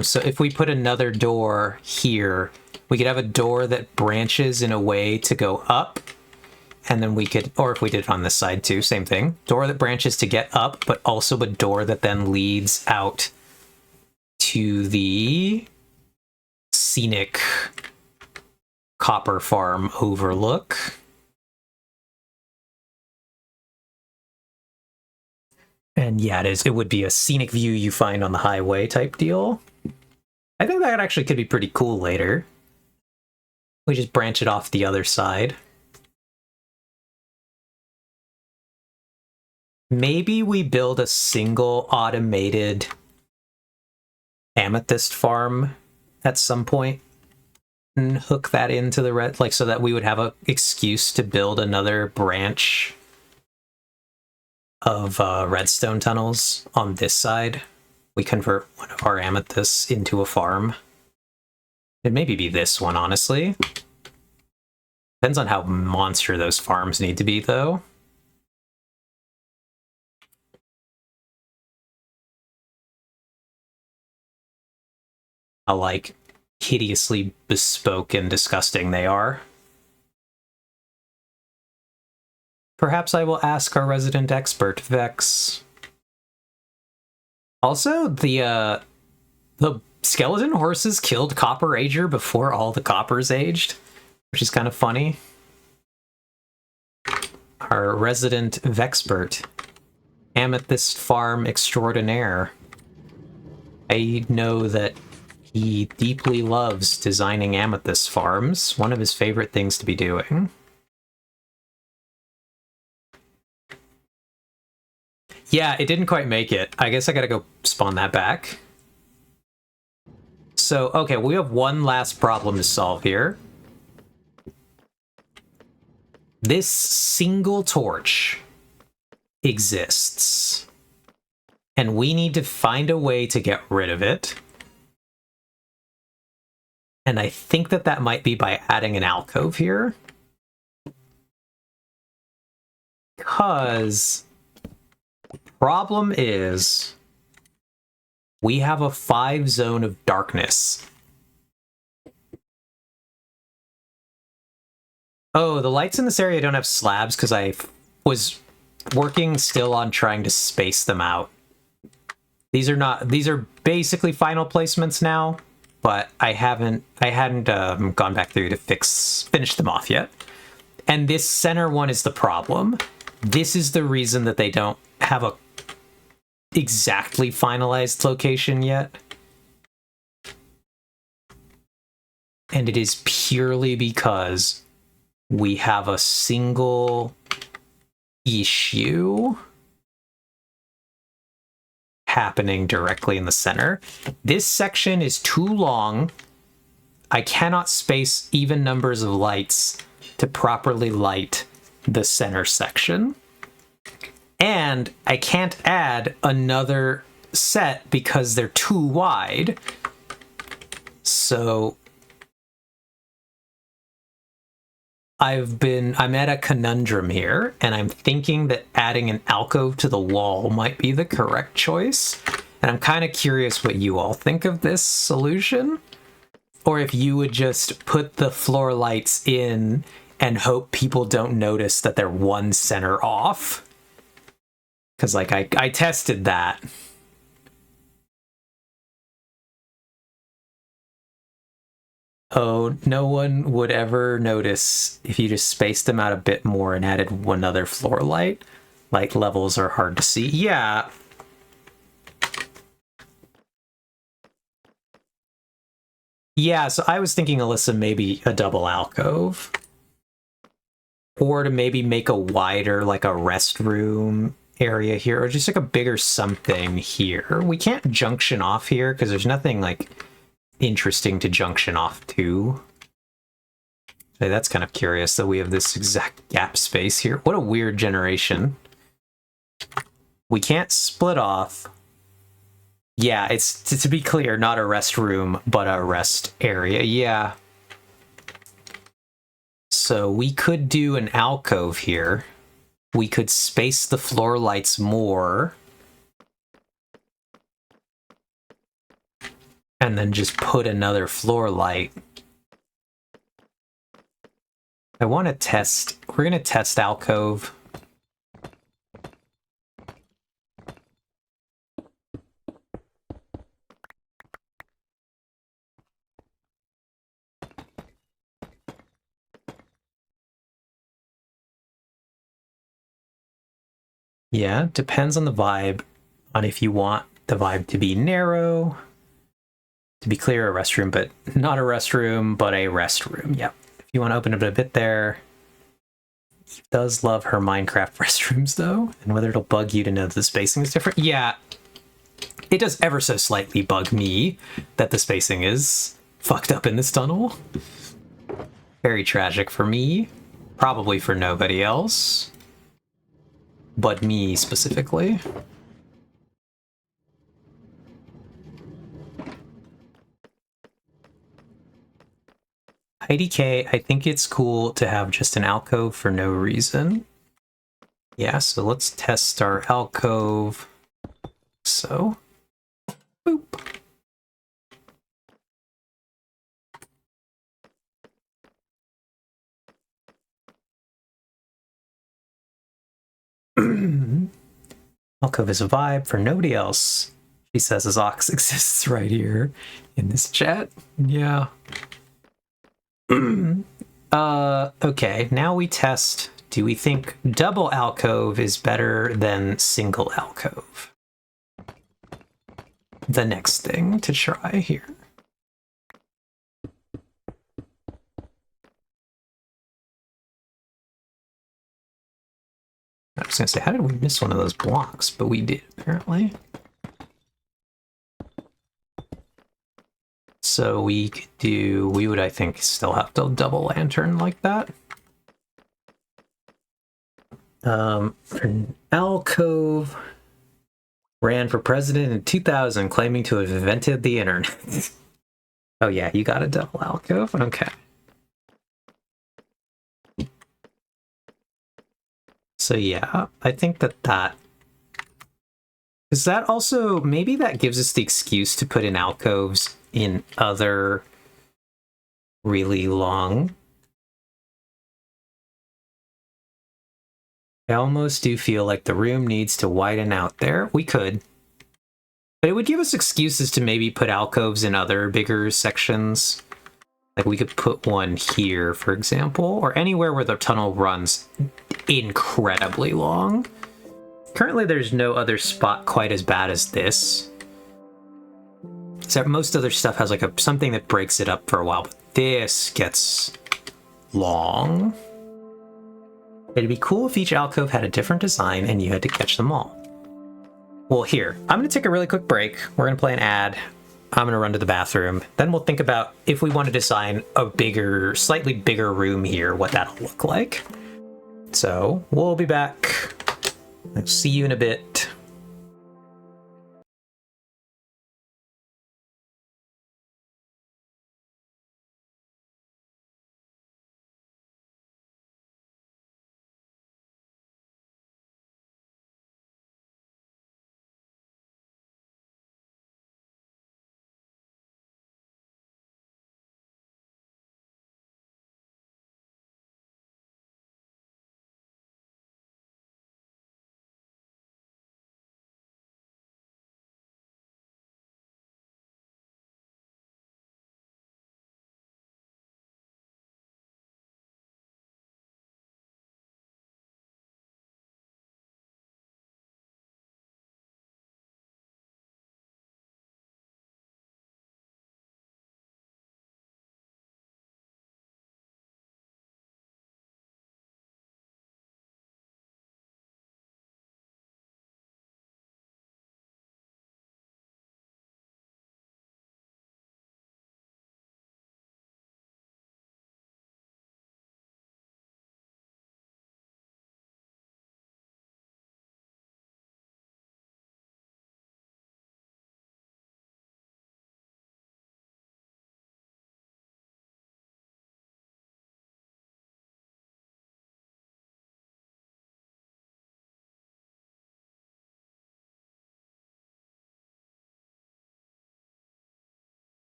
so if we put another door here, we could have a door that branches in a way to go up, and then we could, or if we did it on this side too, same thing. Door that branches to get up, but also a door that then leads out to the scenic copper farm overlook. And yeah, it would be a scenic view you find on the highway type deal. I think that actually could be pretty cool later. We just branch it off the other side. Maybe we build a single automated amethyst farm at some point and hook that into the red, like, so that we would have an excuse to build another branch of redstone tunnels on this side. We convert one of our amethysts into a farm. It'd maybe be this one, honestly. Depends on how monster those farms need to be, though. How, like, hideously bespoke and disgusting they are. Perhaps I will ask our resident expert, Vex. Also, the skeleton horses killed Copper Ager before all the coppers aged, which is kind of funny. Our resident Vexpert, Amethyst Farm Extraordinaire. I know that he deeply loves designing amethyst farms, one of his favorite things to be doing. Yeah, it didn't quite make it. I guess I gotta go spawn that back. So, okay, we have one last problem to solve here. This single torch exists, and we need to find a way to get rid of it. And I think that that might be by adding an alcove here. Because the problem is We have a 5 zone of darkness. Oh, the lights in this area don't have slabs because I was working still on trying to space them out. These are basically final placements now, but I hadn't gone back through to finish them off yet. And this center one is the problem. This is the reason that they don't have a exactly finalized location yet. And it is purely because we have a single issue happening directly in the center. This section is too long. I cannot space even numbers of lights to properly light the center section. And I can't add another set because they're too wide. So I'm at a conundrum here, and I'm thinking that adding an alcove to the wall might be the correct choice. And I'm kind of curious what you all think of this solution. Or if you would just put the floor lights in and hope people don't notice that they're one center off. Because, like, I tested that. Oh, no one would ever notice if you just spaced them out a bit more and added one other floor light. Like, levels are hard to see. Yeah. Yeah, so I was thinking, Alyssa, maybe a double alcove. Or to maybe make a wider, like a restroom area here, or just like a bigger something here. We can't junction off here because there's nothing like interesting to junction off to. So that's kind of curious that we have this exact gap space here. What a weird generation. We can't split off. Yeah, it's, to be clear, not a restroom, but a rest area. Yeah. So we could do an alcove here. We could space the floor lights more. And then just put another floor light. I want to test... We're going to test alcove. Yeah, depends on the vibe, on if you want the vibe to be narrow. To be clear, a restroom, but not a restroom, but a restroom. Yep. If you want to open it a bit there. Eve does love her Minecraft restrooms, though. And whether it'll bug you to know that the spacing is different. Yeah, it does ever so slightly bug me that the spacing is fucked up in this tunnel. Very tragic for me. Probably for nobody else. But me specifically. IDK, I think it's cool to have just an alcove for no reason. Yeah, so let's test our alcove. So, boop. Alcove is a vibe for nobody else. She says his ox exists right here in this chat. Yeah. Okay, now we test. Do we think double alcove is better than single alcove? The next thing to try here. I was gonna say, how did we miss one of those blocks? But we did, apparently. So we could do, we would, I think, still have to double lantern like that. Alcove ran for president in 2000, claiming to have invented the internet. Oh yeah, you got a double alcove? Okay. So yeah, I think that Is that also, maybe that gives us the excuse to put in alcoves in other really long. I almost do feel like the room needs to widen out there. We could. But it would give us excuses to maybe put alcoves in other bigger sections. Like we could put one here, for example, or anywhere where the tunnel runs incredibly long. Currently, there's no other spot quite as bad as this. Except most other stuff has like something that breaks it up for a while, but this gets long. It'd be cool if each alcove had a different design and you had to catch them all. Well, here, I'm going to take a really quick break. We're going to play an ad. I'm going to run to the bathroom. Then we'll think about if we want to design a bigger, slightly bigger room here, what that'll look like. So we'll be back. I'll see you in a bit.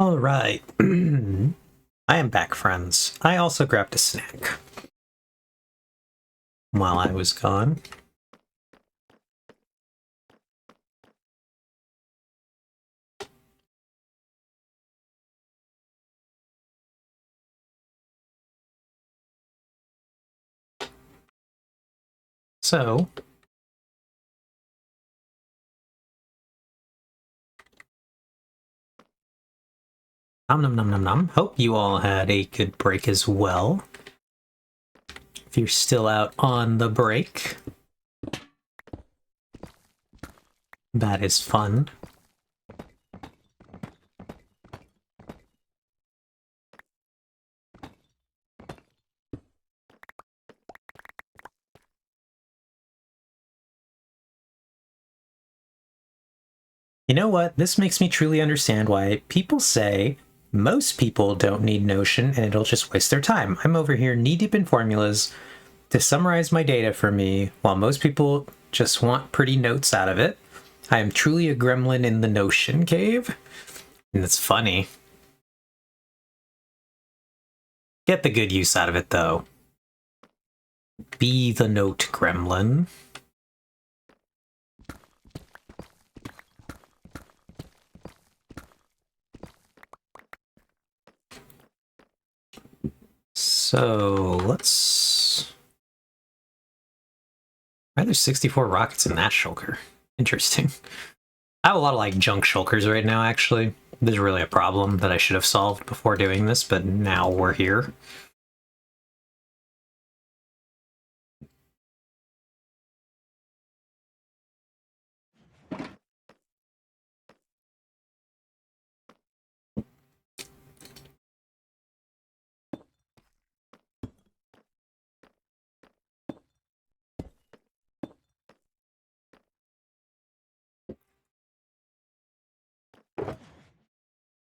All right. I am back, friends. I also grabbed a snack while I was gone. So, nom nom nom nom nom. Hope you all had a good break as well. If you're still out on the break, that is fun. You know what? This makes me truly understand why people say most people don't need Notion and it'll just waste their time. I'm over here knee-deep in formulas to summarize my data for me, while most people just want pretty notes out of it. I am truly a gremlin in the Notion cave. And it's funny. Get the good use out of it, though. Be the note gremlin. So, let's... Why are there 64 rockets in that shulker? Interesting. I have a lot of, like, junk shulkers right now, actually. This is really a problem that I should have solved before doing this, but now we're here.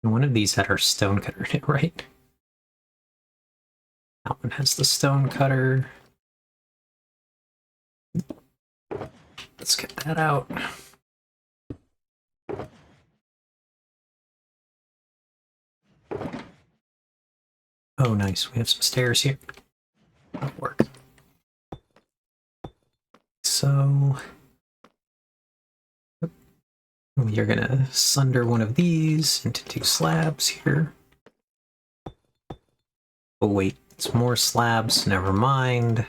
One of these had our stone cutter in it, right? That one has the stone cutter. Let's get that out. Oh, nice. We have some stairs here. That'll work. So... we are gonna sunder one of these into 2 slabs here. Oh wait, it's more slabs, never mind.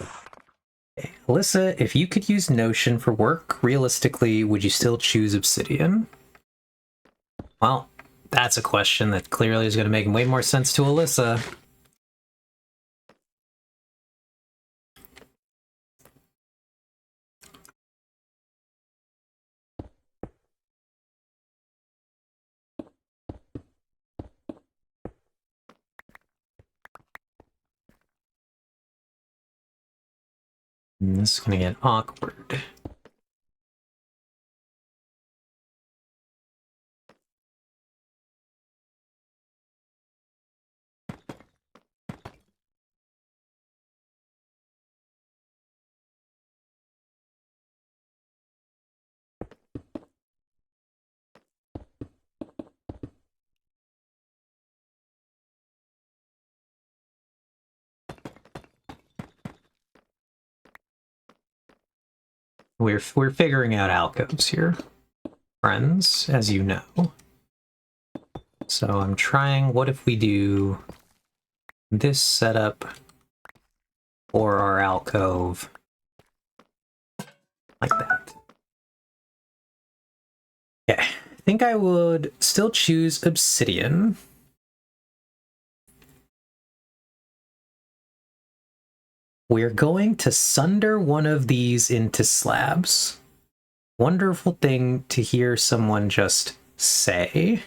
Okay. Alyssa, if you could use Notion for work, realistically, would you still choose Obsidian? Well, that's a question that clearly is going to make way more sense to Alyssa. And this is going to get awkward. We're figuring out alcoves here, friends, as you know. So I'm trying, what if we do this setup for our alcove like that? Okay, I think I would still choose Obsidian. We're going to sunder one of these into slabs. Wonderful thing to hear someone just say.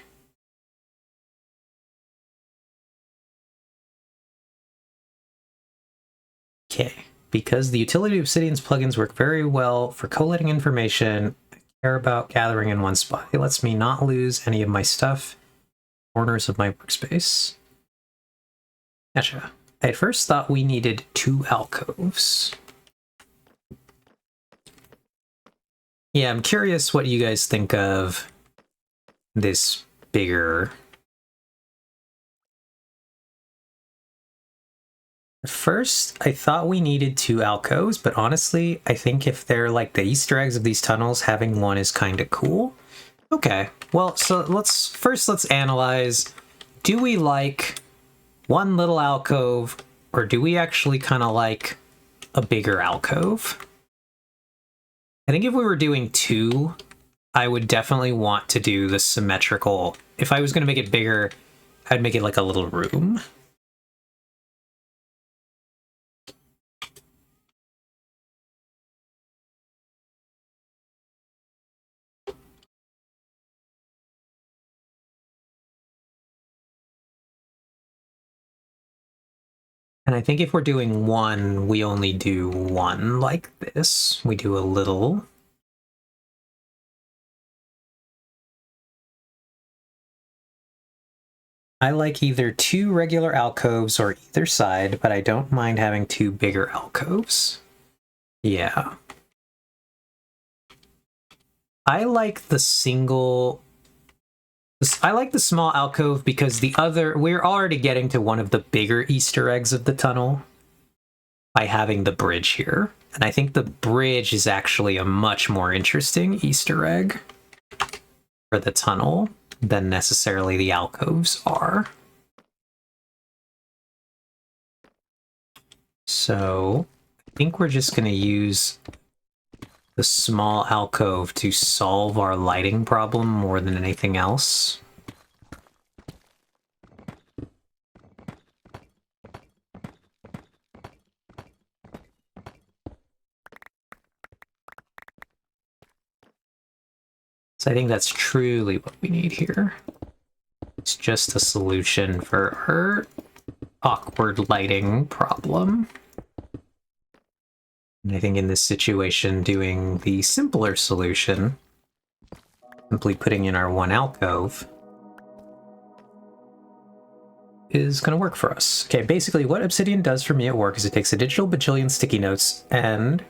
Okay, because the utility of Obsidian's plugins work very well for collating information I care about gathering in one spot. It lets me not lose any of my stuff, corners of my workspace. Gotcha. I at first thought we needed 2 alcoves. Yeah, I'm curious what you guys think of this bigger. At first, I thought we needed 2 alcoves, but honestly, I think if they're like the Easter eggs of these tunnels, having one is kind of cool. Okay, well, so let's analyze. Do we like one little alcove, or do we actually kind of like a bigger alcove? I think if we were doing 2, I would definitely want to do the symmetrical. If I was going to make it bigger, I'd make it like a little room. And I think if we're doing 1, we only do 1 like this. We do a little. I like either 2 regular alcoves or either side, but I don't mind having 2 bigger alcoves. Yeah. I like the small alcove because we're already getting to one of the bigger Easter eggs of the tunnel by having the bridge here. And I think the bridge is actually a much more interesting Easter egg for the tunnel than necessarily the alcoves are. So I think we're just going to use the small alcove to solve our lighting problem more than anything else. So I think that's truly what we need here. It's just a solution for her awkward lighting problem. And I think in this situation, doing the simpler solution, simply putting in our 1 alcove, is going to work for us. Okay, basically what Obsidian does for me at work is it takes a digital bajillion sticky notes and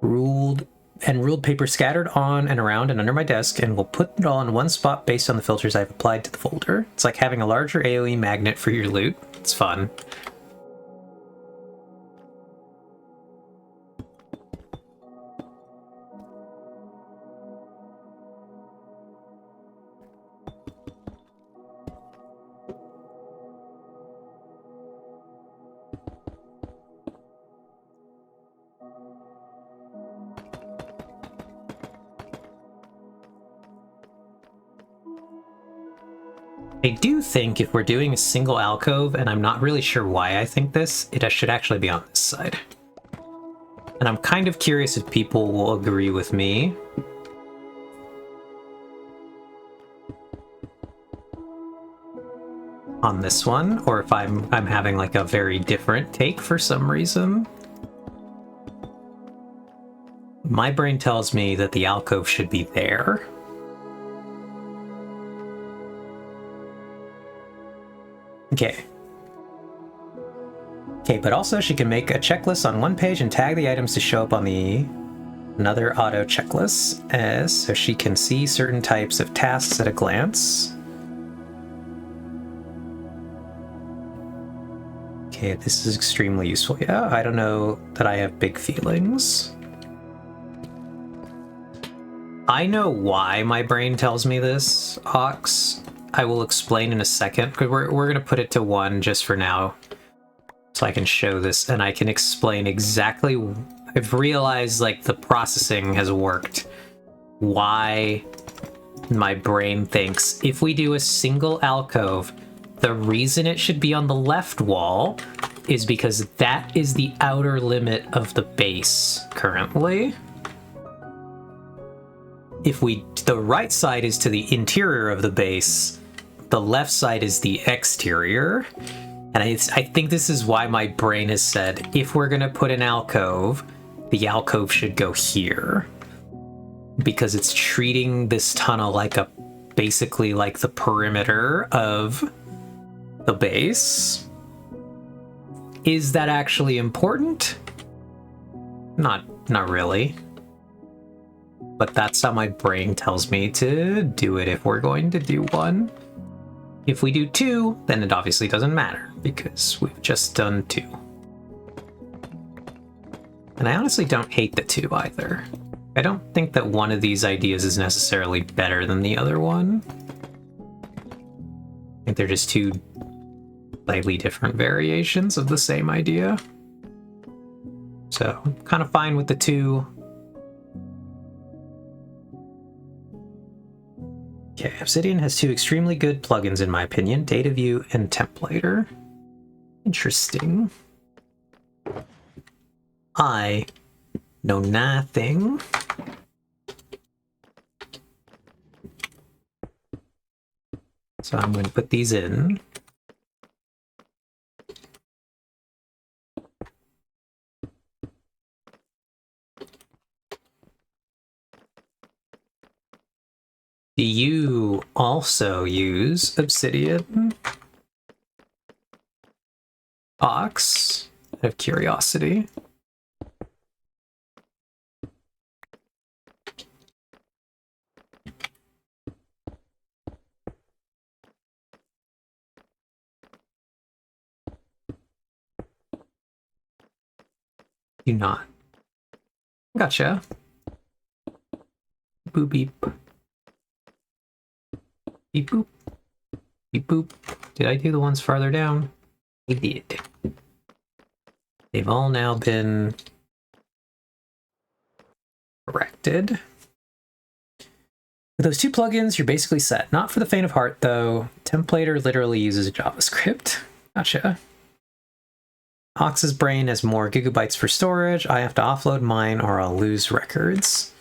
ruled paper scattered on and around and under my desk, and will put it all in one spot based on the filters I've applied to the folder. It's like having a larger AoE magnet for your loot. It's fun. I do think if we're doing a single alcove, and I'm not really sure why I think this, it should actually be on this side. And I'm kind of curious if people will agree with me. On this one, or if I'm having like a very different take for some reason. My brain tells me that the alcove should be there. Okay. Okay, but also she can make a checklist on one page and tag the items to show up on the another auto checklist, so she can see certain types of tasks at a glance. Okay, this is extremely useful. Yeah, I don't know that I have big feelings. I know why my brain tells me this, Ox. I will explain in a second, because we're going to put it to 1 just for now, so I can show this, and I can explain exactly. I've realized, like, the processing has worked. Why my brain thinks if we do a single alcove, the reason it should be on the left wall is because that is the outer limit of the base currently. If the right side is to the interior of the base, the left side is the exterior. And I think this is why my brain has said, if we're going to put an alcove, the alcove should go here. Because it's treating this tunnel like basically like the perimeter of the base. Is that actually important? Not really. but that's how my brain tells me to do it if we're going to do one. If we do 2, then it obviously doesn't matter, because we've just done 2. And I honestly don't hate the 2 either. I don't think that one of these ideas is necessarily better than the other one. I think they're just 2 slightly different variations of the same idea. So, I'm kind of fine with the 2. Okay, Obsidian has 2 extremely good plugins in my opinion, Data View and Templator. Interesting. I know nothing. So I'm going to put these in. Do you also use Obsidian? Ox, out of curiosity. Do not. Gotcha. Boop beep. Beep boop. Beep boop. Did I do the ones farther down? I did. They've all now been corrected. With those 2 plugins, you're basically set. Not for the faint of heart, though. Templator literally uses JavaScript. Gotcha. Ox's brain has more gigabytes for storage. I have to offload mine or I'll lose records.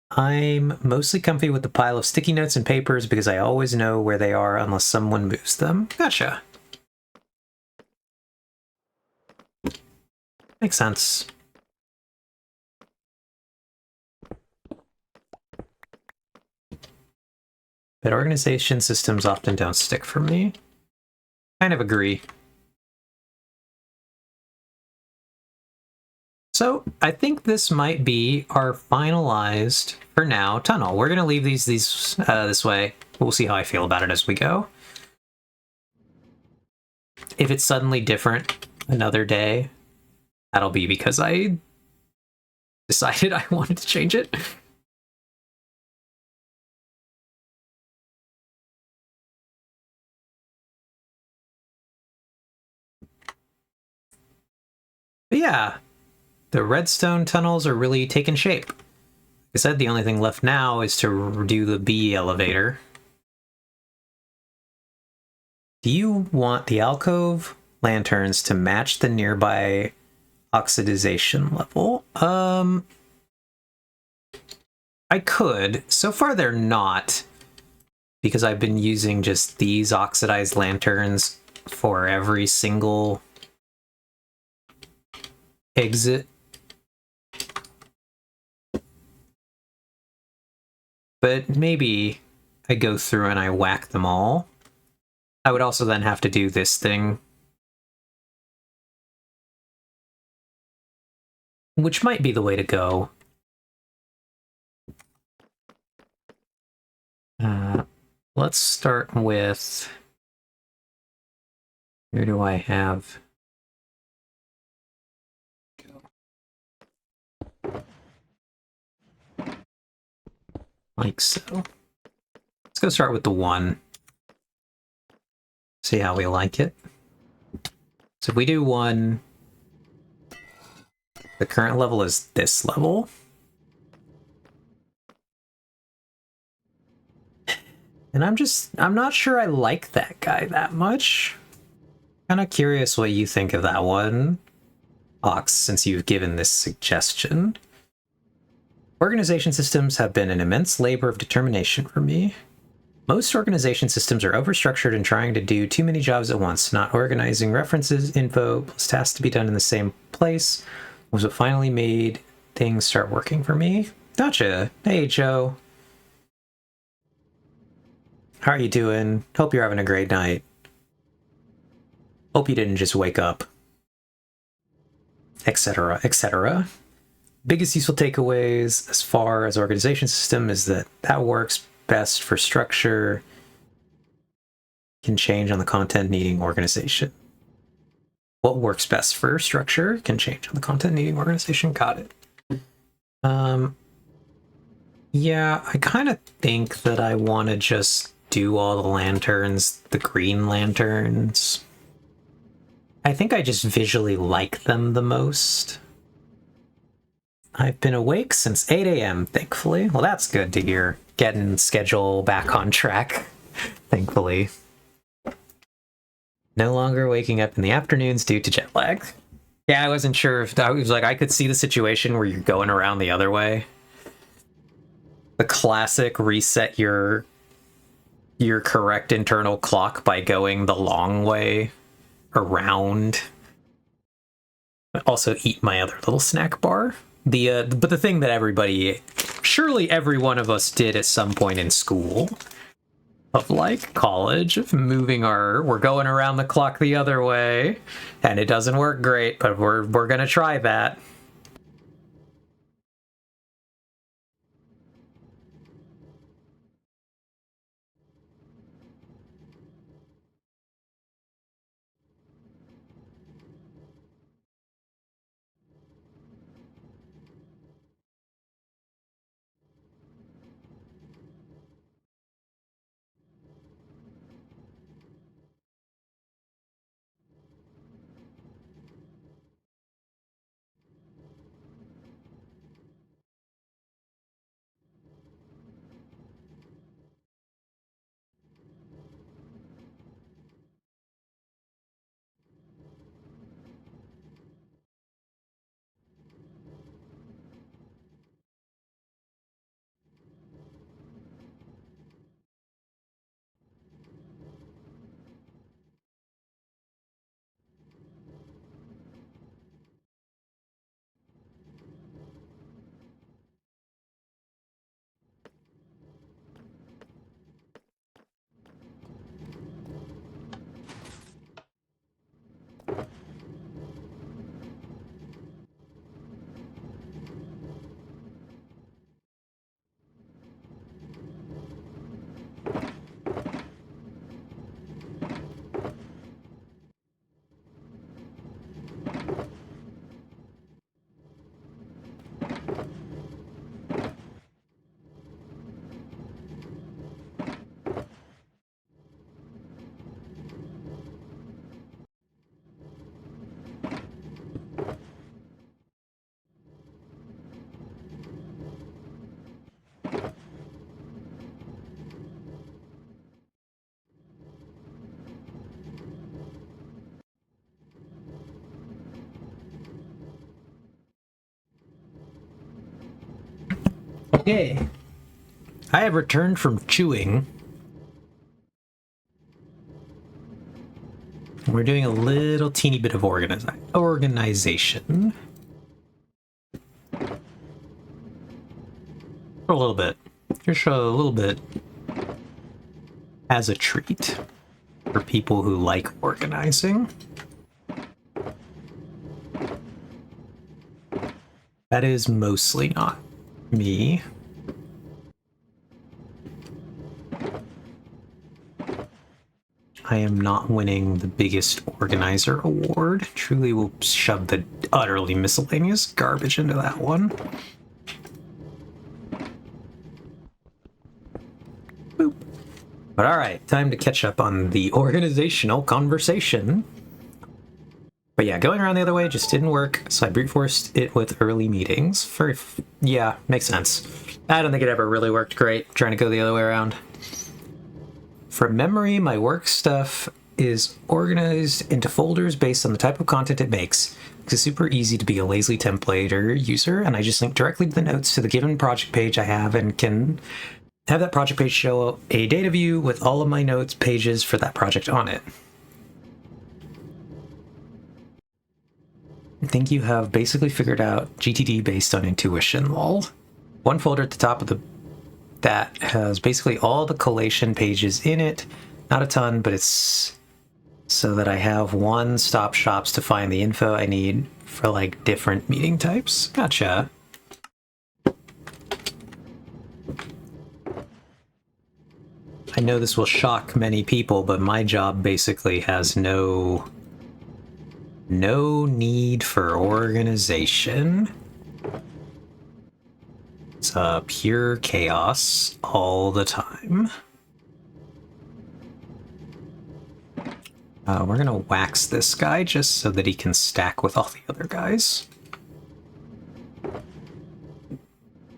I'm mostly comfy with the pile of sticky notes and papers because I always know where they are unless someone moves them. Gotcha. Makes sense. But organization systems often don't stick for me. Kind of agree. So I think this might be our finalized, for now, tunnel. We're going to leave these this way. We'll see how I feel about it as we go. If it's suddenly different another day, that'll be because I decided I wanted to change it. But yeah, the redstone tunnels are really taking shape. Like I said, the only thing left now is to do the B elevator. Do you want the alcove lanterns to match the nearby oxidization level? I could. So far they're not, because I've been using just these oxidized lanterns for every single exit. But maybe I go through and I whack them all. I would also then have to do this thing, which might be the way to go. Let's start with... Where do I have... Like so. Let's go start with the 1. See how we like it. So if we do 1, the current level is this level. And I'm not sure I like that guy that much. Kind of curious what you think of that one, Ox, since you've given this suggestion. Organization systems have been an immense labor of determination for me. Most organization systems are overstructured and trying to do too many jobs at once. Not organizing references, info, plus tasks to be done in the same place was what finally made things start working for me. Gotcha. Hey, Joe. How are you doing? Hope you're having a great night. Hope you didn't just wake up etc., etc. Biggest useful takeaways as far as organization system is that works best for structure, can change on the content needing organization. What works best for structure can change on the content needing organization. Got it. Yeah, I kind of think that I want to just do all the lanterns, the green lanterns. I think I just visually like them the most. I've been awake since 8 a.m., thankfully. Well, that's good to hear. Getting schedule back on track, thankfully. No longer waking up in the afternoons due to jet lag. Yeah, I wasn't sure if that was like, I could see the situation where you're going around the other way. The classic reset your correct internal clock by going the long way around. Also eat my other little snack bar. But the thing that surely every one of us did at some point in school, of like college, of we're going around the clock the other way, and it doesn't work great, but we're gonna try that. Okay. I have returned from chewing. We're doing a little teeny bit of organization. A little bit. Just a little bit as a treat for people who like organizing. That is mostly not me. I am not winning the biggest organizer award. Truly will shove the utterly miscellaneous garbage into that one. Boop. But alright, time to catch up on the organizational conversation. But yeah, going around the other way just didn't work, so I brute forced it with early meetings. Yeah, makes sense. I don't think it ever really worked great, trying to go the other way around. From memory, my work stuff is organized into folders based on the type of content it makes. It's super easy to be a lazy templater user, and I just link directly to the notes to the given project page I have and can have that project page show a data view with all of my notes pages for that project on it. I think you have basically figured out GTD based on intuition, lol. One folder at the top of that has basically all the collation pages in it. Not a ton, but it's so that I have one-stop shops to find the info I need for like different meeting types. Gotcha. I know this will shock many people, but my job basically has no need for organization. It's pure chaos all the time. We're gonna wax this guy just so that he can stack with all the other guys.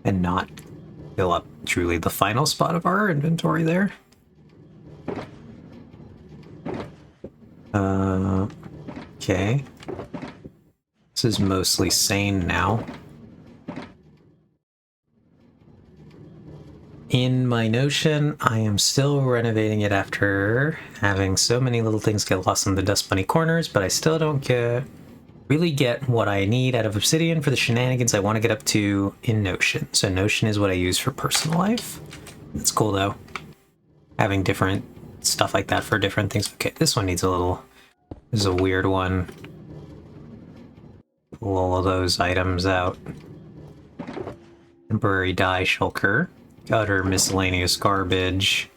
And not fill up truly the final spot of our inventory there. Okay. This is mostly sane now. In my Notion, I am still renovating it after having so many little things get lost in the dust bunny corners, but I still don't really get what I need out of Obsidian for the shenanigans I want to get up to in Notion. So Notion is what I use for personal life. That's cool though. Having different stuff like that for different things. Okay, this one needs a little... This is a weird one. Pull all of those items out. Temporary dye shulker. Utter miscellaneous garbage.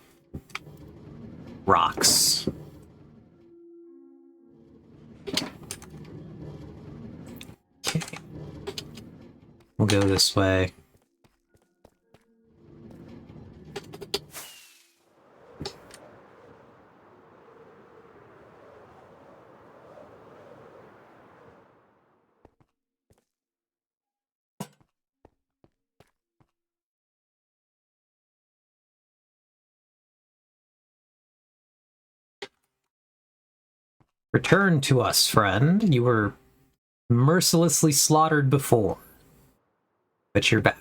Rocks. Okay. We'll go this way. Return to us, friend. You were mercilessly slaughtered before, but you're back.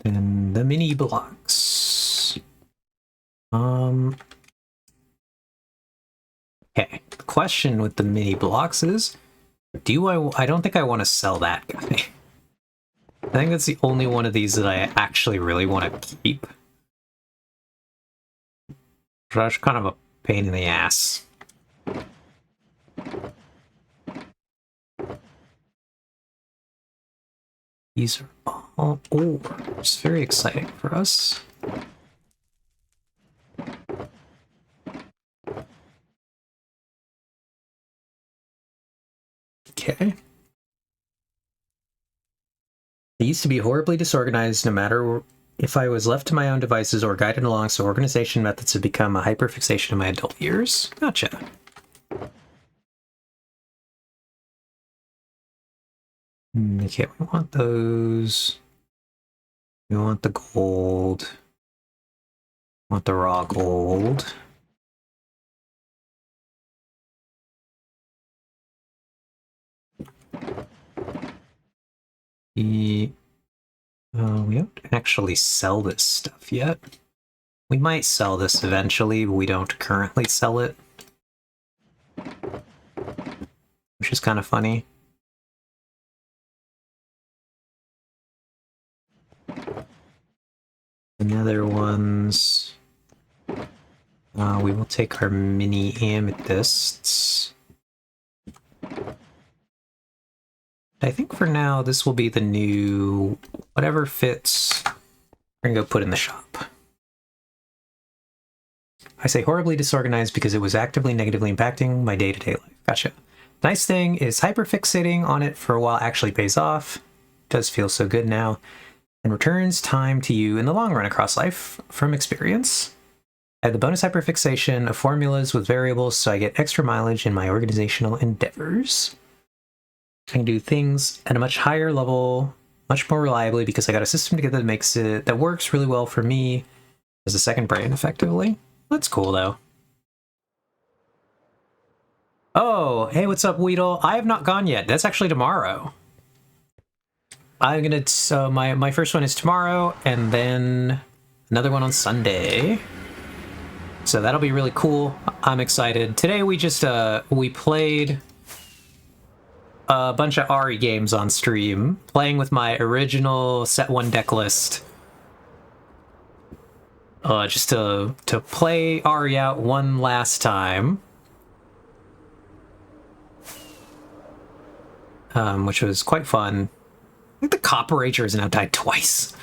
And the mini blocks. Okay. The question with the mini blocks is, I don't think I want to sell that guy. I think that's the only one of these that I actually really want to keep. That's kind of a pain in the ass. These are all ores. Very exciting for us. Okay. I used to be horribly disorganized no matter if I was left to my own devices or guided along, so organization methods have become a hyperfixation in my adult years. Gotcha. Okay, we want those. We want the gold. We want the raw gold. We don't actually sell this stuff yet. We might sell this eventually, but we don't currently sell it. Which is kind of funny. The other ones... we will take our mini amethysts. I think for now, this will be the new... Whatever fits, we're gonna go put in the shop. I say horribly disorganized because it was actively negatively impacting my day-to-day life. Gotcha. Nice thing is hyperfixating on it for a while actually pays off. Does feel so good now. And returns time to you in the long run across life from experience. I have the bonus hyperfixation of formulas with variables, so I get extra mileage in my organizational endeavors. I can do things at a much higher level, much more reliably, because I got a system together that makes it, that works really well for me as a second brain, effectively. That's cool, though. Oh, hey, what's up, Weedle? I have not gone yet. That's actually tomorrow. I'm gonna, so my first one is tomorrow, and then another one on Sunday. So that'll be really cool. I'm excited. Today we just, we played a bunch of Ahri games on stream, playing with my original set 1 deck list. just to play Ahri out one last time, which was quite fun. I think the Copper Ranger has now died twice.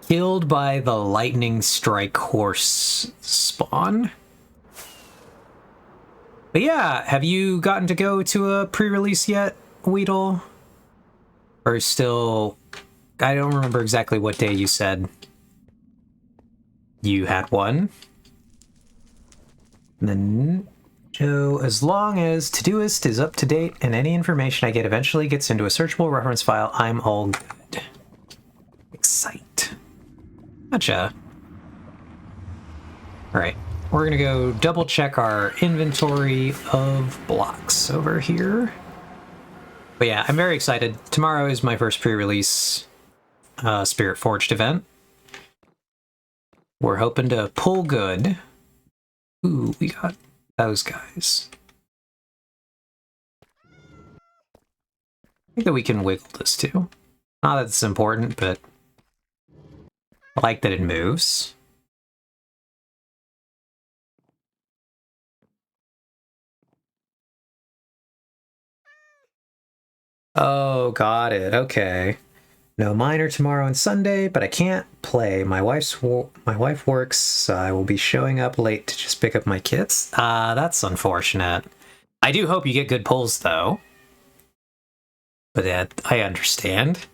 Killed by the Lightning Strike Horse spawn. But yeah, have you gotten to go to a pre-release yet, Weedle? Or still... I don't remember exactly what day you said you had one. And then... So, as long as Todoist is up to date and any information I get eventually gets into a searchable reference file, I'm all good. Excite. Gotcha. Alright, we're gonna go double check our inventory of blocks over here. But yeah, I'm very excited. Tomorrow is my first pre-release Spirit Forged event. We're hoping to pull good. Ooh, we got those guys. I think that we can wiggle this too. Not that it's important, but I like that it moves. Oh, got it. Okay. No minor tomorrow and Sunday, but I can't play. My wife works, so I will be showing up late to just pick up my kits. That's unfortunate. I do hope you get good pulls, though. But I understand.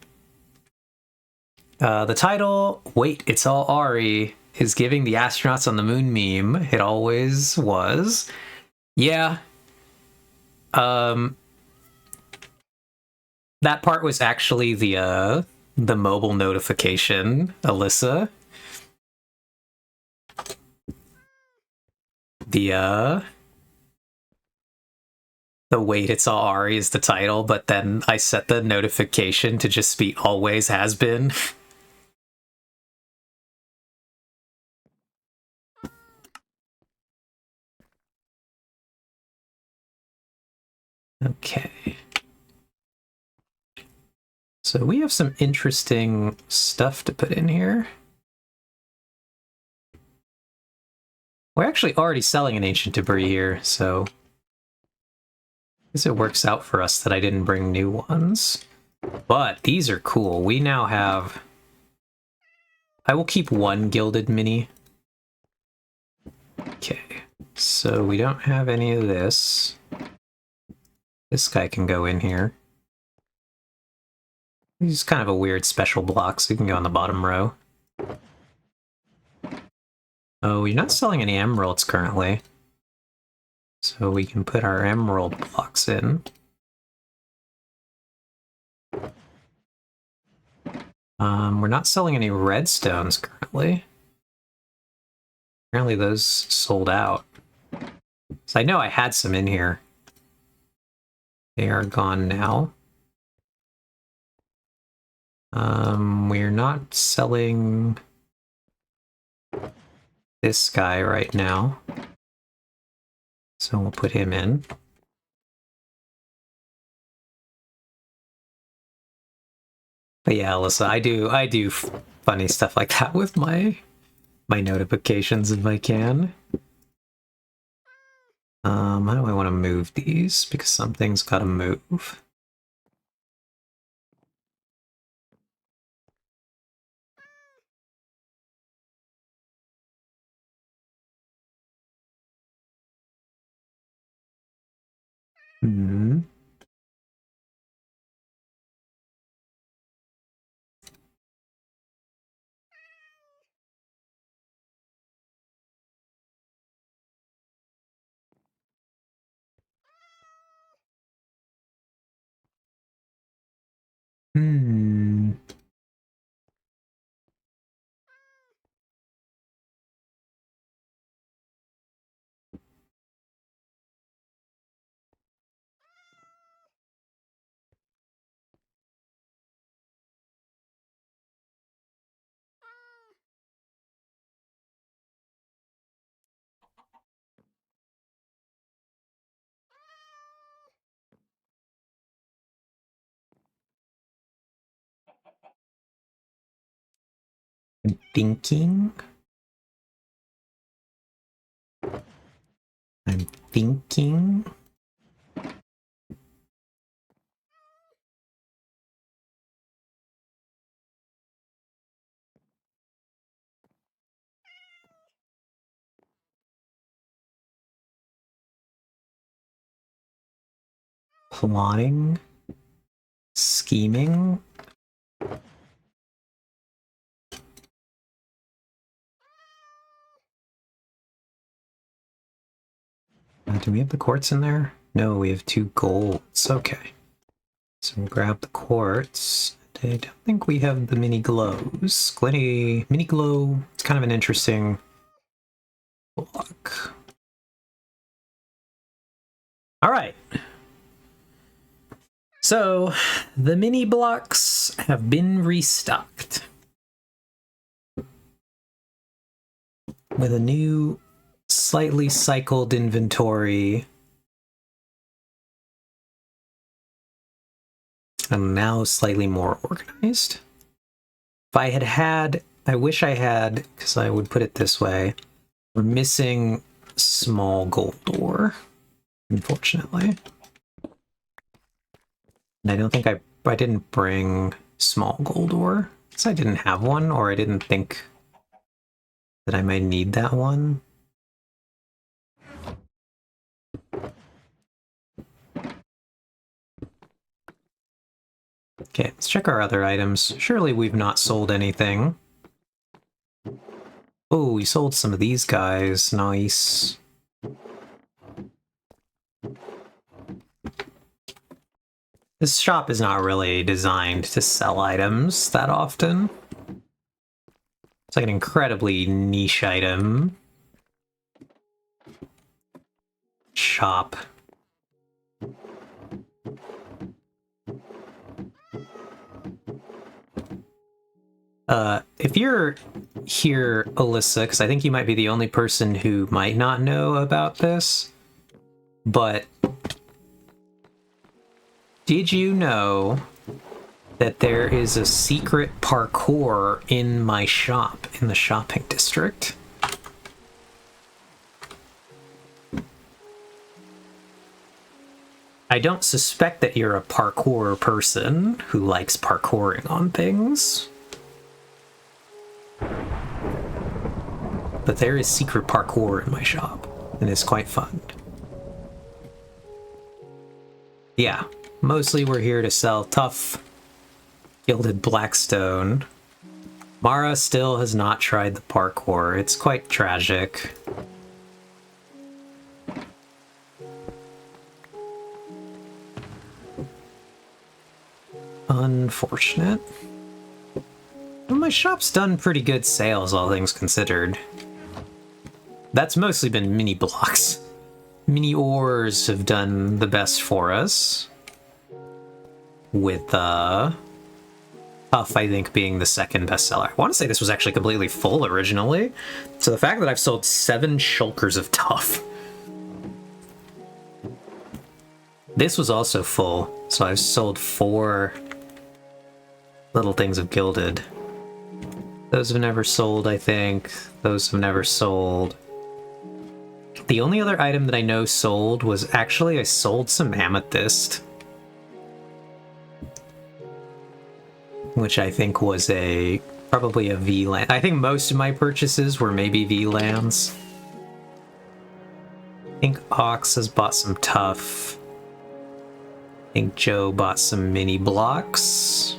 The title, Wait, It's All Ahri, is giving the astronauts on the moon meme. It always was. Yeah. That part was actually the mobile notification, Alyssa. The Wait, It's All Ahri is the title, but then I set the notification to just be always has been. Okay. So we have some interesting stuff to put in here. We're actually already selling an ancient debris here, so I guess it works out for us that I didn't bring new ones. But these are cool. We now have... I will keep one gilded mini. Okay, so we don't have any of this. This guy can go in here. He's kind of a weird special block, so he can go on the bottom row. Oh, you're not selling any emeralds currently. So we can put our emerald blocks in. We're not selling any redstones currently. Apparently those sold out. So I know I had some in here. They are gone now. We're not selling this guy right now. So we'll put him in. But yeah, Alyssa, I do funny stuff like that with my notifications if I can. How do I want to move these? Because something's got to move. Hmm. Hmm. I'm thinking. thinking. Plotting. Scheming. Do we have the quartz in there? No, we have 2 golds. Okay. So we'll grab the quartz. I don't think we have the mini glows. Mini glow, it's kind of an interesting block. Alright. So, the mini blocks have been restocked with a new, slightly cycled inventory. And now slightly more organized. If I had, I wish I had, because I would put it this way, we're missing small gold ore, unfortunately. And I don't think I didn't bring small gold ore, because I didn't have one, or I didn't think that I might need that one. Okay, let's check our other items. Surely we've not sold anything. Oh, we sold some of these guys. Nice. This shop is not really designed to sell items that often. It's like an incredibly niche item. Shop. If you're here, Alyssa, because I think you might be the only person who might not know about this, but did you know that there is a secret parkour in my shop, in the shopping district? I don't suspect that you're a parkour person who likes parkouring on things. But there is secret parkour in my shop, and it's quite fun. Yeah, mostly we're here to sell tough gilded blackstone. Mara still has not tried the parkour. It's quite tragic. Unfortunate. Well, my shop's done pretty good sales, all things considered. That's mostly been mini blocks. Mini ores have done the best for us. With Tough, I think, being the second bestseller. I want to say this was actually completely full originally. So the fact that I've sold 7 shulkers of Tough. This was also full, so I've sold 4 little things of gilded. Those have never sold, I think. Those have never sold. The only other item that I know sold was actually I sold some amethyst. Which I think was probably a VLAN. I think most of my purchases were maybe VLANs. I think Ox has bought some Tough. I think Joe bought some mini blocks.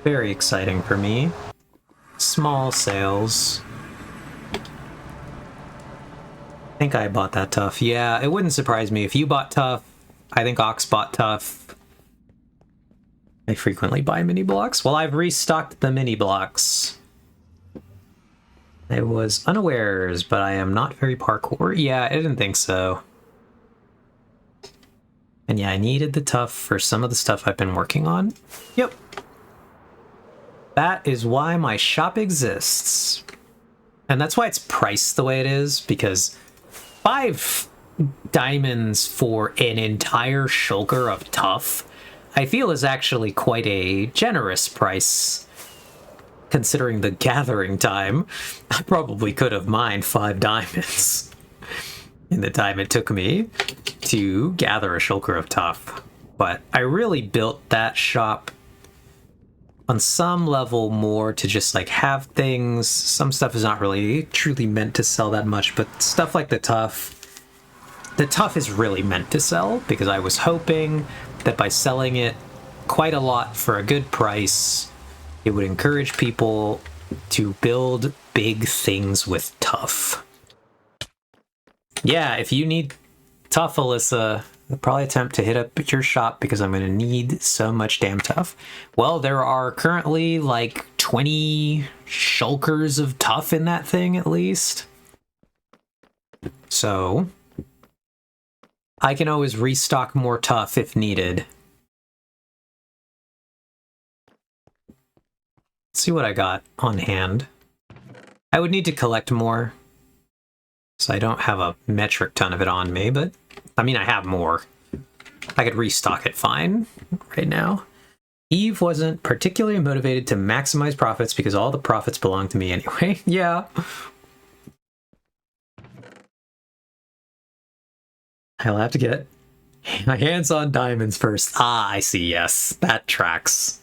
Very exciting for me. Small sales. I think I bought that Tough. Yeah, it wouldn't surprise me if you bought Tough. I think Ox bought Tough. I frequently buy mini blocks. Well, I've restocked the mini blocks. I was unawares, but I am not very parkour. Yeah, I didn't think so. And yeah, I needed the Tough for some of the stuff I've been working on. Yep. That is why my shop exists. And that's why it's priced the way it is, because 5 diamonds for an entire shulker of Tough, I feel is actually quite a generous price, considering the gathering time, I probably could have mined 5 diamonds in the time it took me to gather a shulker of tuff. But I really built that shop on some level more to just like have things. Some stuff is not really truly meant to sell that much, but stuff like the tuff is really meant to sell, because I was hoping that by selling it quite a lot for a good price, it would encourage people to build big things with tuff. Yeah, if you need tuff, Alyssa, I'll probably attempt to hit up your shop because I'm going to need so much damn tuff. Well, there are currently like 20 shulkers of tuff in that thing at least. So I can always restock more tuff if needed. Let's see what I got on hand. I would need to collect more, so I don't have a metric ton of it on me, but I mean, I have more. I could restock it fine right now. Eve wasn't particularly motivated to maximize profits because all the profits belong to me anyway. Yeah. I'll have to get my hands on diamonds first. Ah, I see, yes. That tracks.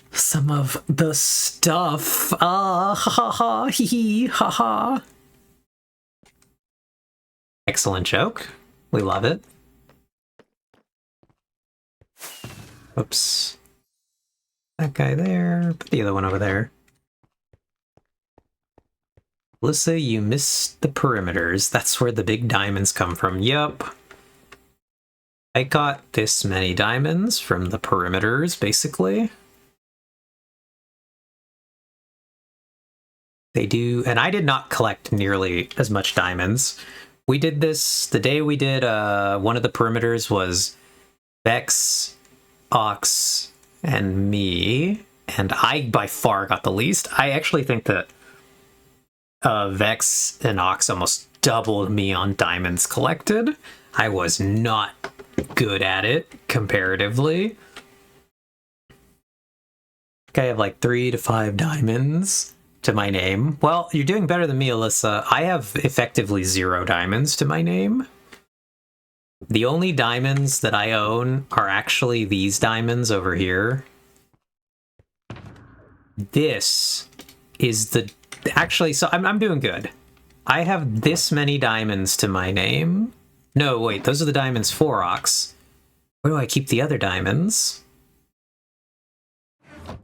Some of the stuff. Ah, ha ha ha, hee hee, ha ha. Excellent joke. We love it. Oops. That guy there. Put the other one over there. Alyssa, you missed the perimeters. That's where the big diamonds come from. Yup. I got this many diamonds from the perimeters, basically. They do, and I did not collect nearly as much diamonds. We did this, the day we did one of the perimeters was Vex, Ox, and me, and I by far got the least. I actually think that Vex and Ox almost doubled me on diamonds collected. I was not good at it comparatively. I have like 3 to 5 diamonds to my name. Well, you're doing better than me, Alyssa. I have effectively 0 diamonds to my name. The only diamonds that I own are actually these diamonds over here. This is the... Actually, so I'm doing good. I have this many diamonds to my name. No, wait, those are the diamonds for Ox. Where do I keep the other diamonds?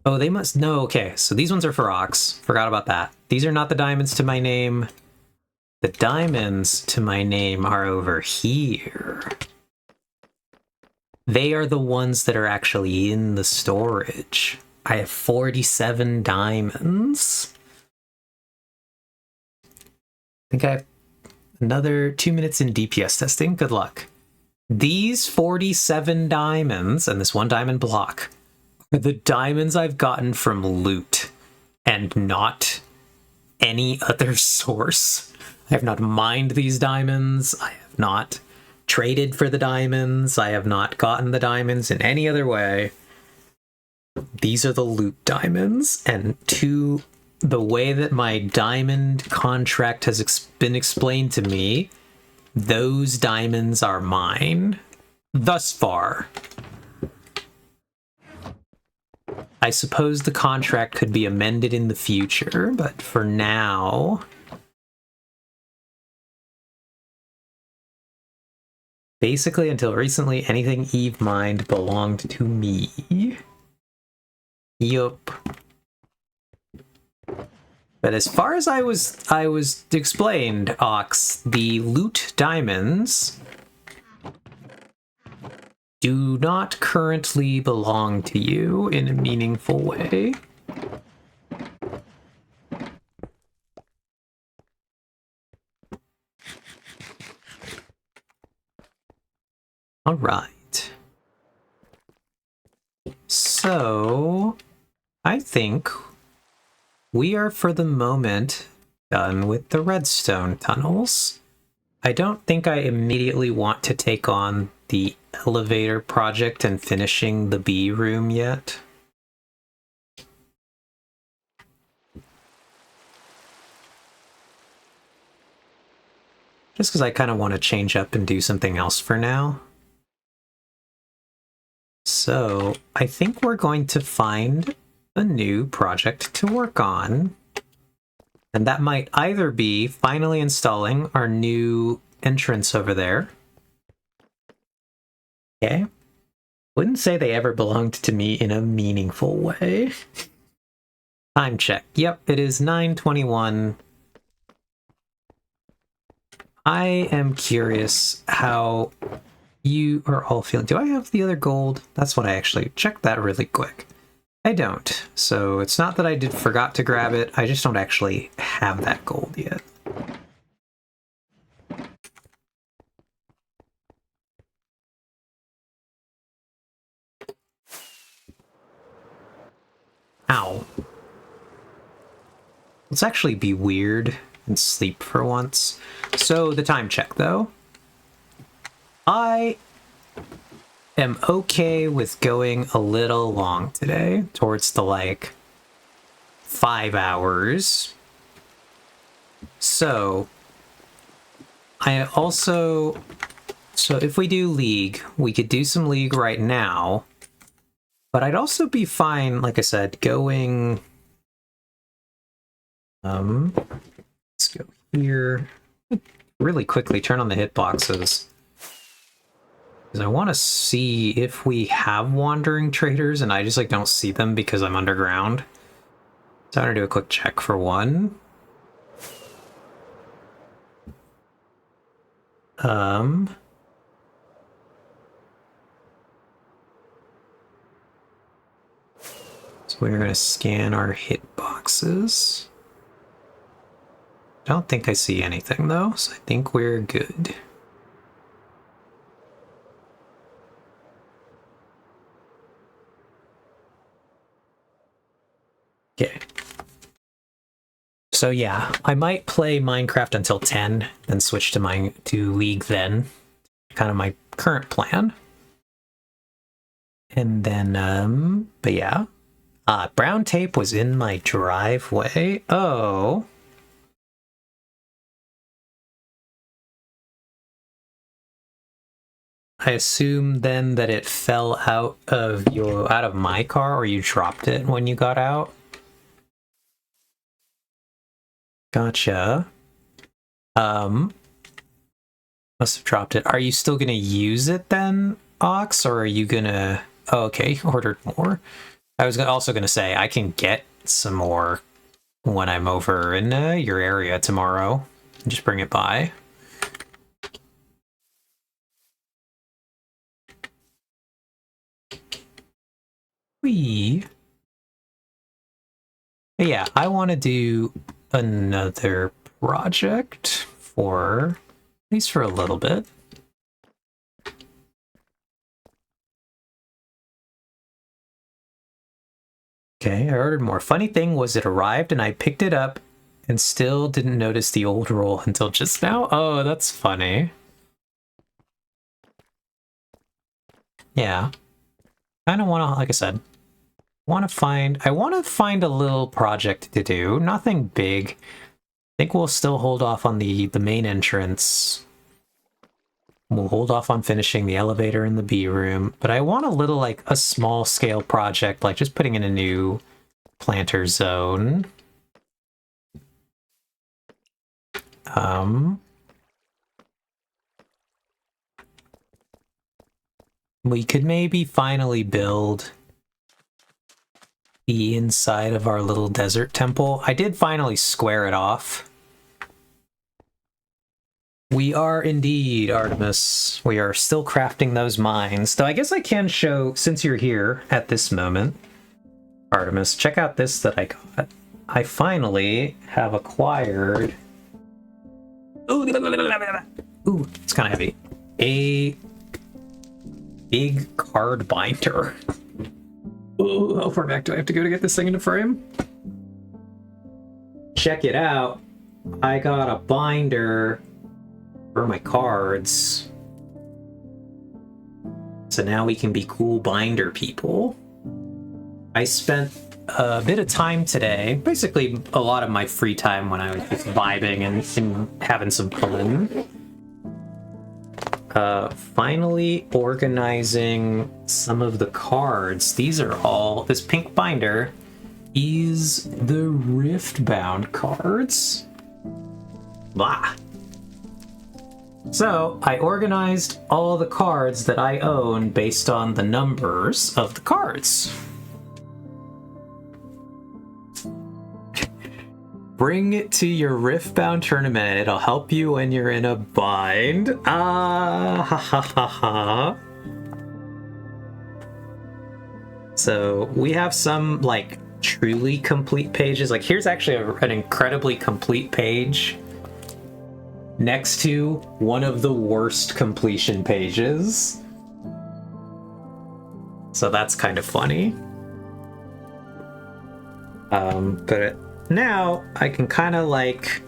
Oh, they must... No, okay. So these ones are for Ox. Forgot about that. These are not the diamonds to my name. The diamonds to my name are over here. They are the ones that are actually in the storage. I have 47 diamonds. I think I have another 2 minutes in DPS testing. Good luck. These 47 diamonds and this 1 diamond block are the diamonds I've gotten from loot and not any other source. I have not mined these diamonds. I have not traded for the diamonds. I have not gotten the diamonds in any other way. These are the loot diamonds, and to the way that my diamond contract has been explained to me, those diamonds are mine thus far. I suppose the contract could be amended in the future, but for now... Basically, until recently, anything Eve mined belonged to me. Yup. But as far as I was explained, Ox, the loot diamonds do not currently belong to you in a meaningful way. All right. So, I think we are for the moment done with the redstone tunnels. I don't think I immediately want to take on the elevator project and finishing the B room yet. just because I kind of want to change up and do something else for now. So I think we're going to find a new project to work on. And that might either be finally installing our new entrance over there. Okay. Wouldn't say they ever belonged to me in a meaningful way. Time check. Yep, it is 9:21. I am curious how you are all feeling. Do I have the other gold? That's what I actually checked that really quick. I don't. So it's not that I forgot to grab it. I just don't actually have that gold yet. Ow. Let's actually be weird and sleep for once. So the time check, though. I am okay with going a little long today, towards the, like, 5 hours. So, so if we do League, we could do some League right now, but I'd also be fine, like I said, going... let's go here. Really quickly turn on the hitboxes. Because I want to see if we have wandering traders, and I just, like, don't see them because I'm underground. So I'm going to do a quick check for one. So we're going to scan our hitboxes. I don't think I see anything, though, so I think we're good. Okay. So yeah, I might play Minecraft until 10, then switch to League then. Kind of my current plan. And then, but yeah. Brown tape was in my driveway. Oh. I assume then that it fell out of my car, or you dropped it when you got out. Gotcha. Must have dropped it. Are you still gonna use it then, Ox, or are you gonna... Oh, okay, ordered more. I was also gonna say, I can get some more when I'm over in your area tomorrow. Just bring it by. Yeah, I want to do another project for, at least for a little bit. Okay, I ordered more. Funny thing was it arrived and I picked it up and still didn't notice the old roll until just now. Oh, that's funny. Yeah. Kind of want to, like I said, I want to find a little project to do. Nothing big. I think we'll still hold off on the main entrance. We'll hold off on finishing the elevator in the B room, but I want a little, like, a small scale project, like just putting in a new planter zone. We could maybe finally build the inside of our little desert temple. I did finally square it off. We are indeed, Artemis. We are still crafting those mines. Though I guess I can show, since you're here at this moment, Artemis, check out this that I got. I finally have acquired... Ooh, it's kind of heavy. A big card binder. Ooh, how far back do I have to go to get this thing into frame? Check it out. I got a binder for my cards. So now we can be cool binder people. I spent a bit of time today, basically a lot of my free time when I was just vibing and having some fun, Finally organizing some of the cards. These are all, this pink binder is the Riftbound cards. Blah. So I organized all the cards that I own based on the numbers of the cards. Bring it to your Riftbound tournament. It'll help you when you're in a bind. Ah, ha ha ha ha. So we have some like truly complete pages. Like here's actually an incredibly complete page next to one of the worst completion pages. So that's kind of funny. But now I can kind of like,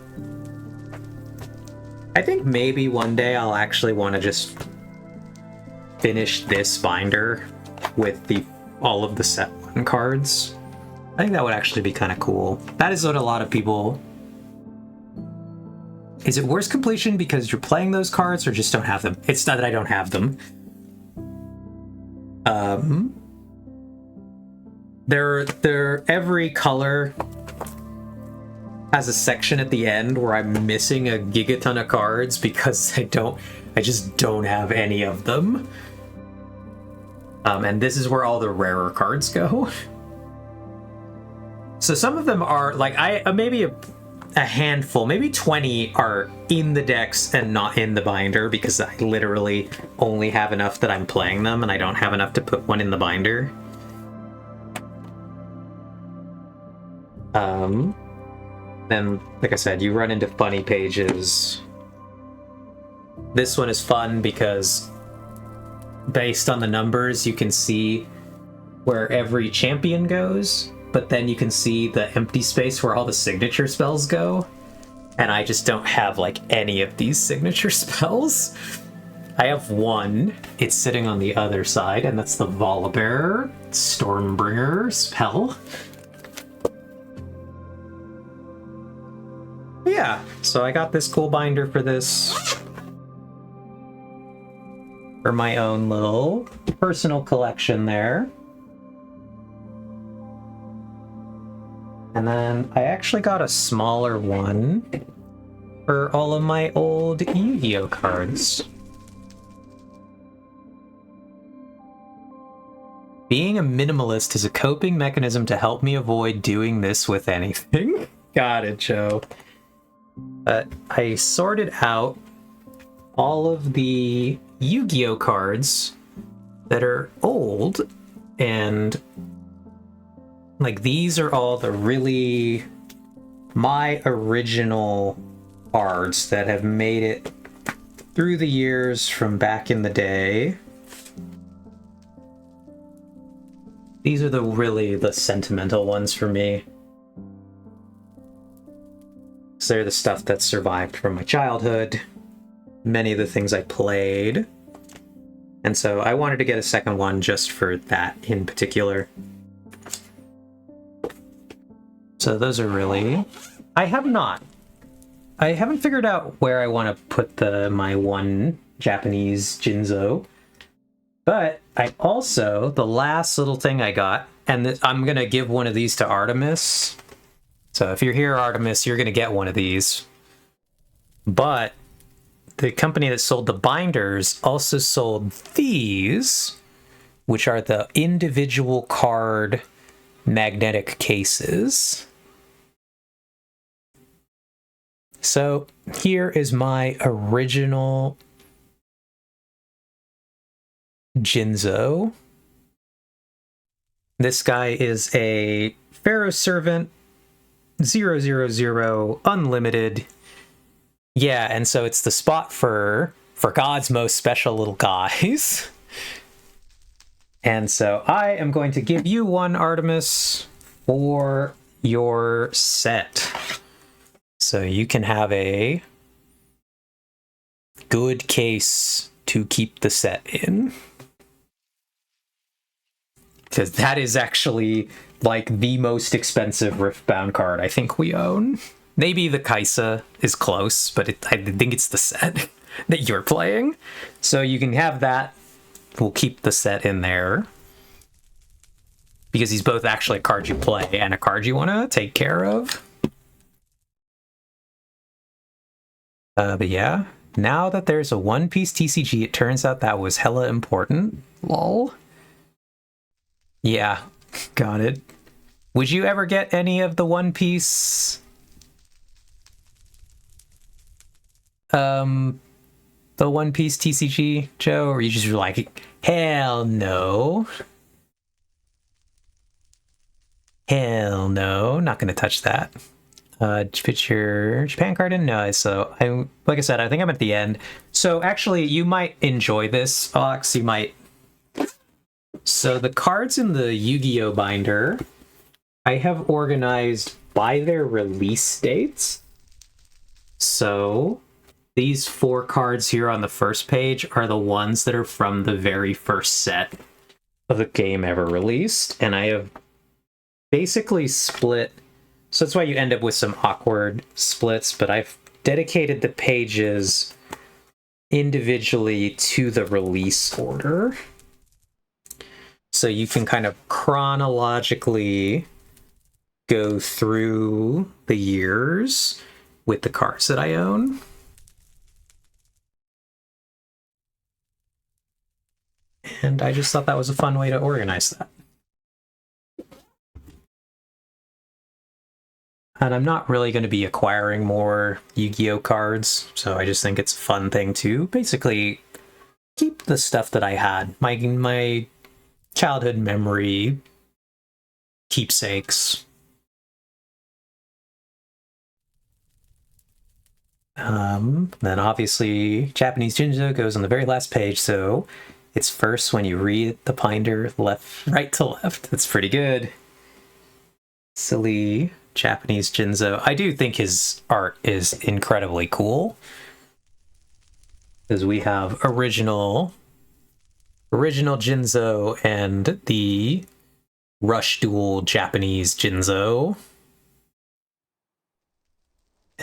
I think maybe one day I'll actually want to just finish this binder with all of the set 1 cards. I think that would actually be kind of cool. That is what a lot of people... Is it worse completion because you're playing those cards or just don't have them? It's not that I don't have them. They're every color has a section at the end where I'm missing a gigaton of cards because I just don't have any of them. And this is where all the rarer cards go. So some of them are like maybe a handful, maybe 20 are in the decks and not in the binder because I literally only have enough that I'm playing them and I don't have enough to put one in the binder. Then, like I said, you run into funny pages. This one is fun because based on the numbers, you can see where every champion goes, but then you can see the empty space where all the signature spells go. And I just don't have like any of these signature spells. I have one. It's sitting on the other side, and that's the Volibear Stormbringer spell. Yeah, so I got this cool binder for this. For my own little personal collection there. And then I actually got a smaller one for all of my old Yu-Gi-Oh cards. Being a minimalist is a coping mechanism to help me avoid doing this with anything. Got it, Joe. I sorted out all of the Yu-Gi-Oh cards that are old, and like these are all the really my original cards that have made it through the years from back in the day. These are the sentimental ones for me. So they're the stuff that survived from my childhood, many of the things I played. And so I wanted to get a second one just for that in particular. So those are really... I haven't figured out where I want to put my one Japanese Jinzo. But I also, the last little thing I got, and I'm going to give one of these to Artemis. So if you're here, Artemis, you're going to get one of these. But the company that sold the binders also sold these, which are the individual card magnetic cases. So here is my original Jinzo. This guy is a Pharaoh Servant 000 unlimited. Yeah, and so it's the spot for God's most special little guys. And so I am going to give you one, Artemis, for your set. So you can have a good case to keep the set in. Because that is actually like the most expensive Riftbound card I think we own. Maybe the Kaisa is close, but I think it's the set. that you're playing. So you can have that. We'll keep the set in there. Because he's both actually a card you play and a card you want to take care of. But yeah, now that there's a One Piece TCG, it turns out that was hella important. Lol. Yeah, got it. Would you ever get any of the One Piece the One Piece TCG, Joe? Or you just were like, hell no. Hell no, not gonna touch that. Put your Japan card in? No, so like I said, I think I'm at the end. So actually, you might enjoy this, Alex. You might. So the cards in the Yu-Gi-Oh binder, I have organized by their release dates. So these 4 cards here on the first page are the ones that are from the very first set of the game ever released, and I have basically split. So that's why you end up with some awkward splits, but I've dedicated the pages individually to the release order. So you can kind of chronologically go through the years with the cards that I own. And I just thought that was a fun way to organize that. And I'm not really going to be acquiring more Yu-Gi-Oh cards, so I just think it's a fun thing to basically keep the stuff that I had, my childhood memory keepsakes. Then obviously Japanese Jinzo goes on the very last page, so it's first when you read the binder right to left. That's pretty good. Silly Japanese Jinzo. I do think his art is incredibly cool. Because we have original Jinzo and the Rush Duel Japanese Jinzo.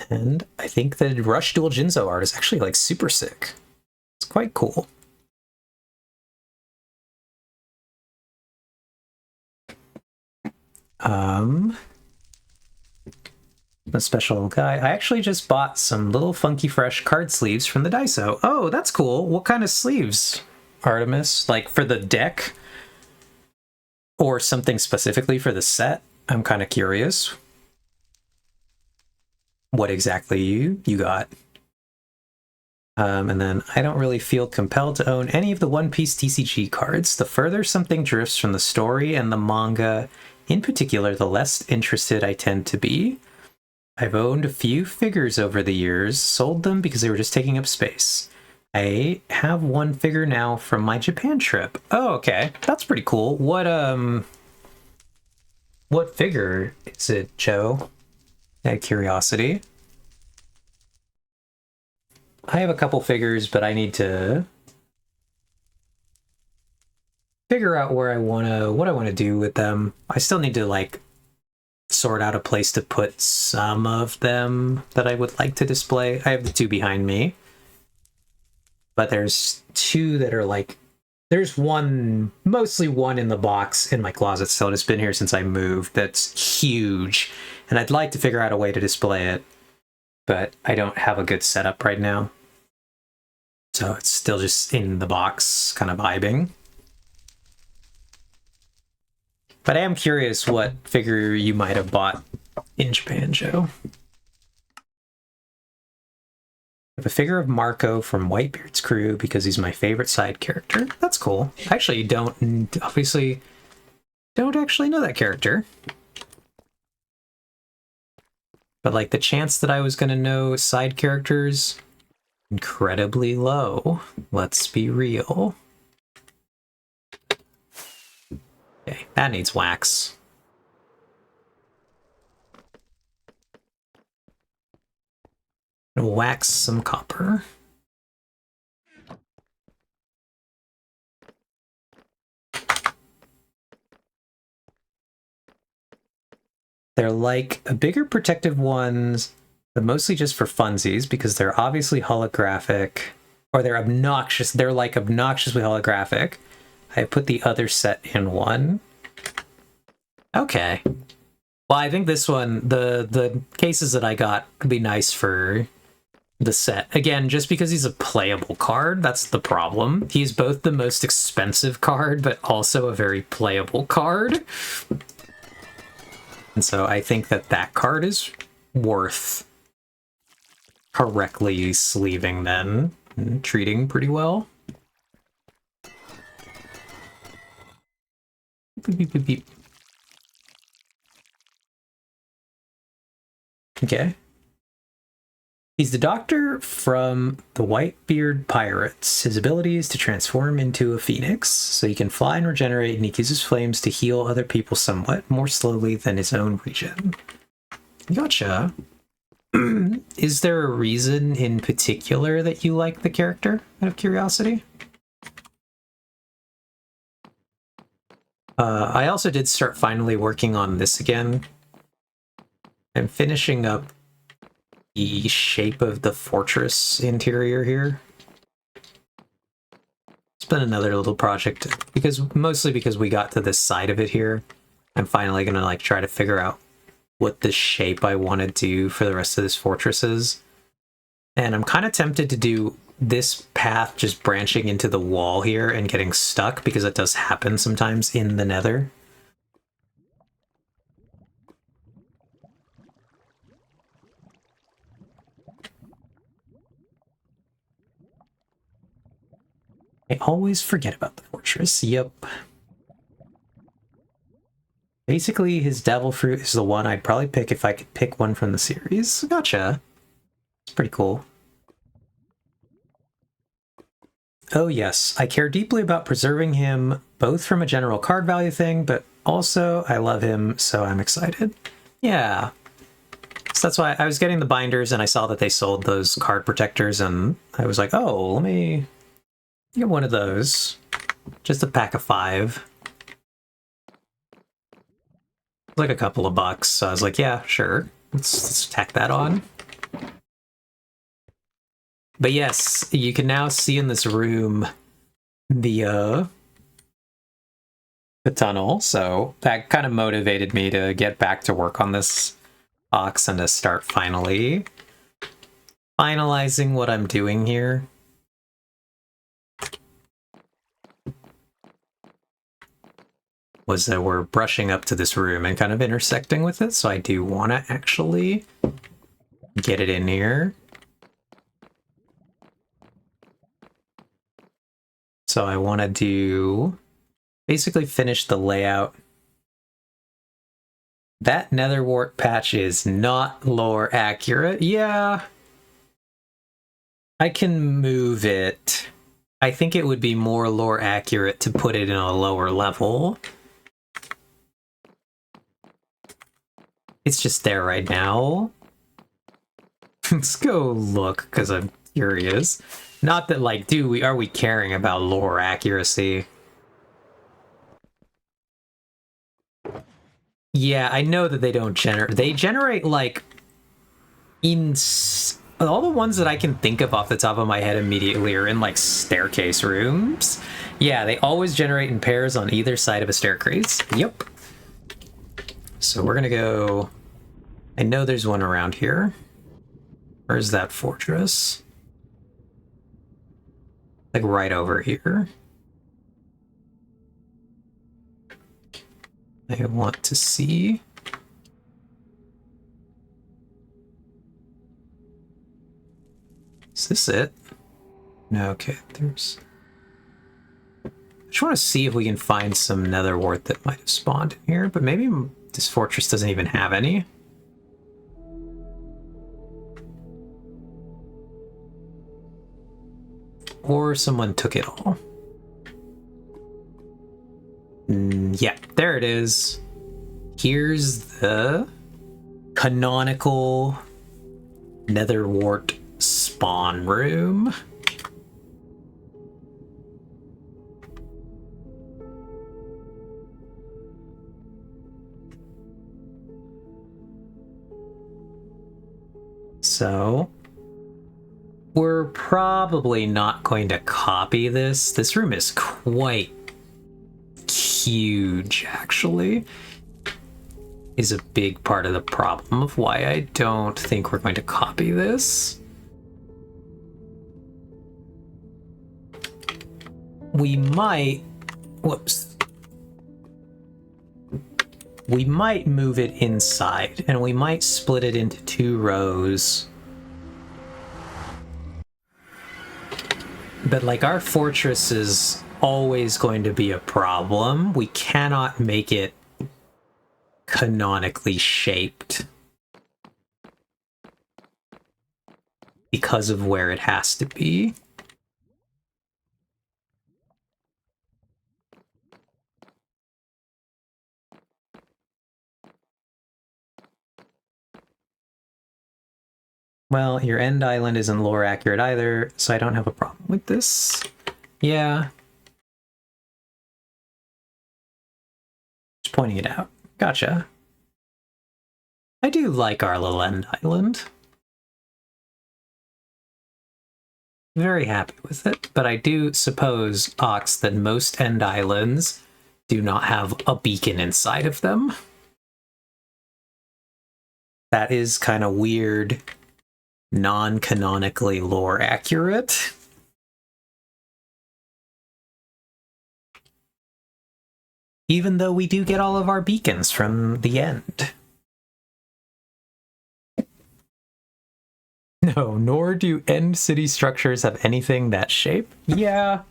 And I think the Rush Duel Jinzo art is actually like super sick. It's quite cool. A special guy. I actually just bought some little funky fresh card sleeves from the Daiso. Oh, that's cool. What kind of sleeves, Artemis? Like for the deck? Or something specifically for the set? I'm kind of curious. What exactly you got? And then I don't really feel compelled to own any of the One Piece TCG cards. The further something drifts from the story and the manga, in particular, the less interested I tend to be. I've owned a few figures over the years, sold them because they were just taking up space. I have one figure now from my Japan trip. Oh, okay. That's pretty cool. What figure is it, Joe? Out of curiosity. I have a couple figures, but I need to figure out what I want to do with them. I still need to like sort out a place to put some of them that I would like to display. I have the 2 behind me, but there's 2 that are like, there's mostly one in the box in my closet still. It's been here since I moved. That's huge, and I'd like to figure out a way to display it, but I don't have a good setup right now. So it's still just in the box, kind of vibing. But I am curious what figure you might have bought in Japan, Joe. I have a figure of Marco from Whitebeard's crew because he's my favorite side character. That's cool. I actually don't actually know that character. But like the chance that I was going to know side characters, incredibly low. Let's be real. Okay, that needs wax. Wax some copper. They're like a bigger protective ones, but mostly just for funsies because they're obviously holographic. Or they're obnoxious. They're like obnoxiously holographic. I put the other set in one. Okay. Well, I think this one, the cases that I got could be nice for the set. Again, just because he's a playable card, that's the problem. He's both the most expensive card, but also a very playable card. And so I think that that card is worth correctly sleeving then and treating pretty well. Beep, beep, beep, beep. Okay. He's the doctor from the Whitebeard Pirates. His ability is to transform into a phoenix, so he can fly and regenerate, and he uses flames to heal other people somewhat more slowly than his own regen. Gotcha. Is there a reason in particular that you like the character, out of curiosity? I also did start finally working on this again. I'm finishing up the shape of the fortress interior here. It's been another little project, mostly because we got to this side of it here. I'm finally gonna like try to figure out what the shape I want to do for the rest of this fortress is. And I'm kind of tempted to do this path just branching into the wall here and getting stuck, because it does happen sometimes in the Nether. I always forget about the fortress. Yep. Basically, his devil fruit is the one I'd probably pick if I could pick one from the series. Gotcha. It's pretty cool. Oh yes, I care deeply about preserving him, both from a general card value thing, but also I love him, so I'm excited. Yeah. So that's why I was getting the binders and I saw that they sold those card protectors, and I was like, oh, let me get one of those. Just a pack of 5. Like a couple of bucks, so I was like, yeah, sure. Let's tack that on. But yes, you can now see in this room the tunnel, so that kind of motivated me to get back to work on this box and to start finalizing what I'm doing here. Was that we're brushing up to this room and kind of intersecting with it, so I do want to actually get it in here. So I want to basically finish the layout. That nether wart patch is not lore accurate. Yeah. I can move it. I think it would be more lore accurate to put it in a lower level. It's just there right now. Let's go look, because I'm curious. Not that, like, are we caring about lore accuracy? Yeah, I know that they don't generate... They generate, like, all the ones that I can think of off the top of my head immediately are in, like, staircase rooms. Yeah, they always generate in pairs on either side of a staircase. Yep. So we're gonna go... I know there's one around here. Where's that fortress? Like right over here. I want to see. Is this it? No, okay, there's... I just want to see if we can find some nether wart that might have spawned in here, but maybe this fortress doesn't even have any. Or someone took it all. Yeah, there it is. Here's the canonical nether wart spawn room. So, we're probably not going to copy this. This room is quite huge, actually. Is a big part of the problem of why I don't think we're going to copy this. We might... Whoops. We might move it inside, and we might split it into 2 rows. But, like, our fortress is always going to be a problem. We cannot make it canonically shaped because of where it has to be. Well, your end island isn't lore accurate either, so I don't have a problem with this. Yeah. Just pointing it out. Gotcha. I do like our little end island. Very happy with it, but I do suppose, Ox, that most end islands do not have a beacon inside of them. That is kind of weird, non-canonically lore accurate. Even though we do get all of our beacons from the end. No, nor do end city structures have anything that shape. Yeah.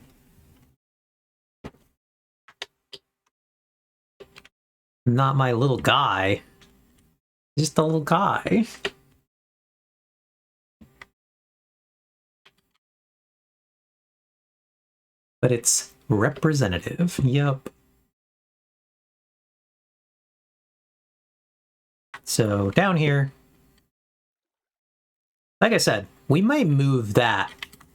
Not my little guy. Just a little guy. But it's representative. Yup. So down here, like I said, we might move that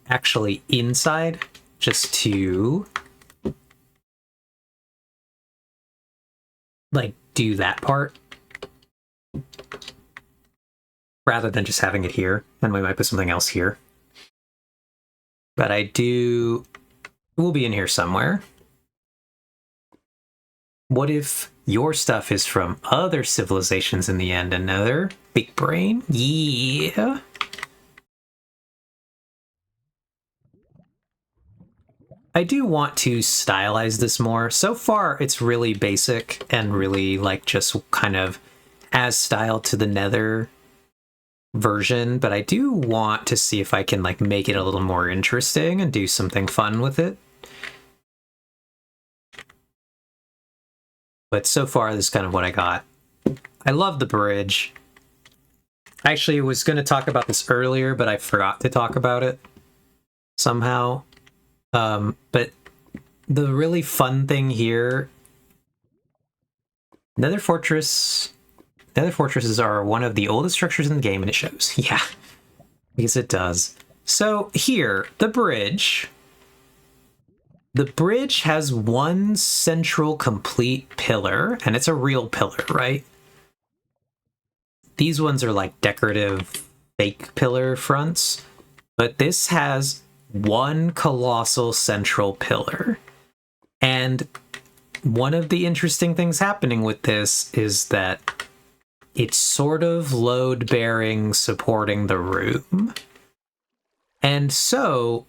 actually inside just to like do that part rather than just having it here. And we might put something else here. But we'll be in here somewhere. What if your stuff is from other civilizations in the end? Another big brain? Yeah. I do want to stylize this more. So far, it's really basic and really like just kind of as styled to the Nether version, but I do want to see if I can like make it a little more interesting and do something fun with it. But so far, this is kind of what I got. I love the bridge. Actually, I was going to talk about this earlier, but I forgot to talk about it somehow. But the really fun thing here, Nether fortresses are one of the oldest structures in the game, and it shows. Yeah, because it does. So here, the bridge. The bridge has one central complete pillar, and it's a real pillar, right? These ones are like decorative fake pillar fronts, but this has one colossal central pillar. And one of the interesting things happening with this is that it's sort of load-bearing, supporting the room. And so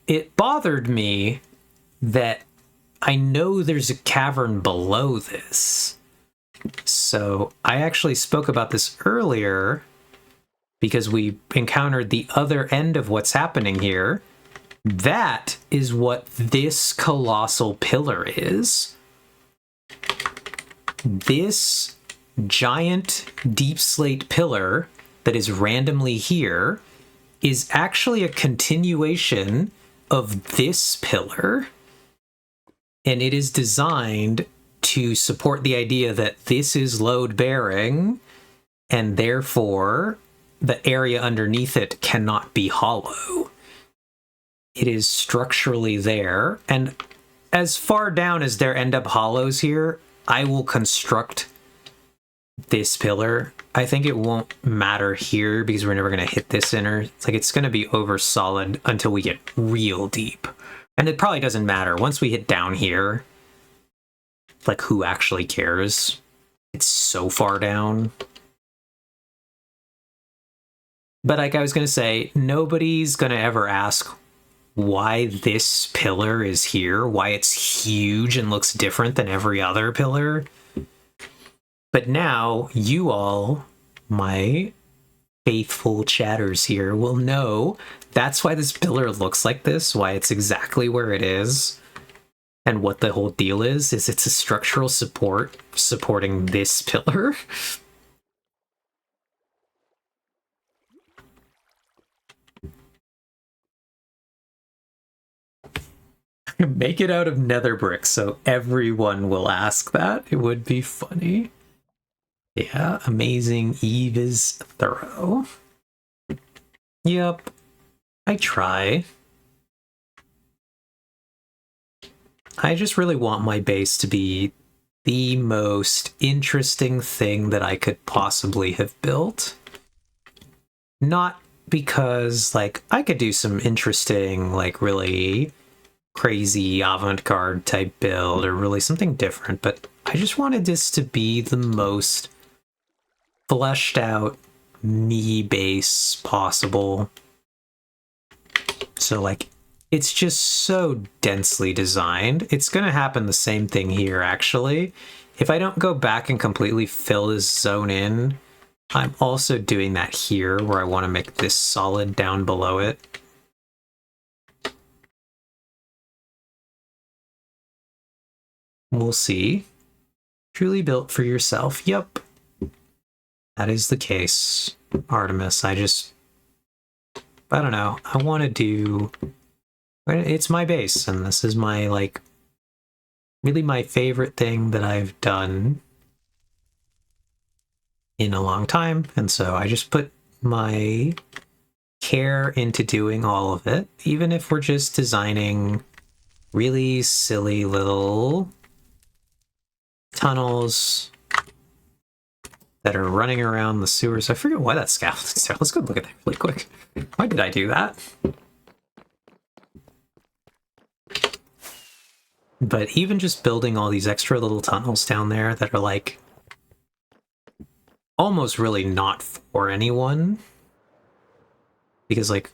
it bothered me that I know there's a cavern below this. So I actually spoke about this earlier because we encountered the other end of what's happening here. That is what this colossal pillar is. This giant deep slate pillar that is randomly here is actually a continuation of this pillar. And it is designed to support the idea that this is load-bearing, and therefore the area underneath it cannot be hollow. It is structurally there, and as far down as there end up hollows here, I will construct this pillar. I think it won't matter here because we're never going to hit this inner. It's like it's going to be over solid until we get real deep. And it probably doesn't matter. Once we hit down here, like who actually cares? It's so far down. But like I was going to say, nobody's going to ever ask why this pillar is here, why it's huge and looks different than every other pillar. But now you all, my faithful chatters here, will know that's why this pillar looks like this, why it's exactly where it is, and what the whole deal is it's a structural support supporting this pillar. Make it out of nether brick so everyone will ask that. It would be funny. Yeah, amazing. Eve is thorough. Yep, I try. I just really want my base to be the most interesting thing that I could possibly have built. Not because, like, I could do some interesting, like, really crazy avant-garde type build or really something different, but I just wanted this to be the most fleshed out me base possible. So like it's just so densely designed. It's gonna happen the same thing here actually. If I don't go back and completely fill this zone in, I'm also doing that here where I want to make this solid down below it. We'll see. Truly built for yourself. Yep. That is the case, Artemis. I don't know. I want to do... It's my base, and this is my, like, really my favorite thing that I've done in a long time, and so I just put my care into doing all of it, even if we're just designing really silly little tunnels that are running around the sewers. I forget why that scaffolding's there. Let's go look at that really quick. Why did I do that? But even just building all these extra little tunnels down there that are like almost really not for anyone. Because like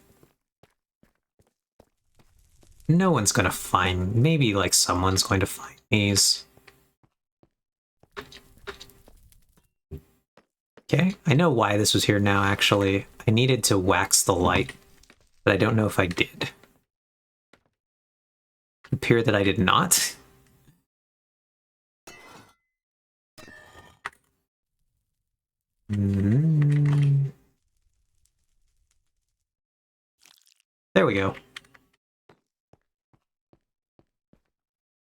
no one's gonna find, maybe like someone's going to find these. Okay, I know why this was here now actually. I needed to wax the light, but I don't know if I did. It appeared that I did not. There we go.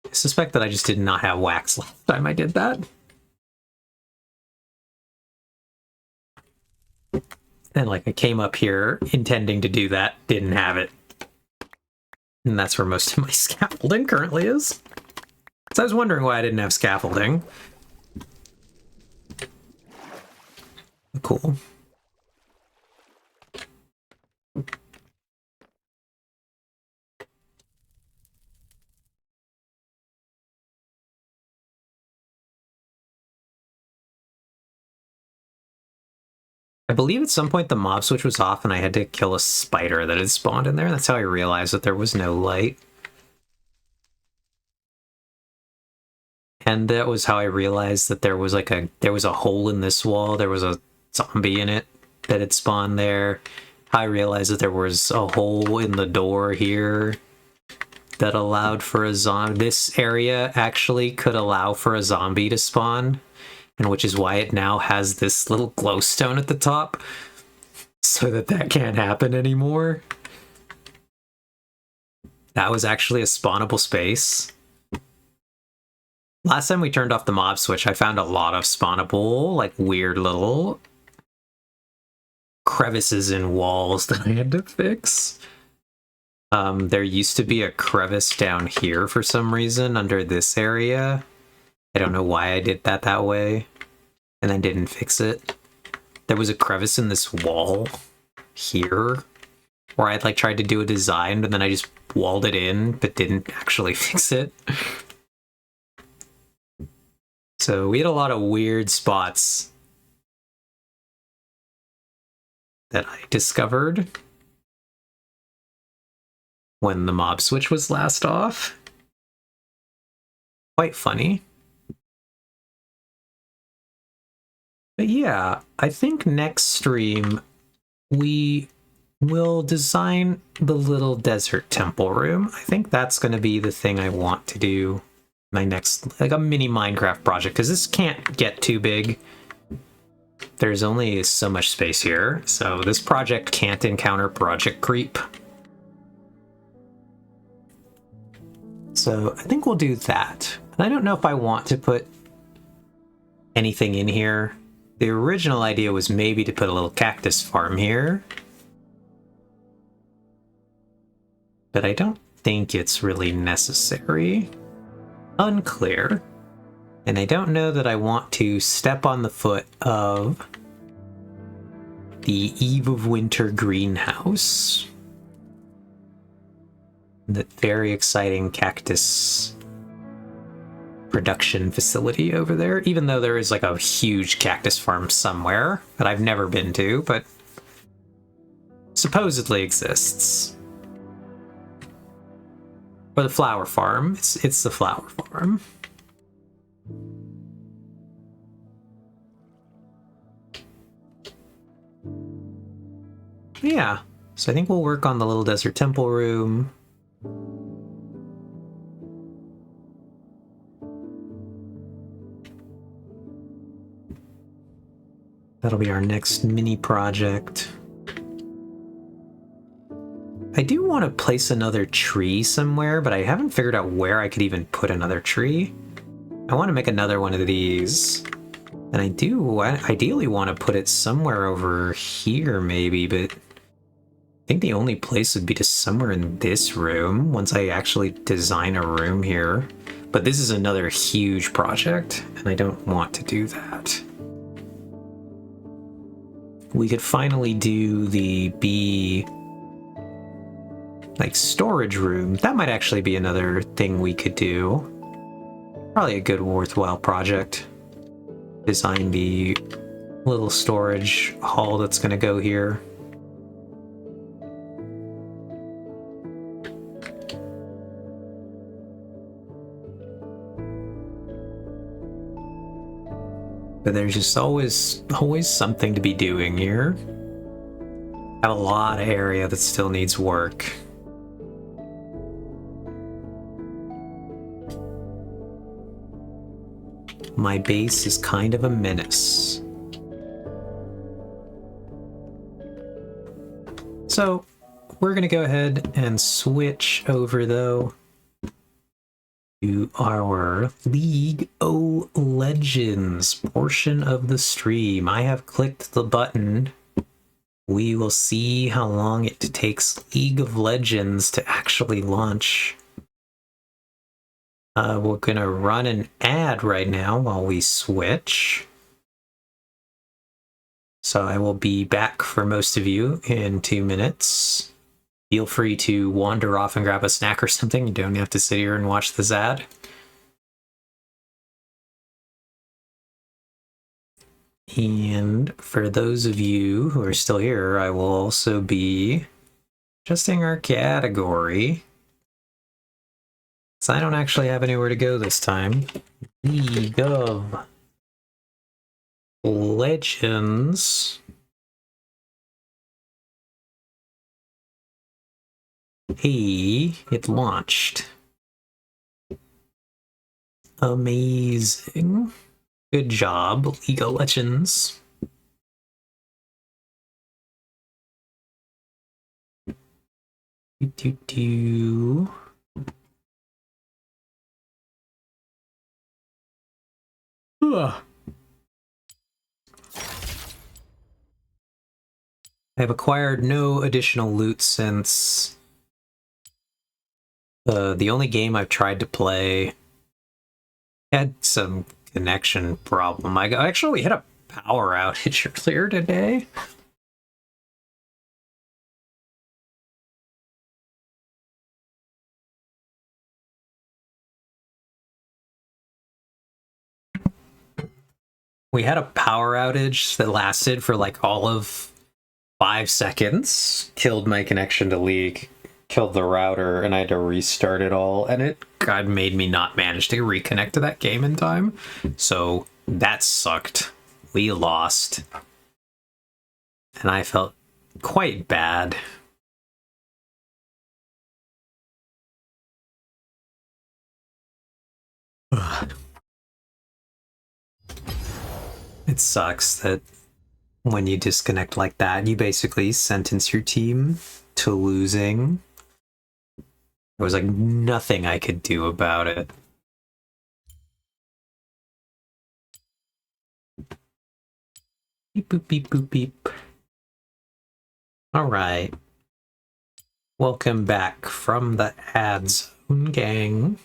I suspect that I just did not have wax last time I did that. And like I came up here intending to do that, didn't have it. And that's where most of my scaffolding currently is. So I was wondering why I didn't have scaffolding. Cool. I believe at some point the mob switch was off and I had to kill a spider that had spawned in there. That's how I realized that there was no light. And that was how I realized that there was like a hole in this wall. There was a zombie in it that had spawned there. I realized that there was a hole in the door here that allowed for a zombie. This area actually could allow for a zombie to spawn, and which is why it now has this little glowstone at the top, so that can't happen anymore. That was actually a spawnable space. Last time we turned off the mob switch, I found a lot of spawnable, like, weird little crevices in walls that I had to fix. There used to be a crevice down here for some reason under this area. I don't know why I did that way. and then didn't fix it. There was a crevice in this wall here where I'd like tried to do a design, but then I just walled it in, but didn't actually fix it. So we had a lot of weird spots that I discovered when the mob switch was last off. Quite funny. But yeah, I think next stream we will design the little desert temple room. I think that's going to be the thing I want to do. My next, like a mini Minecraft project, because this can't get too big. There's only so much space here, so this project can't encounter project creep. So I think we'll do that. And I don't know if I want to put anything in here. The original idea was maybe to put a little cactus farm here. But I don't think it's really necessary. Unclear. And I don't know that I want to step on the foot of the Eve of Winter greenhouse. That very exciting cactus production facility over there, even though there is like a huge cactus farm somewhere that I've never been to, but supposedly exists. Or the flower farm. It's the flower farm. Yeah, so I think we'll work on the little desert temple room. That'll be our next mini project. I do want to place another tree somewhere, but I haven't figured out where I could even put another tree. I want to make another one of these. And I do ideally want to put it somewhere over here maybe, but I think the only place would be just somewhere in this room once I actually design a room here. But this is another huge project, and I don't want to do that. We could finally do the bee like storage room. That might actually be another thing we could do. Probably a good worthwhile project. Design the little storage hall that's going to go here. But there's just always something to be doing here. Have a lot of area that still needs work. My base is kind of a menace. So we're gonna go ahead and switch over though to our League of Legends portion of the stream. I have clicked the button. We will see how long it takes League of Legends to actually launch. We're gonna run an ad right now while we switch. So I will be back for most of you in 2 minutes. Feel free to wander off and grab a snack or something. You don't have to sit here and watch this ad. And for those of you who are still here, I will also be adjusting our category. So I don't actually have anywhere to go this time. League of Legends. Hey, it launched. Amazing. Good job, League of Legends. Do. I have acquired no additional loot since the only game I've tried to play had some connection problem. I actually had a power outage earlier today. We had a power outage that lasted for like all of 5 seconds, killed my connection to League, killed the router, and I had to restart it all, and it God made me not manage to reconnect to that game in time. So that sucked. We lost. And I felt quite bad. It sucks that when you disconnect like that, you basically sentence your team to losing. There was like nothing I could do about it. Beep, boop, beep, boop, beep. All right. Welcome back from the ad zone, gang.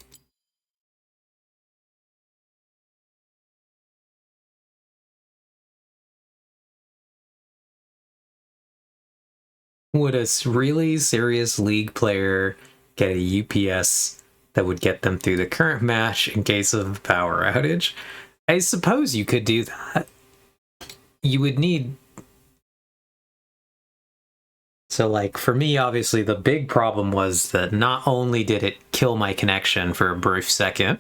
Would a really serious League player get a UPS that would get them through the current match in case of a power outage? I suppose you could do that. You would need... So, like, for me, obviously, the big problem was that not only did it kill my connection for a brief second,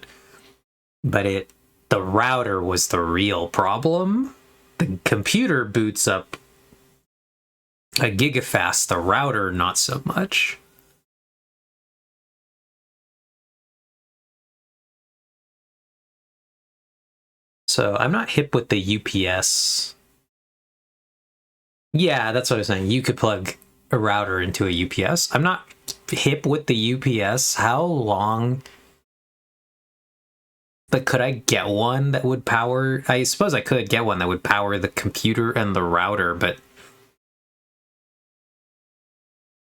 but the router was the real problem. The computer boots up a gigafast, the router not so much. So I'm not hip with the UPS. Yeah, that's what I was saying. You could plug a router into a UPS. I'm not hip with the UPS. How long? But could I get one that would power? I suppose I could get one that would power the computer and the router, but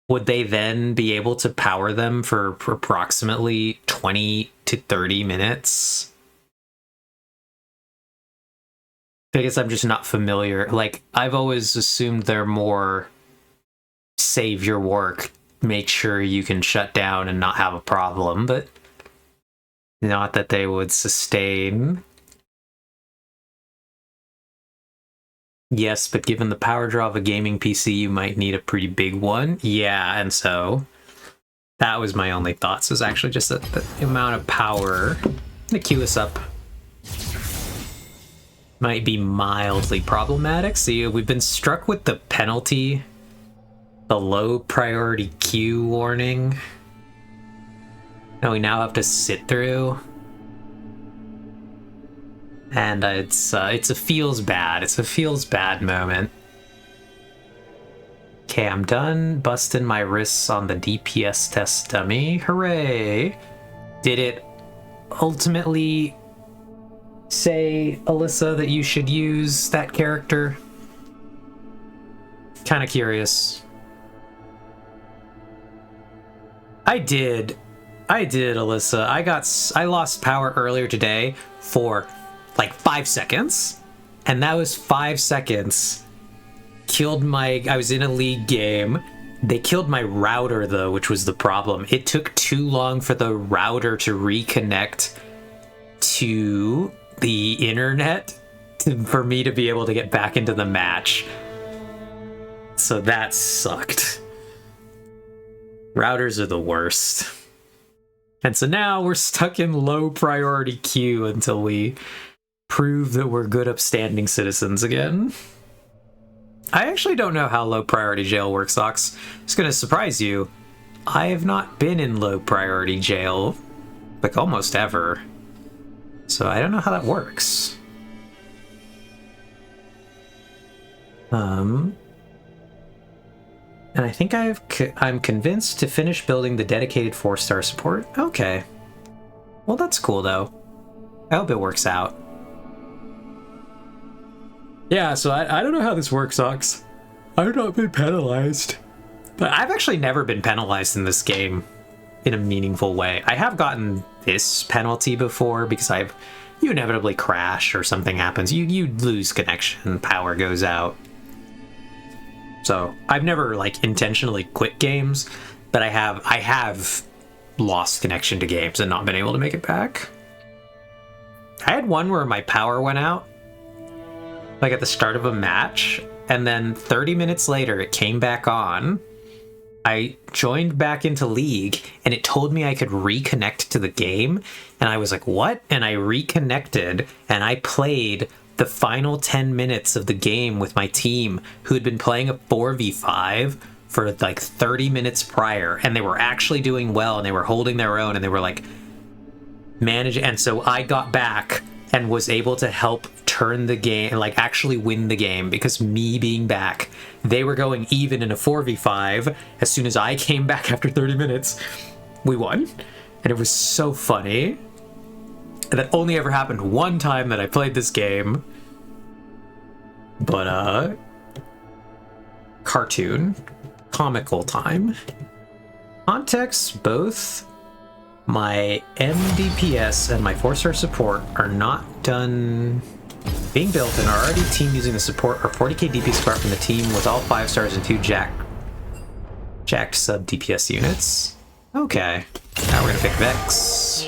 would they then be able to power them for approximately 20 to 30 minutes? I guess I'm just not familiar. Like, I've always assumed they're more save your work, make sure you can shut down and not have a problem, but not that they would sustain. Yes, but given the power draw of a gaming PC, you might need a pretty big one. Yeah, and so that was my only thoughts, was actually just that the amount of power. To queue us up might be mildly problematic. See, we've been struck with the penalty, the low priority queue warning. And we now have to sit through. And it's a feels bad. It's a feels bad moment. Okay, I'm done busting my wrists on the DPS test dummy. Hooray! Did it ultimately say, Alyssa, that you should use that character? Kind of curious. I did, Alyssa. I lost power earlier today for like 5 seconds, and that was 5 seconds. I was in a League game. They killed my router though, which was the problem. It took too long for the router to reconnect to the internet for me to be able to get back into the match. So that sucked. Routers are the worst. And so now we're stuck in low priority queue until we prove that we're good upstanding citizens again. I actually don't know how low priority jail works, Ox. It's gonna surprise you. I have not been in low priority jail like almost ever. So I don't know how that works. And I think I'm convinced to finish building the dedicated 4-star support. Okay. Well, that's cool though. I hope it works out. Yeah, so I don't know how this works, Ox. I've not been penalized. But I've actually never been penalized in this game in a meaningful way. I have gotten this penalty before because I've you inevitably crash or something happens. You lose connection, power goes out. So I've never like intentionally quit games, but I have lost connection to games and not been able to make it back. I had one where my power went out, like at the start of a match, and then 30 minutes later it came back on. I joined back into League, and it told me I could reconnect to the game, and I was like, what? And I reconnected, and I played the final 10 minutes of the game with my team, who had been playing a 4v5 for like 30 minutes prior, and they were actually doing well, and they were holding their own, and they were like managing. And so I got back and was able to help turn the game, like actually win the game, because me being back, they were going even in a 4v5. As soon as I came back after 30 minutes, we won. And it was so funny. And that only ever happened one time that I played this game. But, cartoon, comical time. Context, both my MDPS and my 4-star support are not done being built and are already team using the support or 40k DPS apart from the team with all 5 stars and 2 jacked sub DPS units. Okay, now we're gonna pick Vex.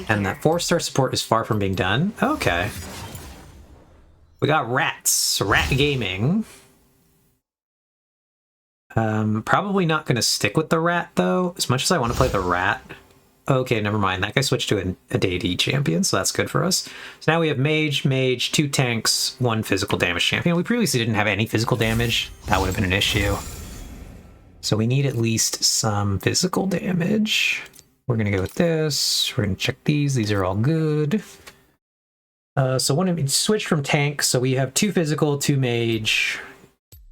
And that 4-star support is far from being done. Okay. We got rats. Rat gaming. Probably not gonna stick with the rat though, as much as I want to play the rat. Okay, never mind. That guy switched to a deity champion, so that's good for us. So now we have mage, 2 tanks, 1 physical damage champion. We previously didn't have any physical damage. That would have been an issue. So we need at least some physical damage. We're going to go with this. We're going to check these. These are all good. So one switch from tank. So we have 2 physical, 2 mage,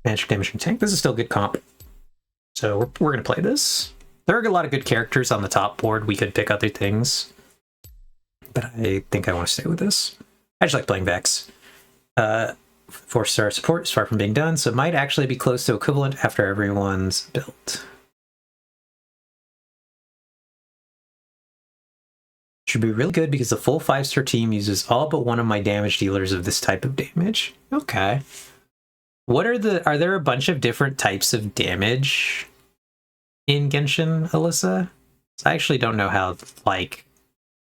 magic damage from tank. This is still good comp. So we're going to play this. There are a lot of good characters on the top board. We could pick other things, but I think I want to stay with this. I just like playing Vex. 4-star support is far from being done, so it might actually be close to equivalent after everyone's built. Should be really good because the full 5-star team uses all but one of my damage dealers of this type of damage. Okay. What are there a bunch of different types of damage in Genshin, Alyssa? I actually don't know how, like,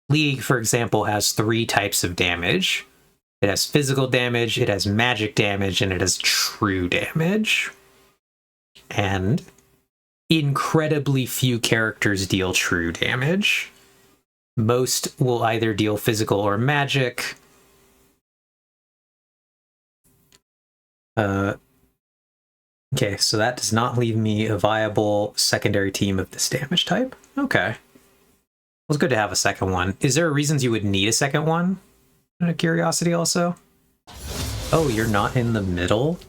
League, for example, has 3 types of damage. It has physical damage, it has magic damage, and it has true damage. And incredibly few characters deal true damage. Most will either deal physical or magic. Okay, so that does not leave me a viable secondary team of this damage type. Okay. Well, it's good to have a second one. Is there reasons you would need a second one? Out of curiosity also? Oh, you're not in the middle?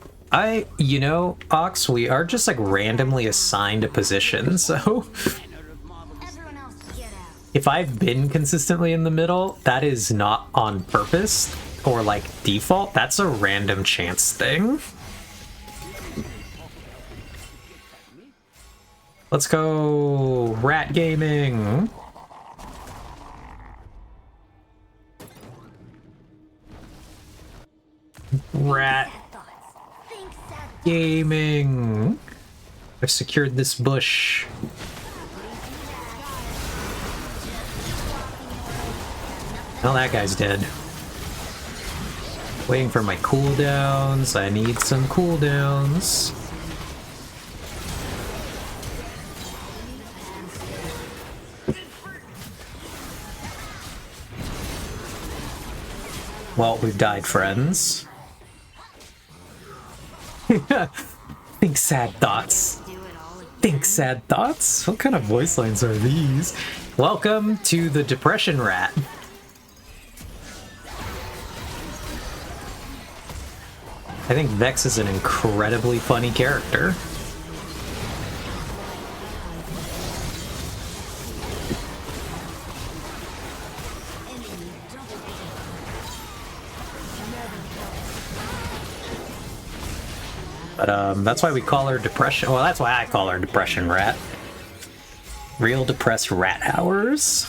You know, Ox, we are just like randomly assigned a position, so if I've been consistently in the middle, that is not on purpose or like default. That's a random chance thing. Let's go rat gaming. Rat gaming. I've secured this bush. Well, that guy's dead. Waiting for my cooldowns. I need some cooldowns. Well, we've died, friends. Think sad thoughts. Think sad thoughts? What kind of voice lines are these? Welcome to the Depression Rat. I think Vex is an incredibly funny character. But that's why we call her Depression. Well, that's why I call her Depression Rat. Real depressed rat hours.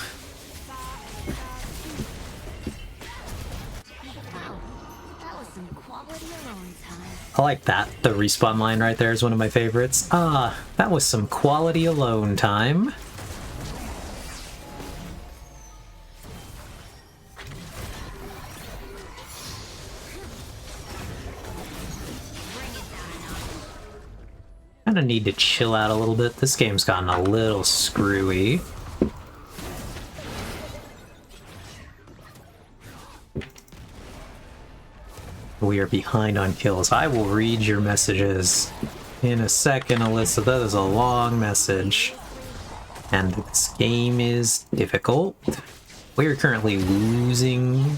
I like that. The respawn line right there is one of my favorites. Ah, that was some quality alone time. Kinda need to chill out a little bit. This game's gotten a little screwy. We are behind on kills. I will read your messages in a second, Alyssa. That is a long message. And this game is difficult. We are currently losing,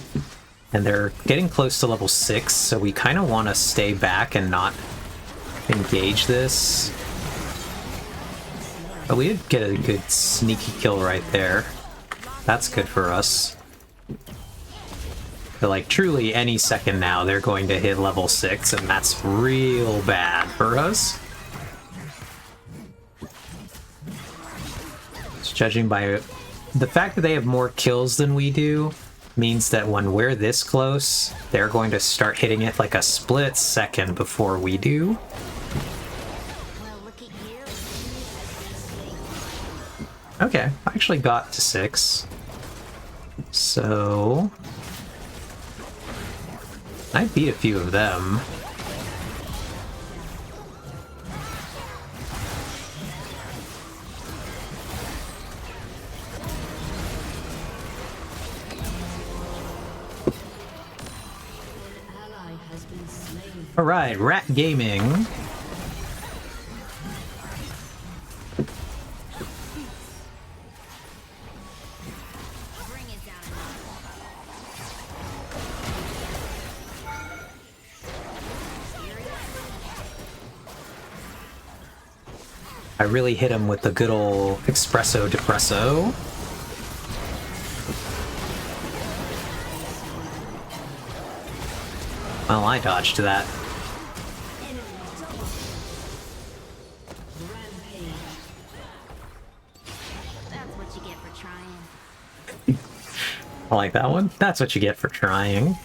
and they're getting close to level 6, so we kind of want to stay back and not engage this. But we did get a good sneaky kill right there. That's good for us. But like, truly, any second now, they're going to hit level 6, and that's real bad for us. Just judging by the fact that they have more kills than we do, means that when we're this close, they're going to start hitting it like a split second before we do. Okay, I actually got to 6. So I beat a few of them. Alright, Rat Gaming. I really hit him with the good old espresso depresso. Well, I dodged that. I like that one. That's what you get for trying.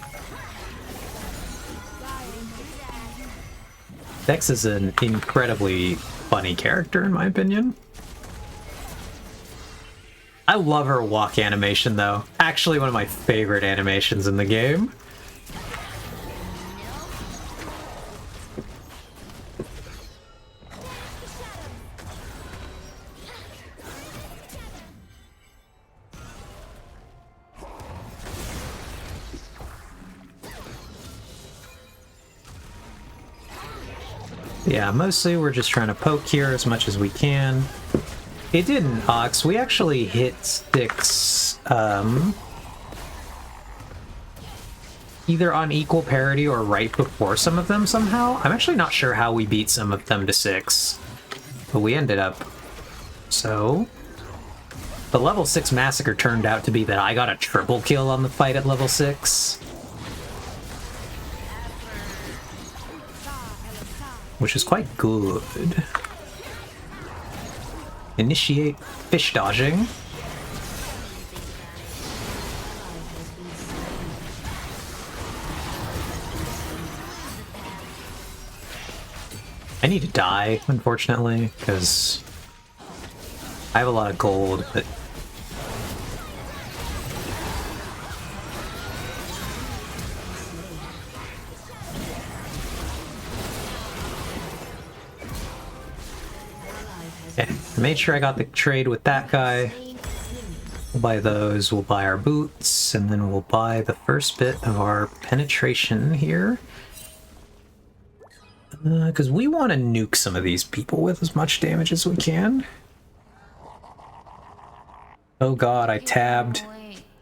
Dex is an incredibly funny character, in my opinion. I love her walk animation, though. Actually, one of my favorite animations in the game. Yeah, mostly we're just trying to poke here as much as we can. It didn't, Ox. We actually hit 6, either on equal parity or right before some of them somehow. I'm actually not sure how we beat some of them to 6, but we ended up. So the level 6 massacre turned out to be that I got a triple kill on the fight at level 6. Which is quite good. Initiate fish dodging. I need to die, unfortunately, because I have a lot of gold, but okay, I made sure I got the trade with that guy. We'll buy those, we'll buy our boots, and then we'll buy the first bit of our penetration here. Because we want to nuke some of these people with as much damage as we can. Oh god, I tabbed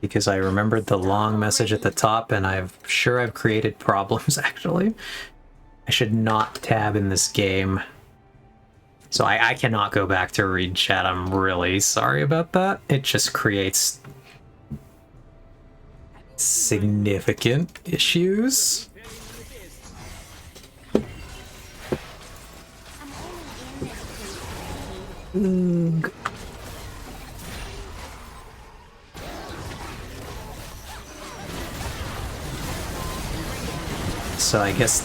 because I remembered the long message at the top, and I'm sure I've created problems, actually. I should not tab in this game. So I cannot go back to read chat. I'm really sorry about that. It just creates significant issues. Ugh. So I guess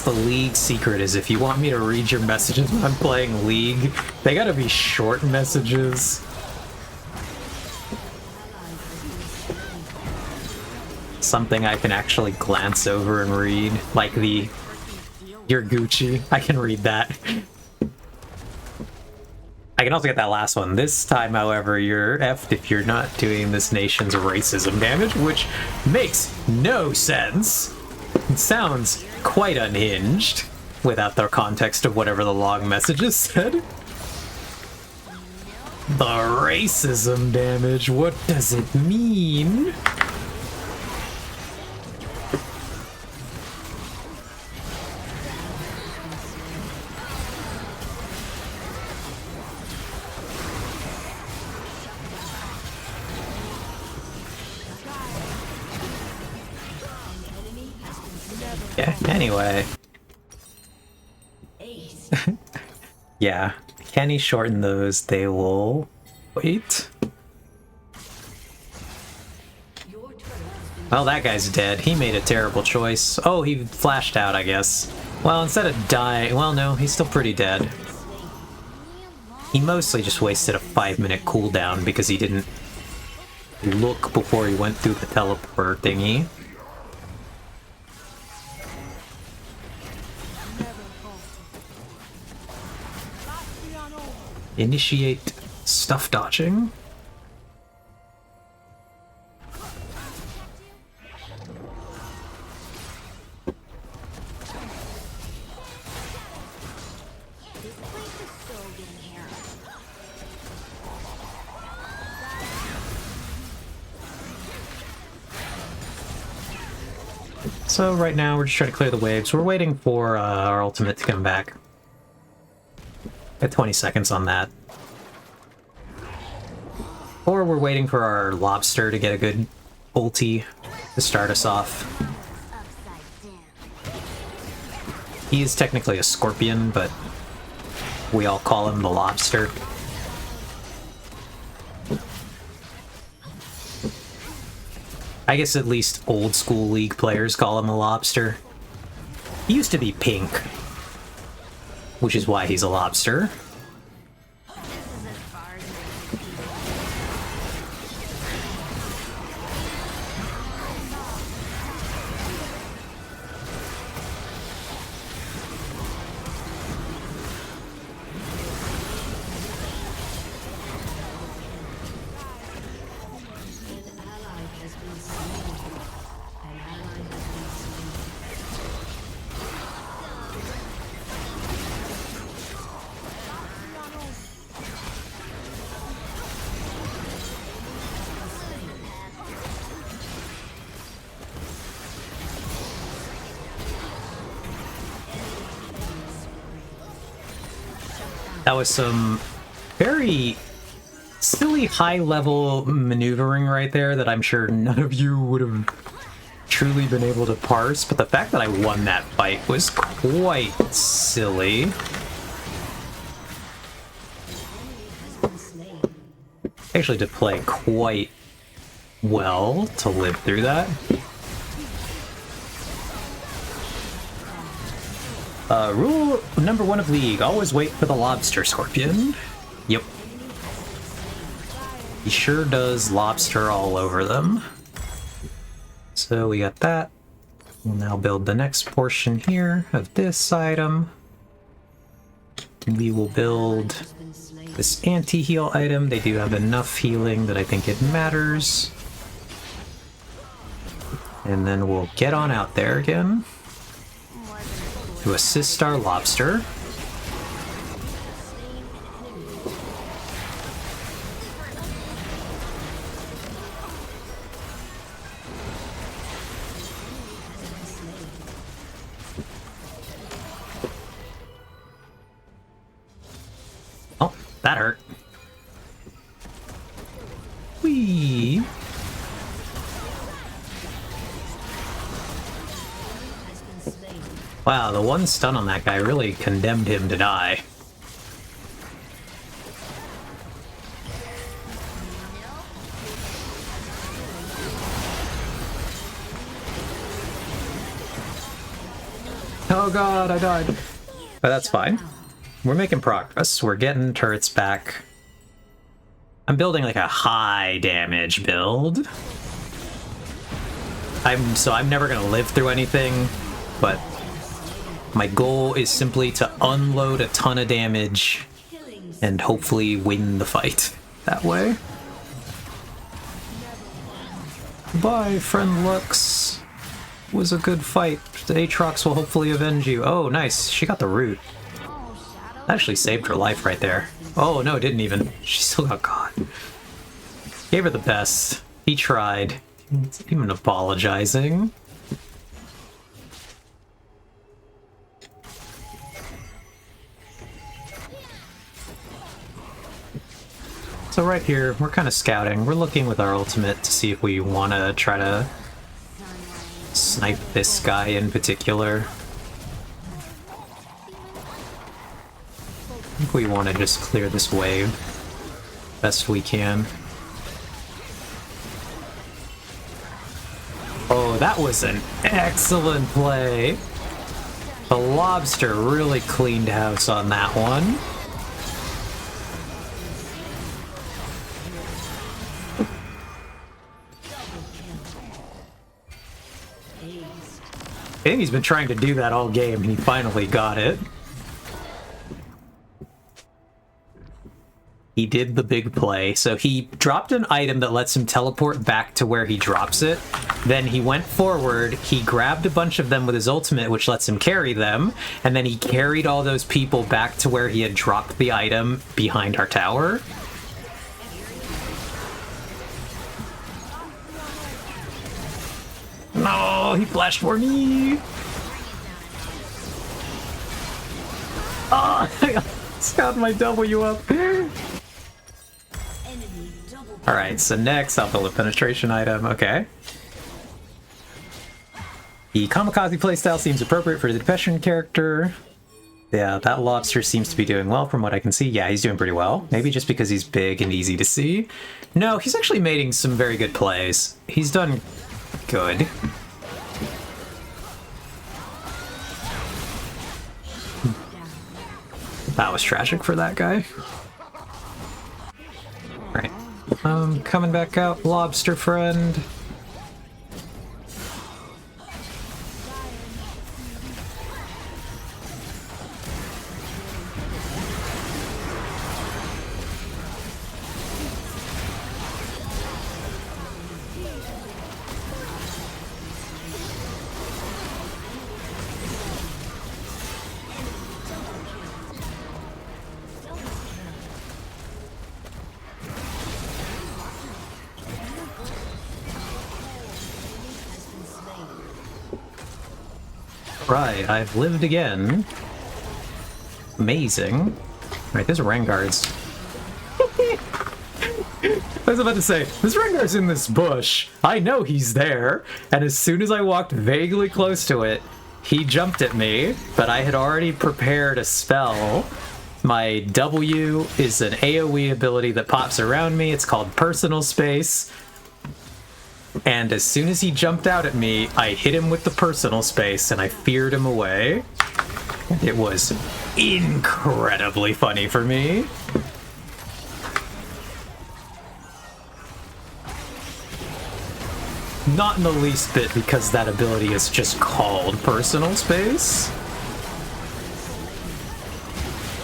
the League secret is if you want me to read your messages when I'm playing League, they gotta be short messages. Something I can actually glance over and read, like the "You're Gucci." I can read that. I can also get that last one. This time, however, you're effed if you're not doing this nation's racism damage, which makes no sense. It sounds quite unhinged without the context of whatever the long messages said. The racism damage, what does it mean? Yeah, anyway. Yeah, can he shorten those? They will wait. Well, that guy's dead. He made a terrible choice. Oh, he flashed out, I guess. Well, instead of dying... Well, no, he's still pretty dead. He mostly just wasted a 5-minute cooldown because he didn't look before he went through the teleport thingy. Initiate stuff dodging. So right now we're just trying to clear the waves. We're waiting for our ultimate to come back. Got 20 seconds on that. Or we're waiting for our lobster to get a good ulti to start us off. He is technically a scorpion, but we all call him the lobster. I guess at least old school League players call him a lobster. He used to be pink, which is why he's a lobster. That was some very silly high-level maneuvering right there that I'm sure none of you would have truly been able to parse, but the fact that I won that fight was quite silly. Actually did play quite well to live through that. Rule number 1 of League, always wait for the lobster scorpion. Yep. He sure does lobster all over them. So we got that. We'll now build the next portion here of this item. We will build this anti-heal item. They do have enough healing that I think it matters. And then we'll get on out there again to assist our lobster. Oh, that hurt. Whee! Wow, the one stun on that guy really condemned him to die. Oh god, I died. But that's fine. We're making progress. We're getting turrets back. I'm building like a high damage build. I'm never gonna live through anything, but my goal is simply to unload a ton of damage and hopefully win the fight that way. Bye, friend Lux. It was a good fight. The Aatrox will hopefully avenge you. Oh, nice. She got the root. That actually saved her life right there. Oh, no, it didn't even. She still got caught. Gave her the best. He tried. He's even apologizing. So right here, we're kind of scouting. We're looking with our ultimate to see if we want to try to snipe this guy in particular. I think we want to just clear this wave best we can. Oh, that was an excellent play. The lobster really cleaned house on that one. I think he's been trying to do that all game, and he finally got it. He did the big play. So he dropped an item that lets him teleport back to where he drops it. Then he went forward, he grabbed a bunch of them with his ultimate, which lets him carry them, and then he carried all those people back to where he had dropped the item behind our tower. No, he flashed for me. Oh, I got my W up. Alright, so next I'll build a penetration item. Okay. The kamikaze playstyle seems appropriate for the depression character. Yeah, that lobster seems to be doing well from what I can see. Yeah, he's doing pretty well. Maybe just because he's big and easy to see. No, he's actually making some very good plays. He's done good. That was tragic for that guy. Right. Coming back out, lobster friend. Right, I've lived again. Amazing. Right, there's Rengards. I was about to say, this Rengar's in this bush. I know he's there, and as soon as I walked vaguely close to it, he jumped at me, but I had already prepared a spell. My W is an AoE ability that pops around me. It's called Personal Space. And as soon as he jumped out at me, I hit him with the personal space and I feared him away. It was incredibly funny for me. Not in the least bit because that ability is just called personal space.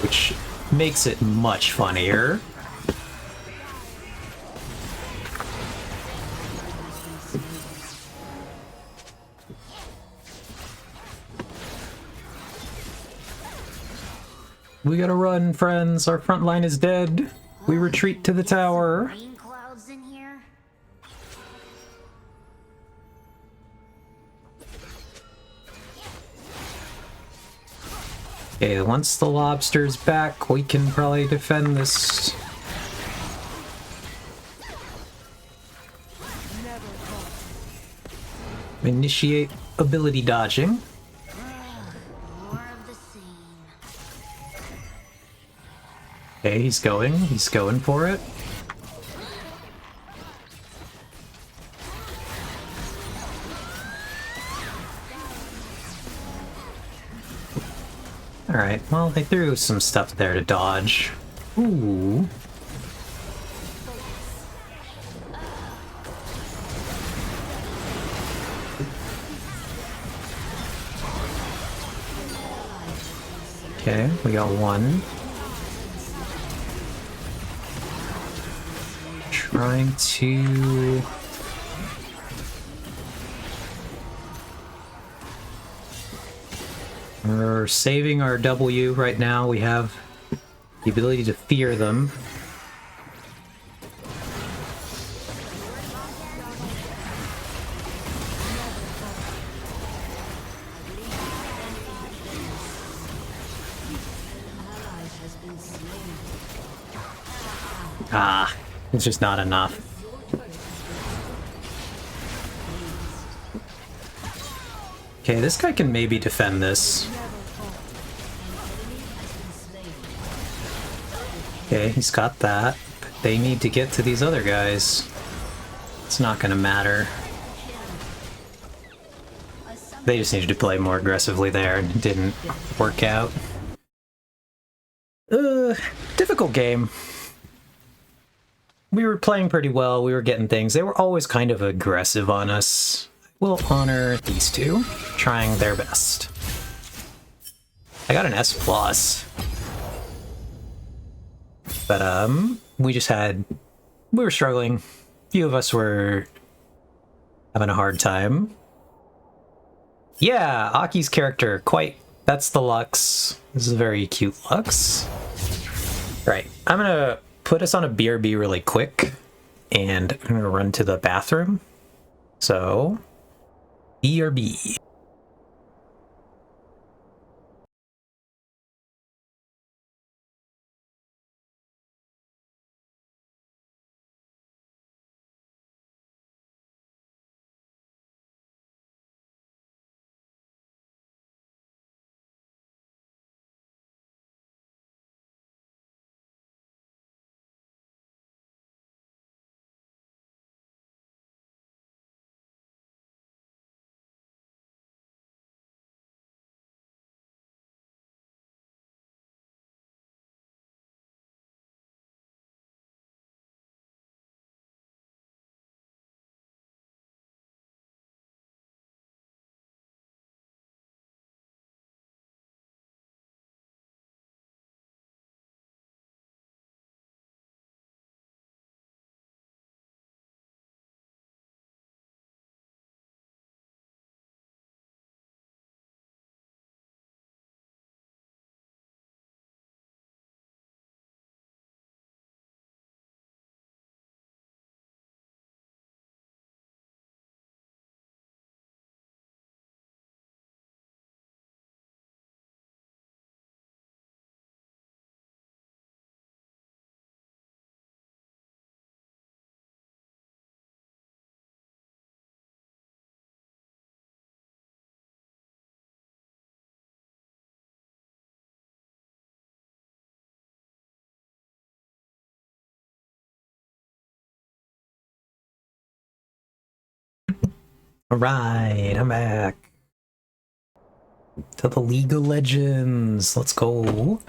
Which makes it much funnier. We gotta run, friends. Our front line is dead. We retreat to the tower. Rain clouds in here? Okay, once the lobster's back, we can probably defend this. Initiate ability dodging. More of the same. Okay, he's going for it. Alright, well, they threw some stuff there to dodge. Ooh. Okay, we got one. Trying to... We're saving our W right now. We have the ability to fear them. Ah, it's just not enough. Okay, this guy can maybe defend this. Okay, he's got that. But they need to get to these other guys. It's not gonna matter. They just needed to play more aggressively there, and it didn't work out. Difficult game. We were playing pretty well, we were getting things. They were always kind of aggressive on us. We'll honor these two, trying their best. I got an S+. But, we were struggling. A few of us were having a hard time. Yeah, Aki's character, that's the Lux. This is a very cute Lux. Right, I'm gonna put us on a BRB really quick, and I'm gonna run to the bathroom. So, BRB. Alright, I'm back. To the League of Legends. Let's go.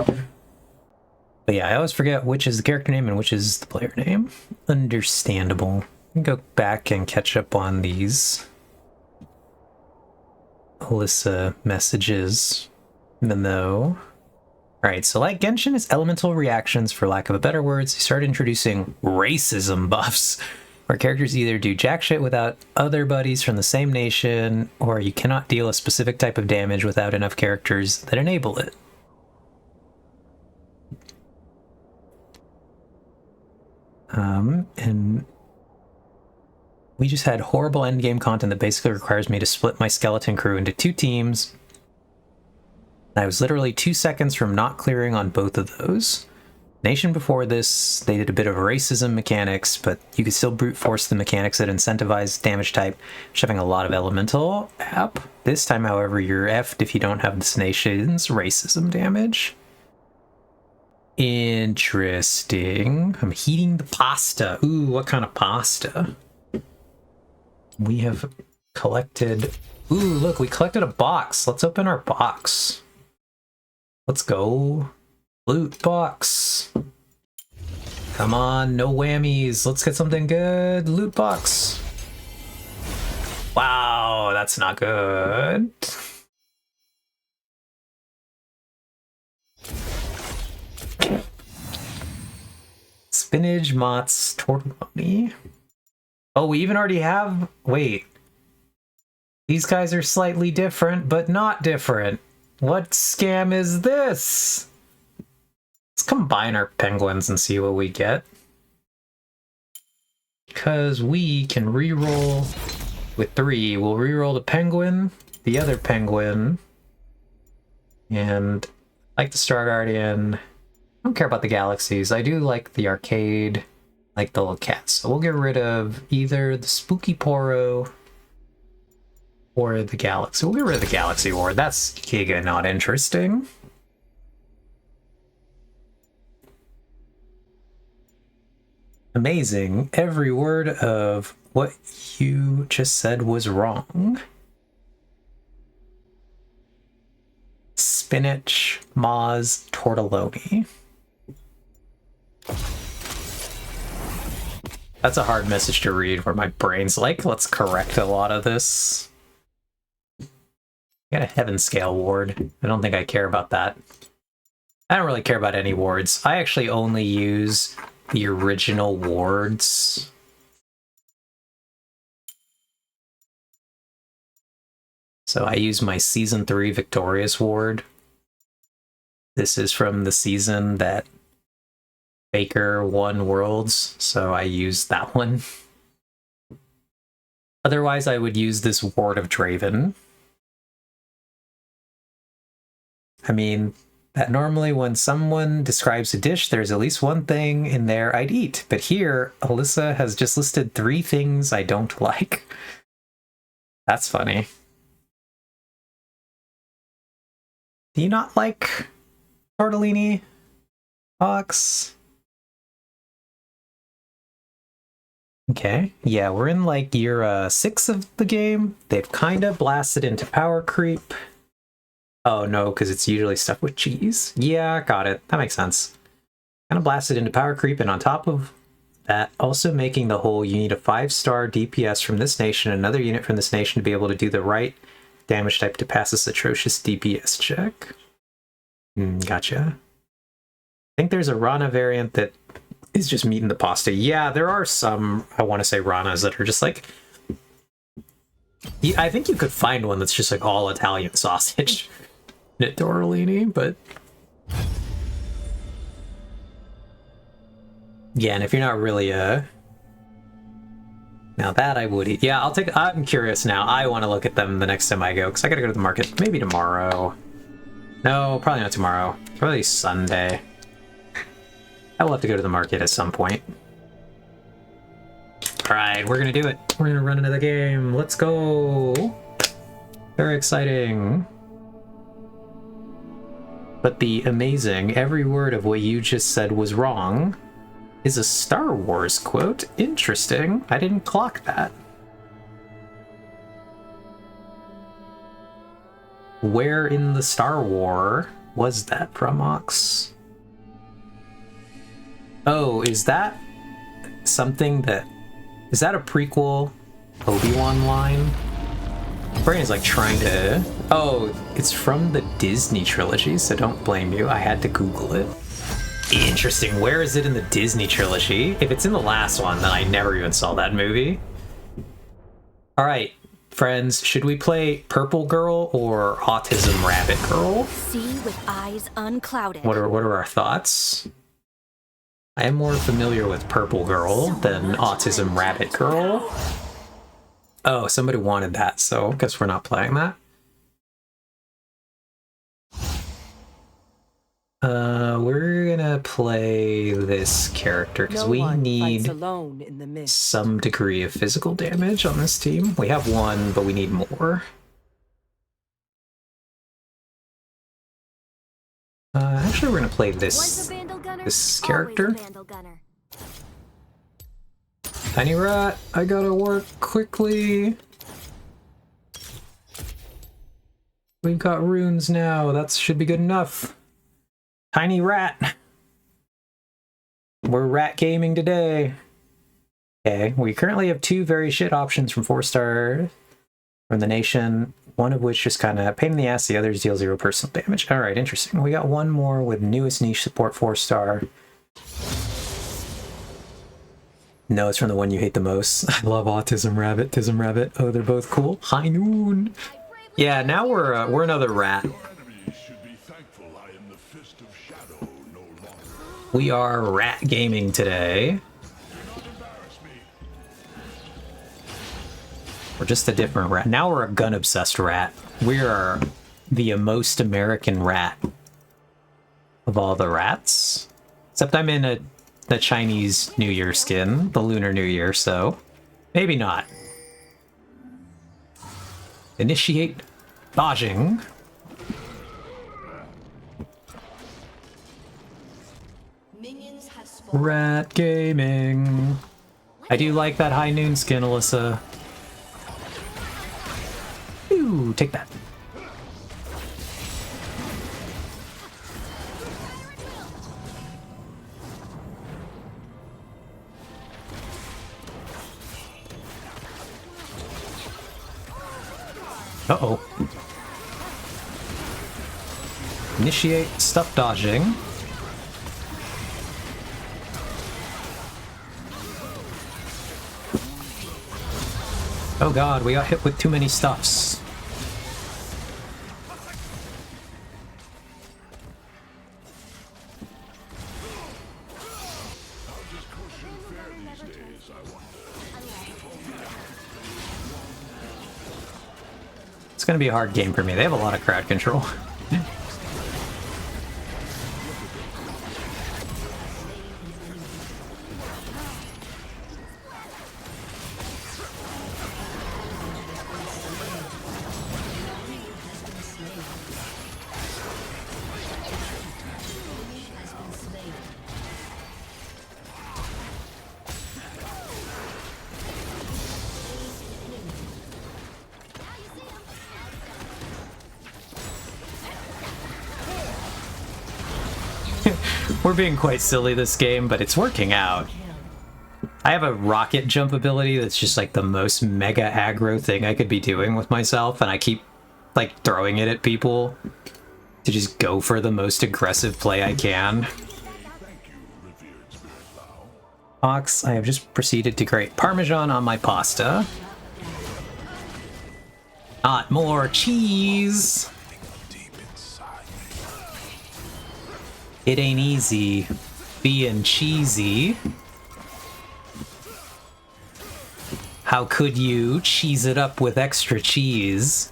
But yeah, I always forget which is the character name and which is the player name. Understandable. Go back and catch up on these Alyssa messages. Even though... Alright, so like Genshin is elemental reactions, for lack of a better words, they started introducing racism buffs, where characters either do jack shit without other buddies from the same nation, or you cannot deal a specific type of damage without enough characters that enable it. And we just had horrible endgame content that basically requires me to split my skeleton crew into 2 teams. I was literally 2 seconds from not clearing on both of those. Nation before this, they did a bit of racism mechanics, but you could still brute force the mechanics that incentivize damage type, shoving a lot of elemental app. This time, however, you're effed if you don't have this nation's racism damage. Interesting. I'm heating the pasta. Ooh, what kind of pasta? We have collected... Ooh, look, we collected a box. Let's open our box. Let's go. Loot box. Come on, no whammies. Let's get something good. Loot box. Wow, that's not good. Spinach, mozz, tortellini. Oh, we even already have... Wait. These guys are slightly different, but not different. What scam is this? Let's combine our penguins and see what we get. Because we can reroll with 3. We'll reroll the penguin, the other penguin, and like the Star Guardian. I don't care about the galaxies. I do like the arcade, like the little cats. So we'll get rid of either the Spooky Poro or the Galaxy. We'll get rid of the Galaxy Ward. That's giga not interesting. Amazing. Every word of what you just said was wrong. Spinach, mozz, tortelloni. That's a hard message to read where my brain's like, let's correct a lot of this. Got a heaven scale ward. I don't think I care about that. I don't really care about any wards. I actually only use the original wards. So I use my Season 3 Victorious ward. This is from the season that Baker won Worlds, so I use that one. Otherwise, I would use this Ward of Draven. I mean, that normally when someone describes a dish, there's at least one thing in there I'd eat. But here, Alyssa has just listed 3 things I don't like. That's funny. Do you not like tortellini, Fox? Okay, yeah, we're in like year 6 of the game. They've kind of blasted into power creep. Oh no, because it's usually stuff with cheese. Yeah, got it. That makes sense. Kind of blasted into power creep, and on top of that, also making the whole you need a 5-star DPS from this nation, another unit from this nation to be able to do the right damage type to pass this atrocious DPS check. Gotcha. I think there's a Rana variant that is just meat in the pasta. Yeah, there are some, I want to say, Ranas that are just like... I think you could find one that's just like all Italian sausage. Knit tortellini, but... Yeah, and if you're not really Now that I would eat. Yeah, I'm curious now. I want to look at them the next time I go, because I gotta go to the market. Maybe tomorrow. No, probably not tomorrow. Probably Sunday. I will have to go to the market at some point. Alright, we're gonna do it. We're gonna run another game. Let's go! Very exciting. But the amazing, every word of what you just said was wrong, is a Star Wars quote. Interesting. I didn't clock that. Where in the Star War was that from, Ox? Oh, is that something that... Is that a prequel Obi-Wan line? Brain's like trying to... Oh, it's from the Disney trilogy, so don't blame you. I had to Google it. Interesting. Where is it in the Disney trilogy? If it's in the last one, then I never even saw that movie. Alright, friends, should we play Purple Girl or Autism Rabbit Girl? See with eyes unclouded. What are our thoughts? I am more familiar with Purple Girl than Autism Rabbit Girl. Oh, somebody wanted that, so I guess we're not playing that. We're gonna play this character because we need some degree of physical damage on this team. We have 1, but we need more. Actually, we're gonna play this character. Tiny Rat, I gotta work quickly. We've got runes now. That should be good enough. Tiny rat. We're rat gaming today. Okay, we currently have 2 very shit options from 4-star from the nation, one of which just kind of pain in the ass, the others deal 0 personal damage. Alright, interesting. We got one more with newest niche support 4-star. No, it's from the one you hate the most. I love Autism Rabbit, Tism Rabbit. Oh, they're both cool. High Noon. Yeah, now we're another rat. We are rat gaming today. We're just a different rat. Now we're a gun-obsessed rat. We are the most American rat of all the rats. Except I'm in the Chinese New Year skin, the Lunar New Year, so maybe not. Initiate dodging. Rat gaming. I do like that High Noon skin, Alyssa. Ooh, take that. Uh-oh. Initiate stuff dodging. Oh god, we got hit with too many stuffs. It's gonna be a hard game for me. They have a lot of crowd control. We're being quite silly this game, but it's working out. I have a rocket jump ability that's just like the most mega aggro thing I could be doing with myself, and I keep like throwing it at people to just go for the most aggressive play I can. Ox, I have just proceeded to grate Parmesan on my pasta. Not more cheese! It ain't easy being cheesy. How could you cheese it up with extra cheese?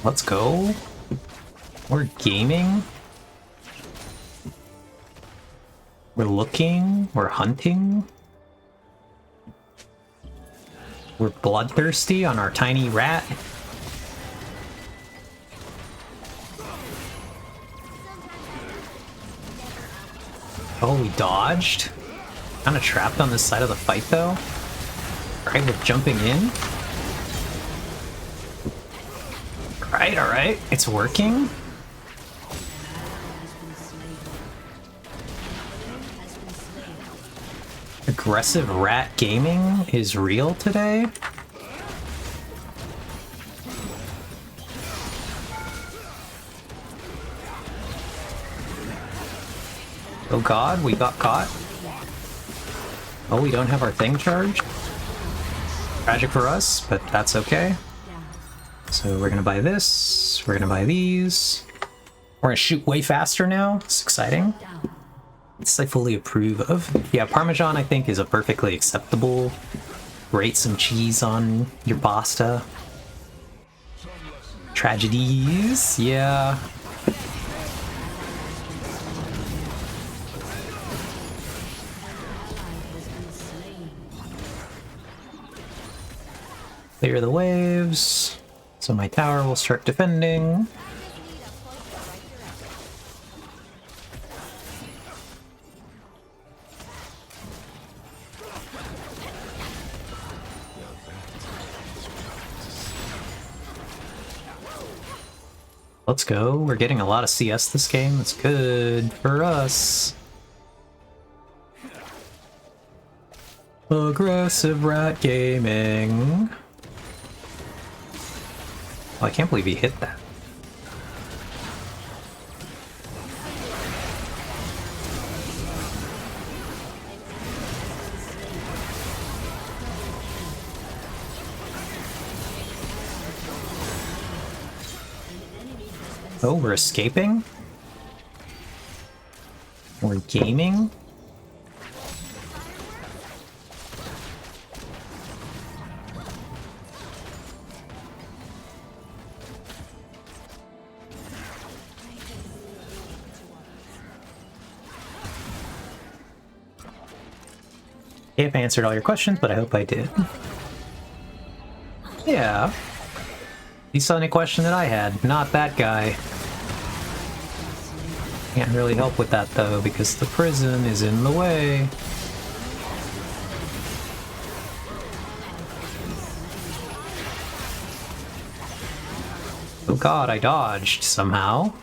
Let's go. We're gaming. We're looking. We're hunting. We're bloodthirsty on our tiny rat. Oh, we dodged. Kind of trapped on this side of the fight, though. Alright, we're jumping in. Alright, it's working. Aggressive rat gaming is real today. Oh god, we got caught. Oh, we don't have our thing charged. Tragic for us, but that's okay. So we're gonna buy this, we're gonna buy these. We're gonna shoot way faster now. It's exciting. This I fully approve of. Yeah, Parmesan I think is a perfectly acceptable. Grate some cheese on your pasta. Tragedies, yeah. Clear the waves, so my tower will start defending. Let's go. We're getting a lot of CS this game. That's good for us. Aggressive rat gaming. Oh, I can't believe he hit that. Oh, we're escaping? We're gaming? If I answered all your questions, but I hope I did. Yeah. You saw any question that I had, not that guy. Can't really help with that though, because the prison is in the way. Oh god, I dodged somehow.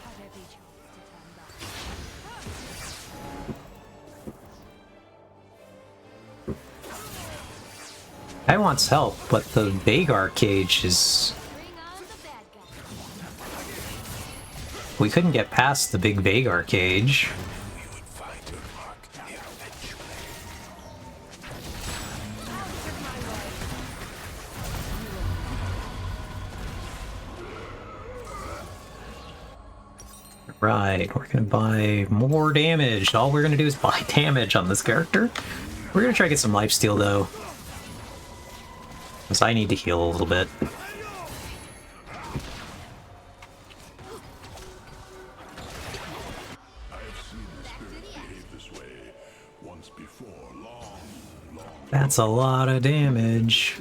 I wants help, but the Vagar cage is... We couldn't get past the big Vagar cage. Right, we're gonna buy more damage. All we're gonna do is buy damage on this character. We're gonna try to get some lifesteal though, because I need to heal a little bit. That's a lot of damage.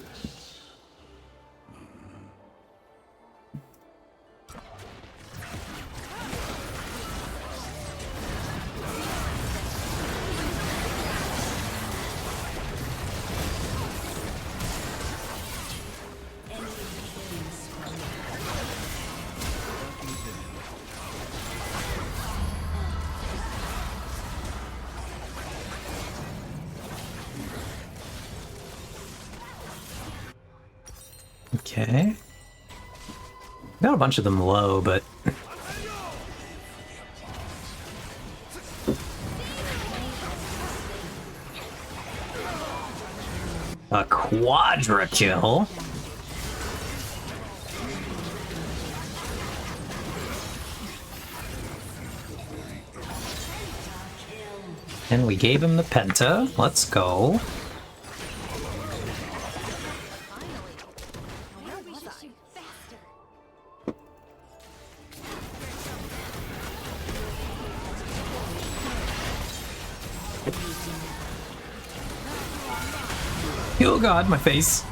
Okay. Got a bunch of them low, but... A quadra kill? And we gave him the penta. Let's go. Oh god, my face.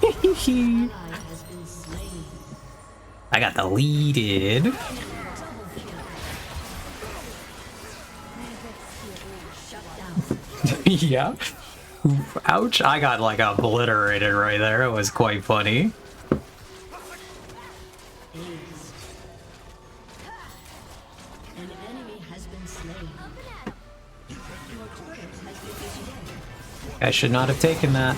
I got deleted. Yeah. Oof, ouch. I got like obliterated right there. It was quite funny. I should not have taken that.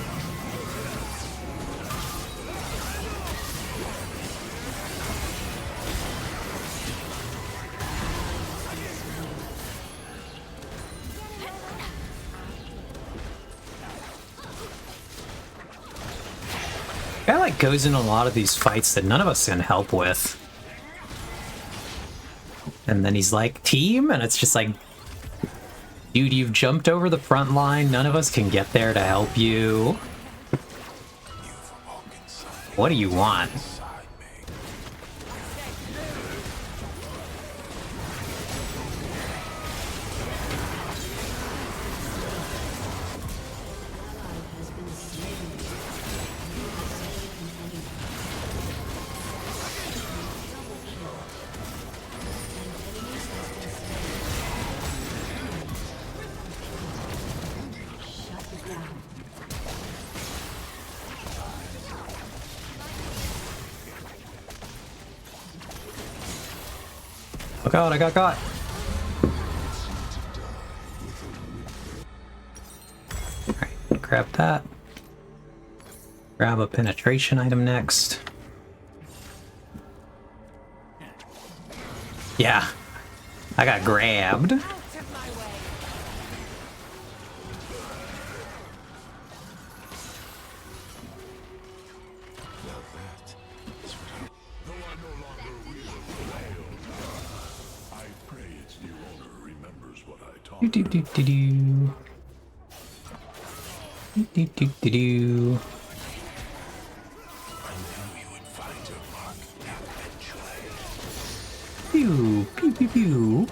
Guy like goes in a lot of these fights that none of us can help with. And then he's like, team? And it's just like, dude, you've jumped over the front line. None of us can get there to help you. What do you want? Oh god, I got caught. Alright, grab that. Grab a penetration item next. Yeah, I got grabbed. Do do do do do. Do do do do. Pew pew pew pew.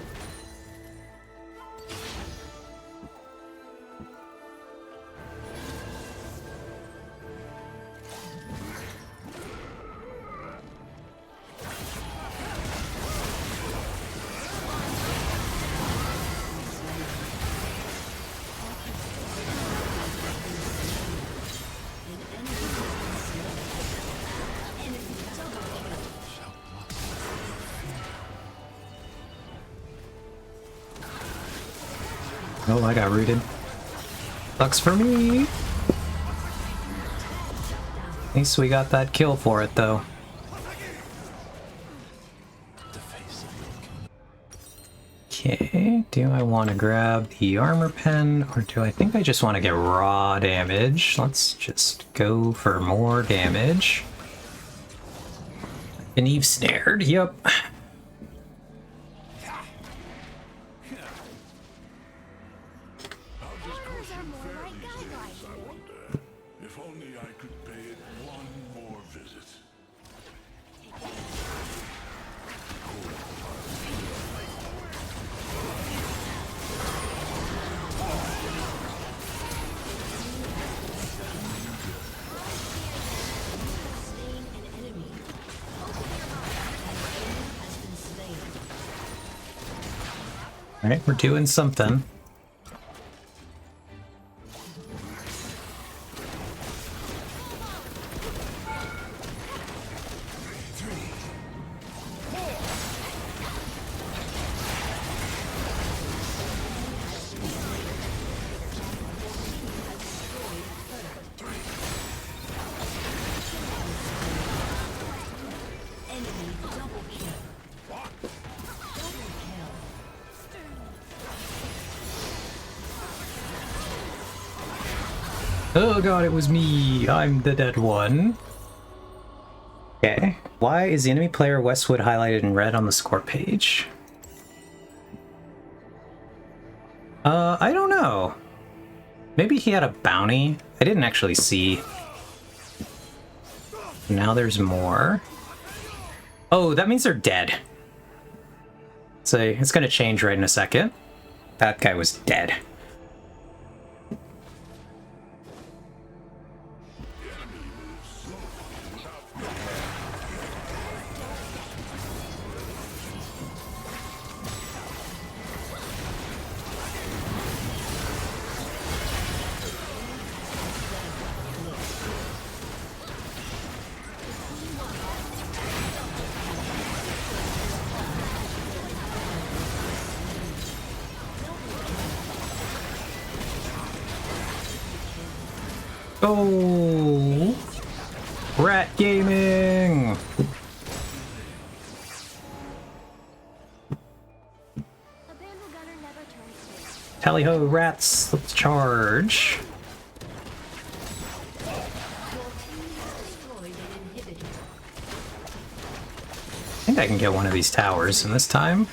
Oh, I got rooted. Sucks for me. At least we got that kill for it, though. Okay, do I want to grab the armor pen, or do I think I just want to get raw damage? Let's just go for more damage. An Eve snared, yep. If only I could pay it one more visit. Alright, we're doing something. Oh god, it was me. I'm the dead one. Okay. Why is the enemy player Westwood highlighted in red on the score page? I don't know. Maybe he had a bounty. I didn't actually see. Now there's more. Oh, that means they're dead. So it's gonna change right in a second. That guy was dead. Oh, Rat Gaming! Tally ho, rats! Let's charge. I think I can get one of these towers in this time.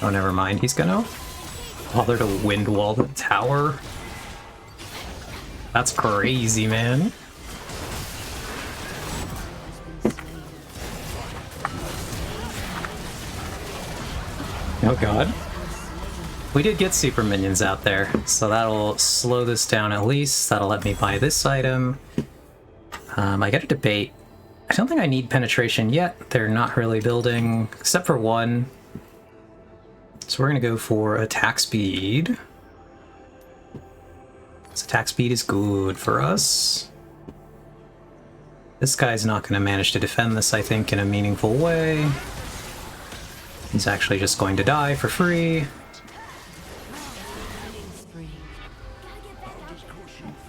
Oh, never mind. He's gonna bother to wind wall the tower. That's crazy, man. Oh god. We did get super minions out there, so that'll slow this down at least. That'll let me buy this item. I gotta debate. I don't think I need penetration yet. They're not really building, except for one. So we're gonna go for attack speed. So attack speed is good for us. This guy's not going to manage to defend this, I think, in a meaningful way. He's actually just going to die for free.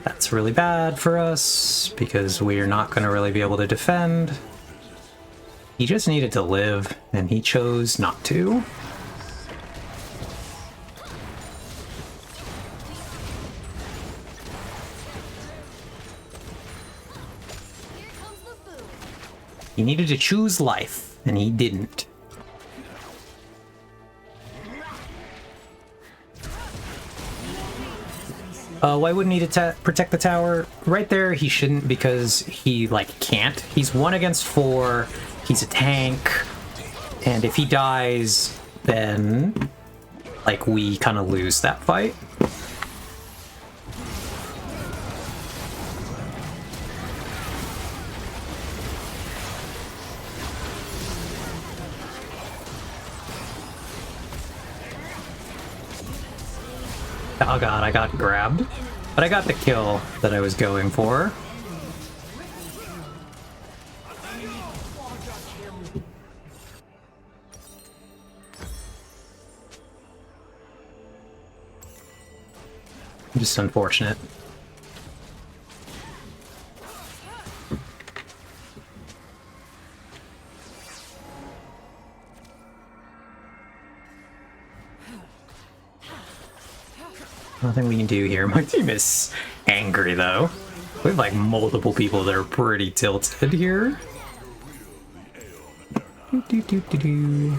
That's really bad for us, because we're not going to really be able to defend. He just needed to live, and he chose not to. He needed to choose life, and he didn't. Why wouldn't he protect the tower? Right there, he shouldn't, because he, like, can't. He's 1 against 4, he's a tank, and if he dies, then, like, we kind of lose that fight. Oh god, I got grabbed. But I got the kill that I was going for. Just unfortunate. Nothing we can do here. My team is angry, though. We have, like, multiple people that are pretty tilted here. Do.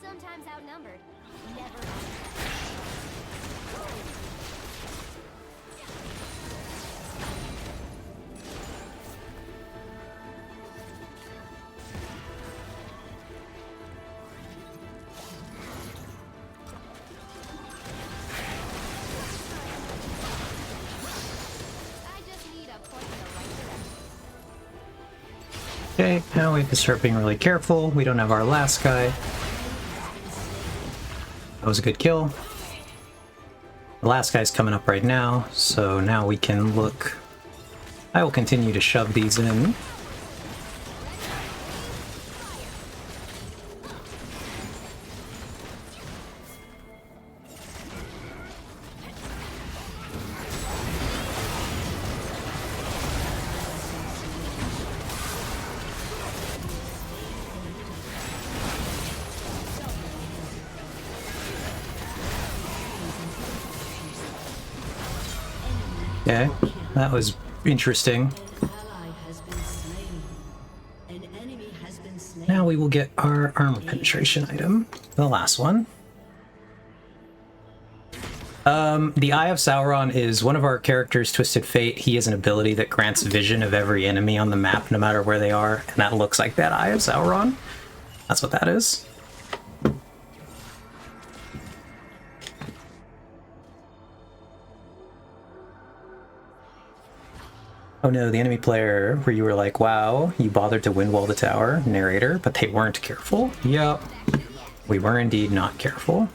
Sometimes outnumbered, never. I just need a point in the right direction. Okay, now we have to start being really careful. We don't have our last guy. That was a good kill. The last guy's coming up right now, so now we can look. I will continue to shove these in. Okay, that was interesting. Now we will get our armor penetration item, the last one. The Eye of Sauron is one of our characters' Twisted Fate. He has an ability that grants vision of every enemy on the map, no matter where they are, and that looks like that Eye of Sauron. That's what that is. Oh no, the enemy player where you were like, wow, you bothered to windwall the tower, narrator, but they weren't careful. Yep, we were indeed not careful.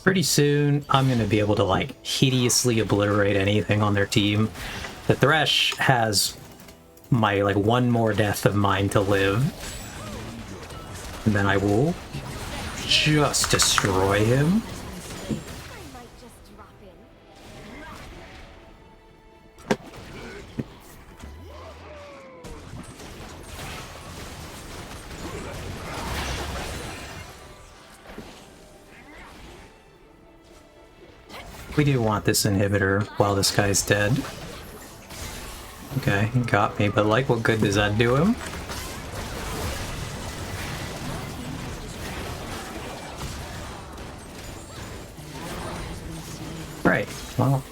Pretty soon, I'm going to be able to, like, hideously obliterate anything on their team. The Thresh has my, like, one more death of mine to live. And then I will just destroy him. We do want this inhibitor while this guy's dead. Okay, he got me, but like, what good does that do him? Right, well.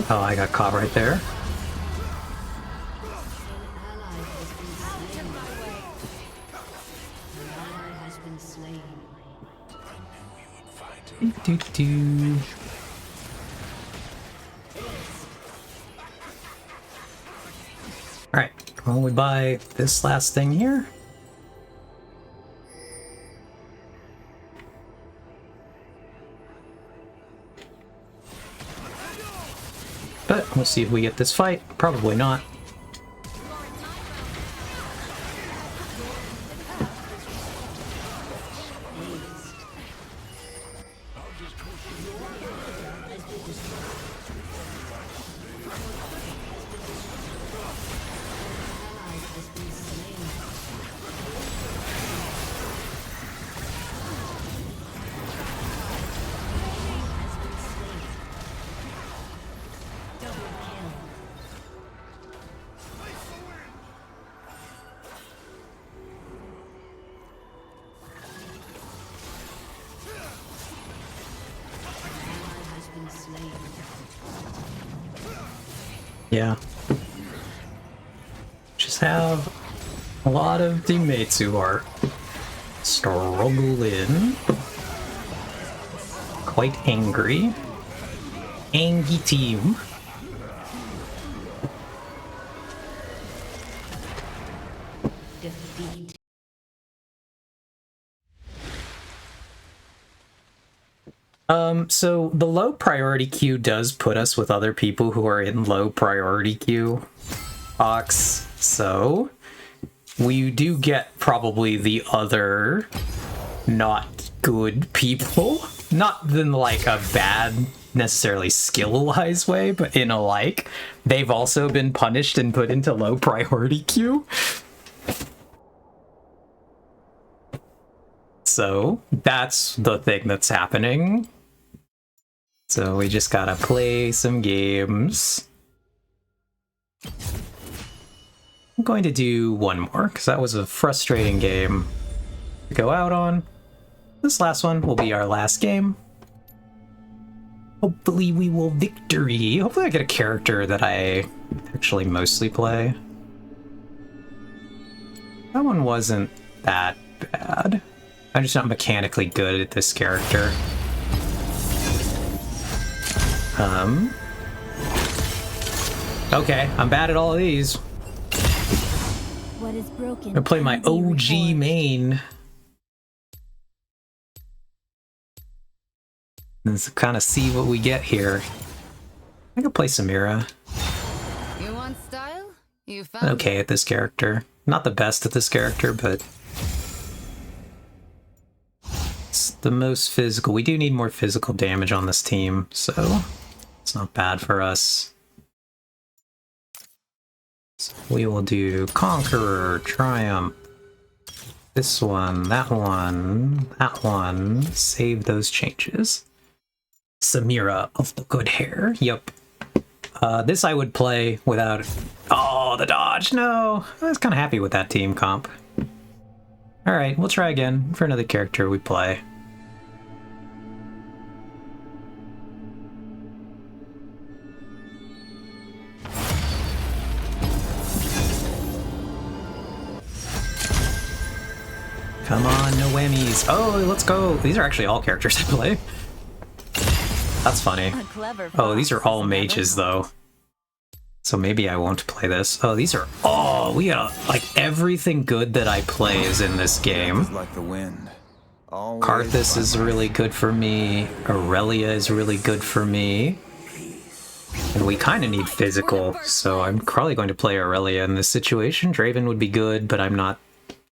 Oh, I got caught right there. Do. Alright, well, we buy this last thing here. But we'll see if we get this fight. Probably not. Yeah. Just have a lot of teammates who are struggling. Quite angry. Angry team. So the low priority queue does put us with other people who are in low priority queue box, so we do get probably the other not good people. Not in like a bad, necessarily skill-wise way, but in a like, they've also been punished and put into low priority queue. So that's the thing that's happening. So we just gotta play some games. I'm going to do one more, because that was a frustrating game to go out on. This last one will be our last game. Hopefully we will victory. Hopefully I get a character that I actually mostly play. That one wasn't that bad. I'm just not mechanically good at this character. Okay, I'm bad at all of these. What is broken? I play my can be OG reforged. main. Let's kind of see what we get here. I can play Samira. You want style? You found Okay at this character. Not the best at this character, but it's the most physical. We do need more physical damage on this team, so it's not bad for us. So we will do Conqueror, Triumph, this one, that one, that one. Save those changes. Samira of the good hair. Yep. This I would play without... Oh, the dodge! No! I was kind of happy with that team comp. Alright, we'll try again for another character we play. Come on, no whammies. Oh, let's go. These are actually all characters I play. That's funny. A clever Oh, these are fox all is never mages, wrong. though. So maybe I won't play this. Oh, these are... Oh, we got, like, everything good that I play is in this game. It's like the wind. Always Karthus is really good for me. Aurelia is really good for me. And we kind of need physical, so I'm probably going to play Aurelia in this situation. Draven would be good, but I'm not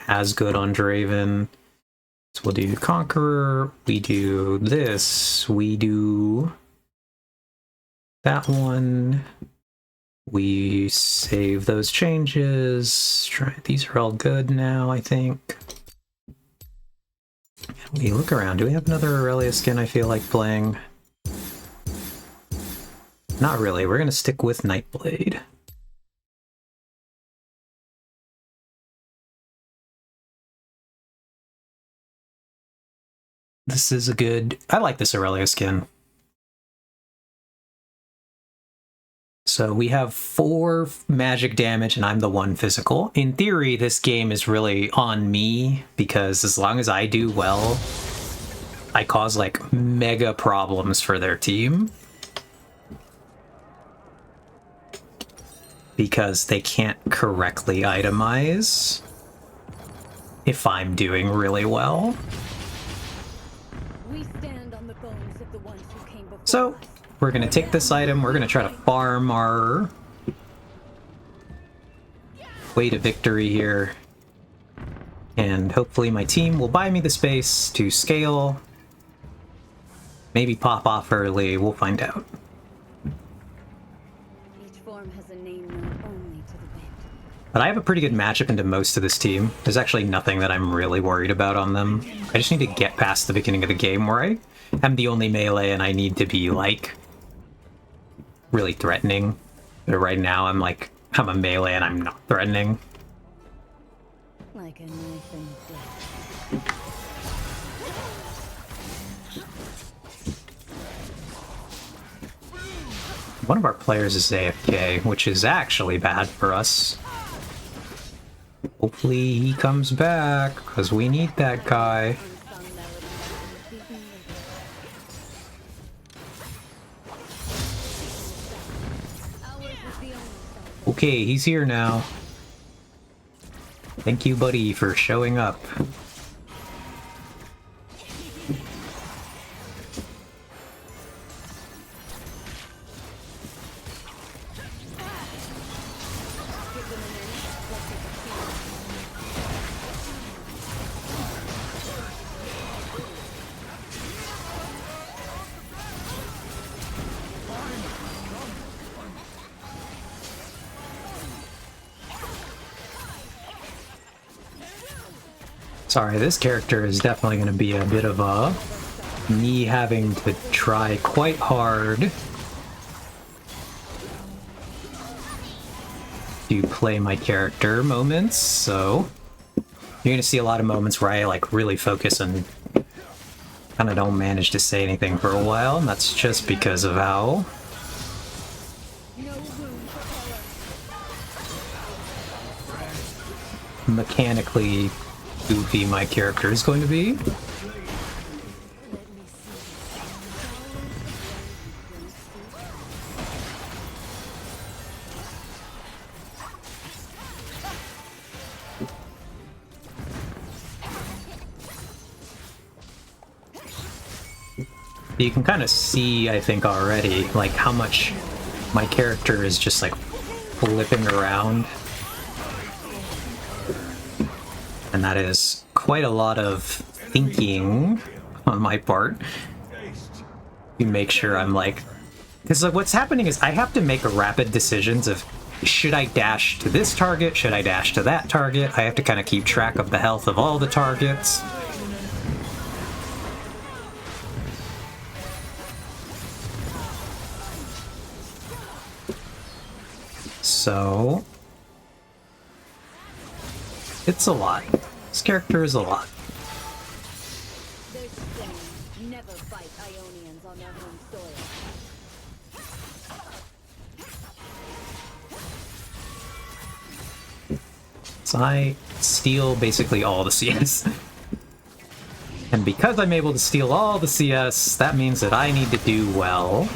as good on Draven. So we'll do Conqueror, we do this, we do that one, we save those changes. These are all good now, I think. We look around, do we have another Aurelia skin I feel like playing? Not really, we're gonna stick with Nightblade. This is a good... I like this Aurelio skin. So we have 4 magic damage and I'm the 1 physical. In theory, this game is really on me because as long as I do well, I cause like mega problems for their team. Because they can't correctly itemize if I'm doing really well. We stand on the bones of the ones who came before So, us. we're gonna take this item, we're gonna try to farm our way to victory here. And hopefully my team will buy me the space to scale. Maybe pop off early, we'll find out. Each form has a name known only to the wind. But I have a pretty good matchup into most of this team. There's actually nothing that I'm really worried about on them. I just need to get past the beginning of the game where I am the only melee and I need to be, like, really threatening. But right now I'm a melee and I'm not threatening. Like a knife in death. One of our players is AFK, which is actually bad for us. Hopefully he comes back, because we need that guy. Unsung melody of beaten rhythm. Ours was the only song. Okay, he's here now. Thank you, buddy, for showing up. Sorry, this character is definitely going to be a bit of a me having to try quite hard to play my character moments, so you're going to see a lot of moments where I like really focus and kind of don't manage to say anything for a while, and that's just because of how mechanically goofy my character is going to be. You can kind of see, I think, already, like, how much my character is just, like, flipping around. And that is quite a lot of thinking on my part to make sure I'm, like... Because, like, what's happening is I have to make rapid decisions of, should I dash to this target? Should I dash to that target? I have to kind of keep track of the health of all the targets. So, it's a lot. This character is a lot. Their stain never fight Ionians on their home soil. So I steal basically all the CS. And because I'm able to steal all the CS, that means that I need to do well.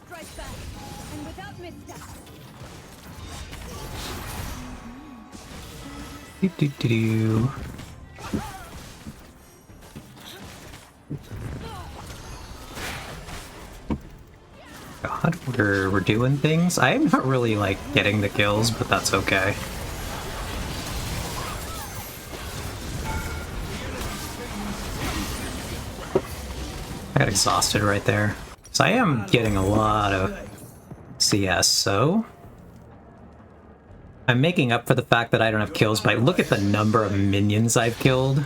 Strike back, and without misstep. Do. God, we're doing things. I'm not really like getting the kills, but that's okay. I got exhausted right there. So I am getting a lot of CS, so I'm making up for the fact that I don't have kills, but look at the number of minions I've killed.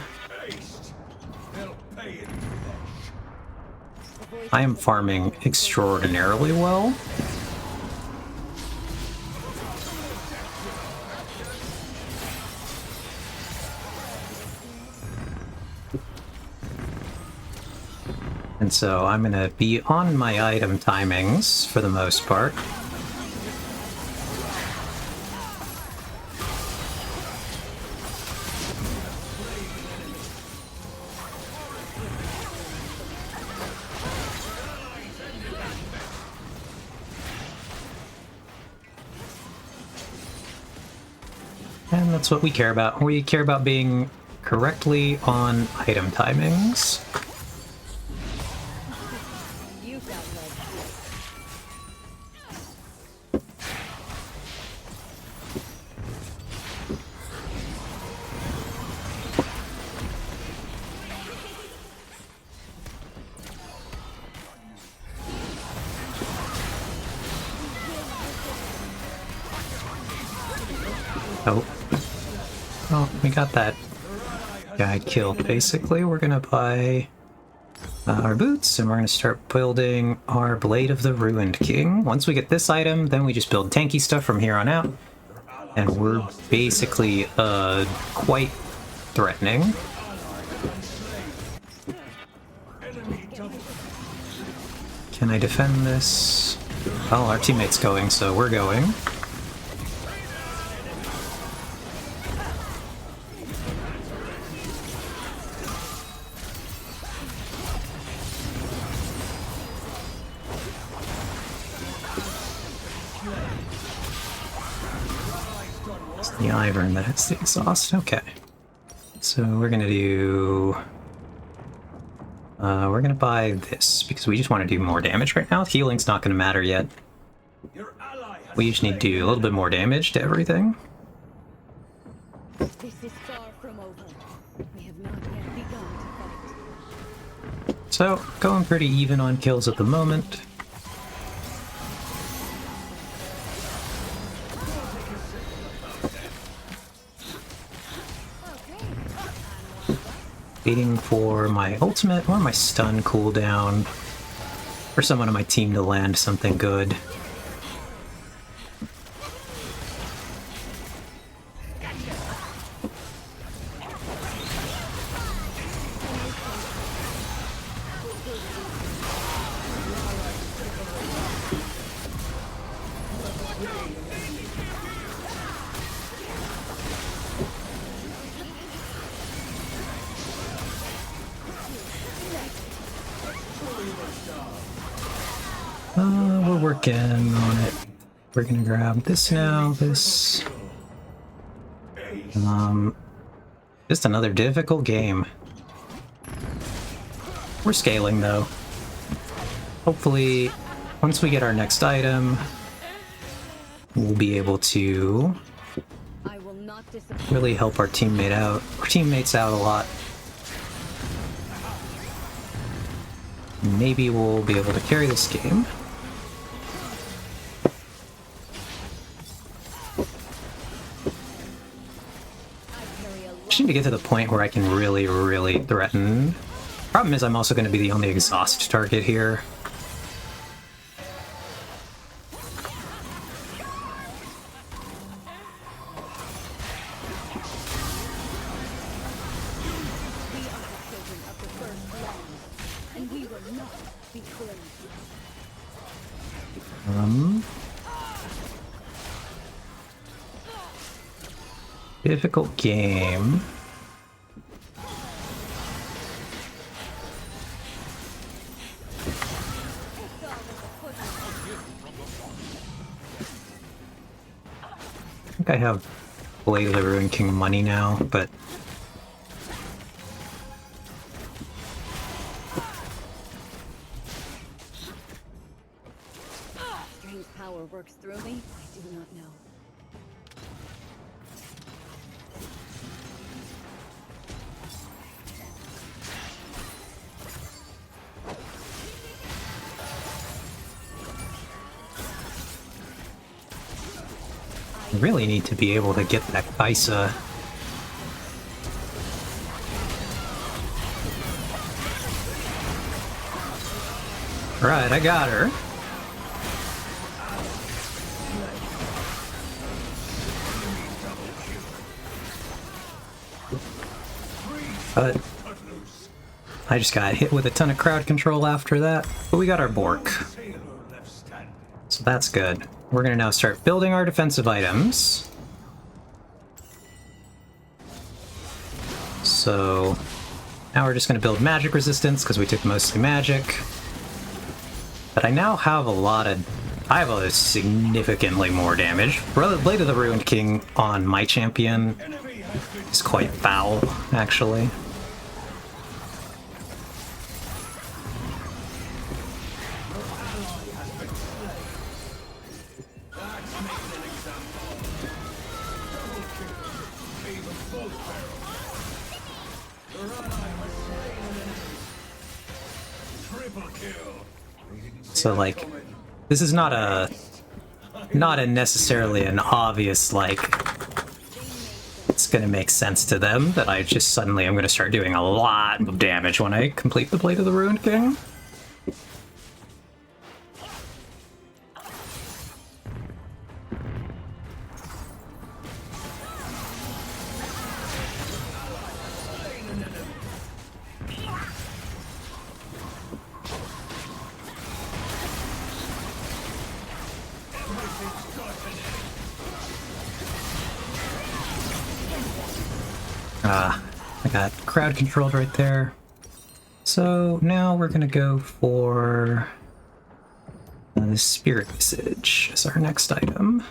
I am farming extraordinarily well. And so I'm gonna be on my item timings for the most part. And that's what we care about. We care about being correctly on item timings. You got legs. Oh. Oh, we got that guy killed, basically. We're gonna buy our boots, and we're gonna start building our Blade of the Ruined King. Once we get this item, then we just build tanky stuff from here on out. And we're basically, quite threatening. Can I defend this? Oh, our teammate's going, so we're going. It's the Ivern that hits the exhaust. Okay. So we're gonna do... we're gonna buy this, because we just want to do more damage right now. Healing's not gonna matter yet. We just need to do a little bit more damage to everything. This is far from over. We have not yet begun to fight. So, going pretty even on kills at the moment. Waiting for my ultimate or my stun cooldown for someone on my team to land something good. We're working on it. We're gonna grab this now, this. Just another difficult game. We're scaling though. Hopefully, once we get our next item, we'll be able to I will not disappoint. really help our teammates out a lot. Maybe we'll be able to carry this game. Just need to get to the point where I can really, really threaten. Problem is, I'm also going to be the only exhaust target here. And we will not be cleansed. Difficult game. I think I have Blade of the Ruined King money now, but Strange power works through me. I do not know. Really need to be able to get that Kaisa. Right, I got her. But I just got hit with a ton of crowd control after that. But we got our Bork. So that's good. We're gonna now start building our defensive items. So now we're just gonna build magic resistance because we took mostly magic. But I now have I have a significantly more damage. Blade of the Ruined King on my champion is quite foul, actually. So like, this is not a necessarily an obvious, like, it's gonna make sense to them that I just suddenly am gonna start doing a lot of damage when I complete the Blade of the Ruined King. I got crowd controlled right there. So now we're gonna go for the Spirit Visage as our next item.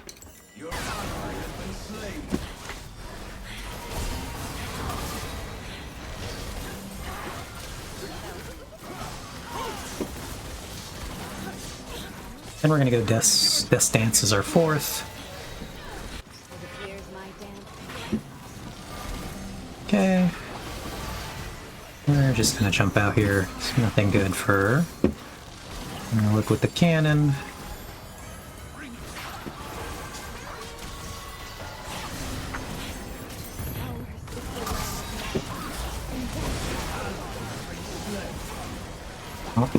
Then we're gonna go Death's Dance as our fourth. Okay. We're just gonna jump out here. It's nothing good for her. I'm gonna look with the cannon. Oh.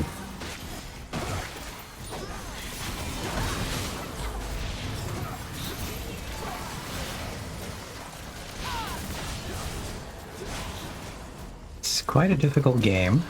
It's quite a difficult game.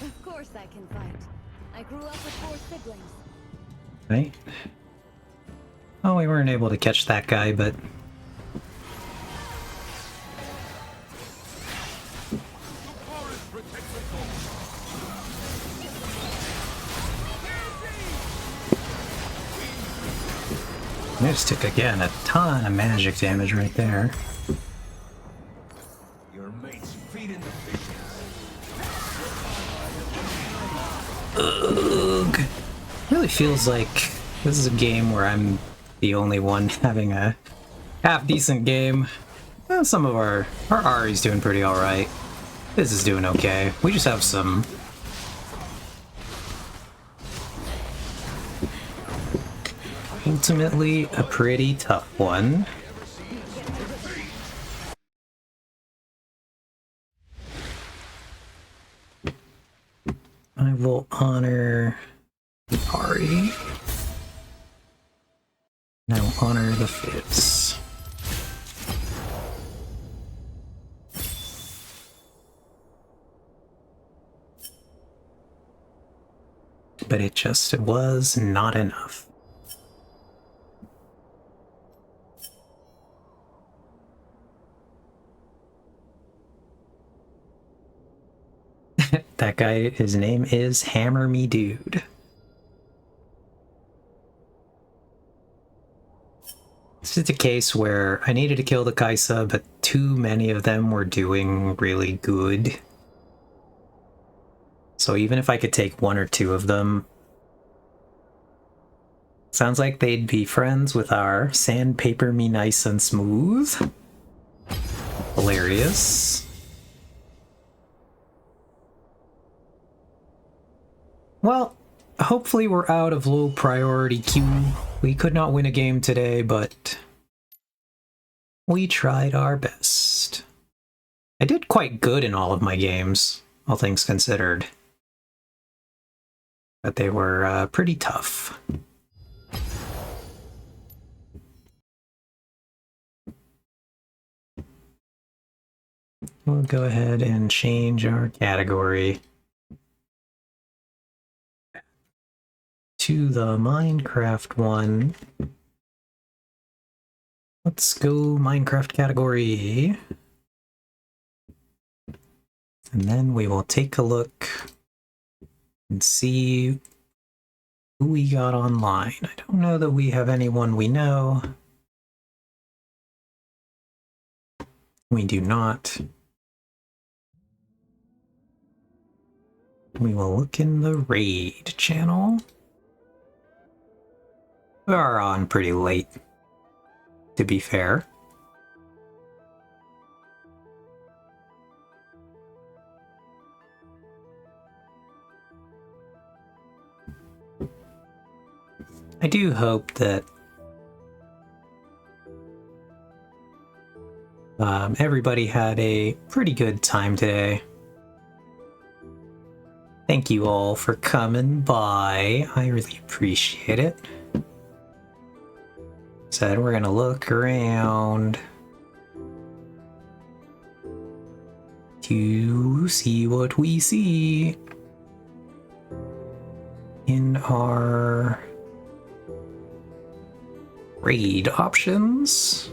Of course I can fight. I grew up with 4 siblings. Right? Oh, we weren't able to catch that guy, but... I just took, again, a ton of magic damage right there. Your mate's feeding the fishes. Ugh. Really feels like this is a game where I'm the only one having a half-decent game. Well, some of our Ahri's doing pretty alright. This is doing okay. We just have some... ultimately a pretty tough one. I will honor Ahri. Now honor the Fizz. but it just was not enough. That guy, his name is Hammer Me Dude. This is a case where I needed to kill the Kaisa, but too many of them were doing really good. So even if I could take one or two of them, sounds like they'd be friends with our Sandpaper Me Nice and Smooth. Hilarious. Well, hopefully we're out of low priority queue. We could not win a game today, but we tried our best. I did quite good in all of my games, all things considered. But they were pretty tough. We'll go ahead and change our category to the Minecraft one. Let's go Minecraft category. And then we will take a look and see who we got online. I don't know that we have anyone we know. We do not. We will look in the raid channel. We are on pretty late, to be fair. I do hope that everybody had a pretty good time today. Thank you all for coming by. I really appreciate it. Said we're gonna look around to see what we see in our raid options.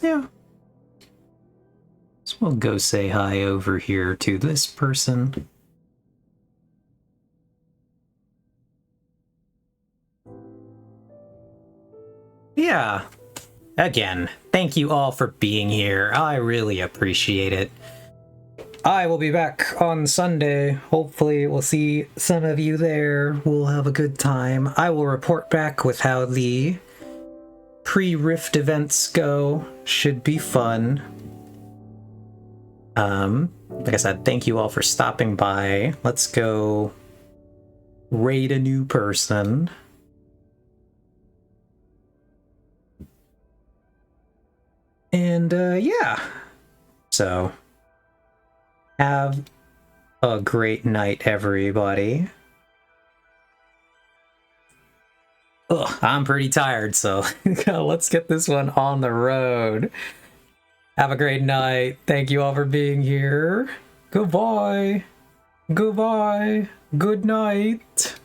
Yeah. So we'll go say hi over here to this person. Yeah. Again, thank you all for being here. I really appreciate it. I will be back on Sunday. Hopefully we'll see some of you there. We'll have a good time. I will report back with how the pre-Rift events go. Should be fun. Like I said, thank you all for stopping by. Let's go raid a new person. And yeah. So have a great night, everybody. Ugh, I'm pretty tired, so let's get this one on the road. Have a great night. Thank you all for being here. Goodbye. Goodbye. Good night.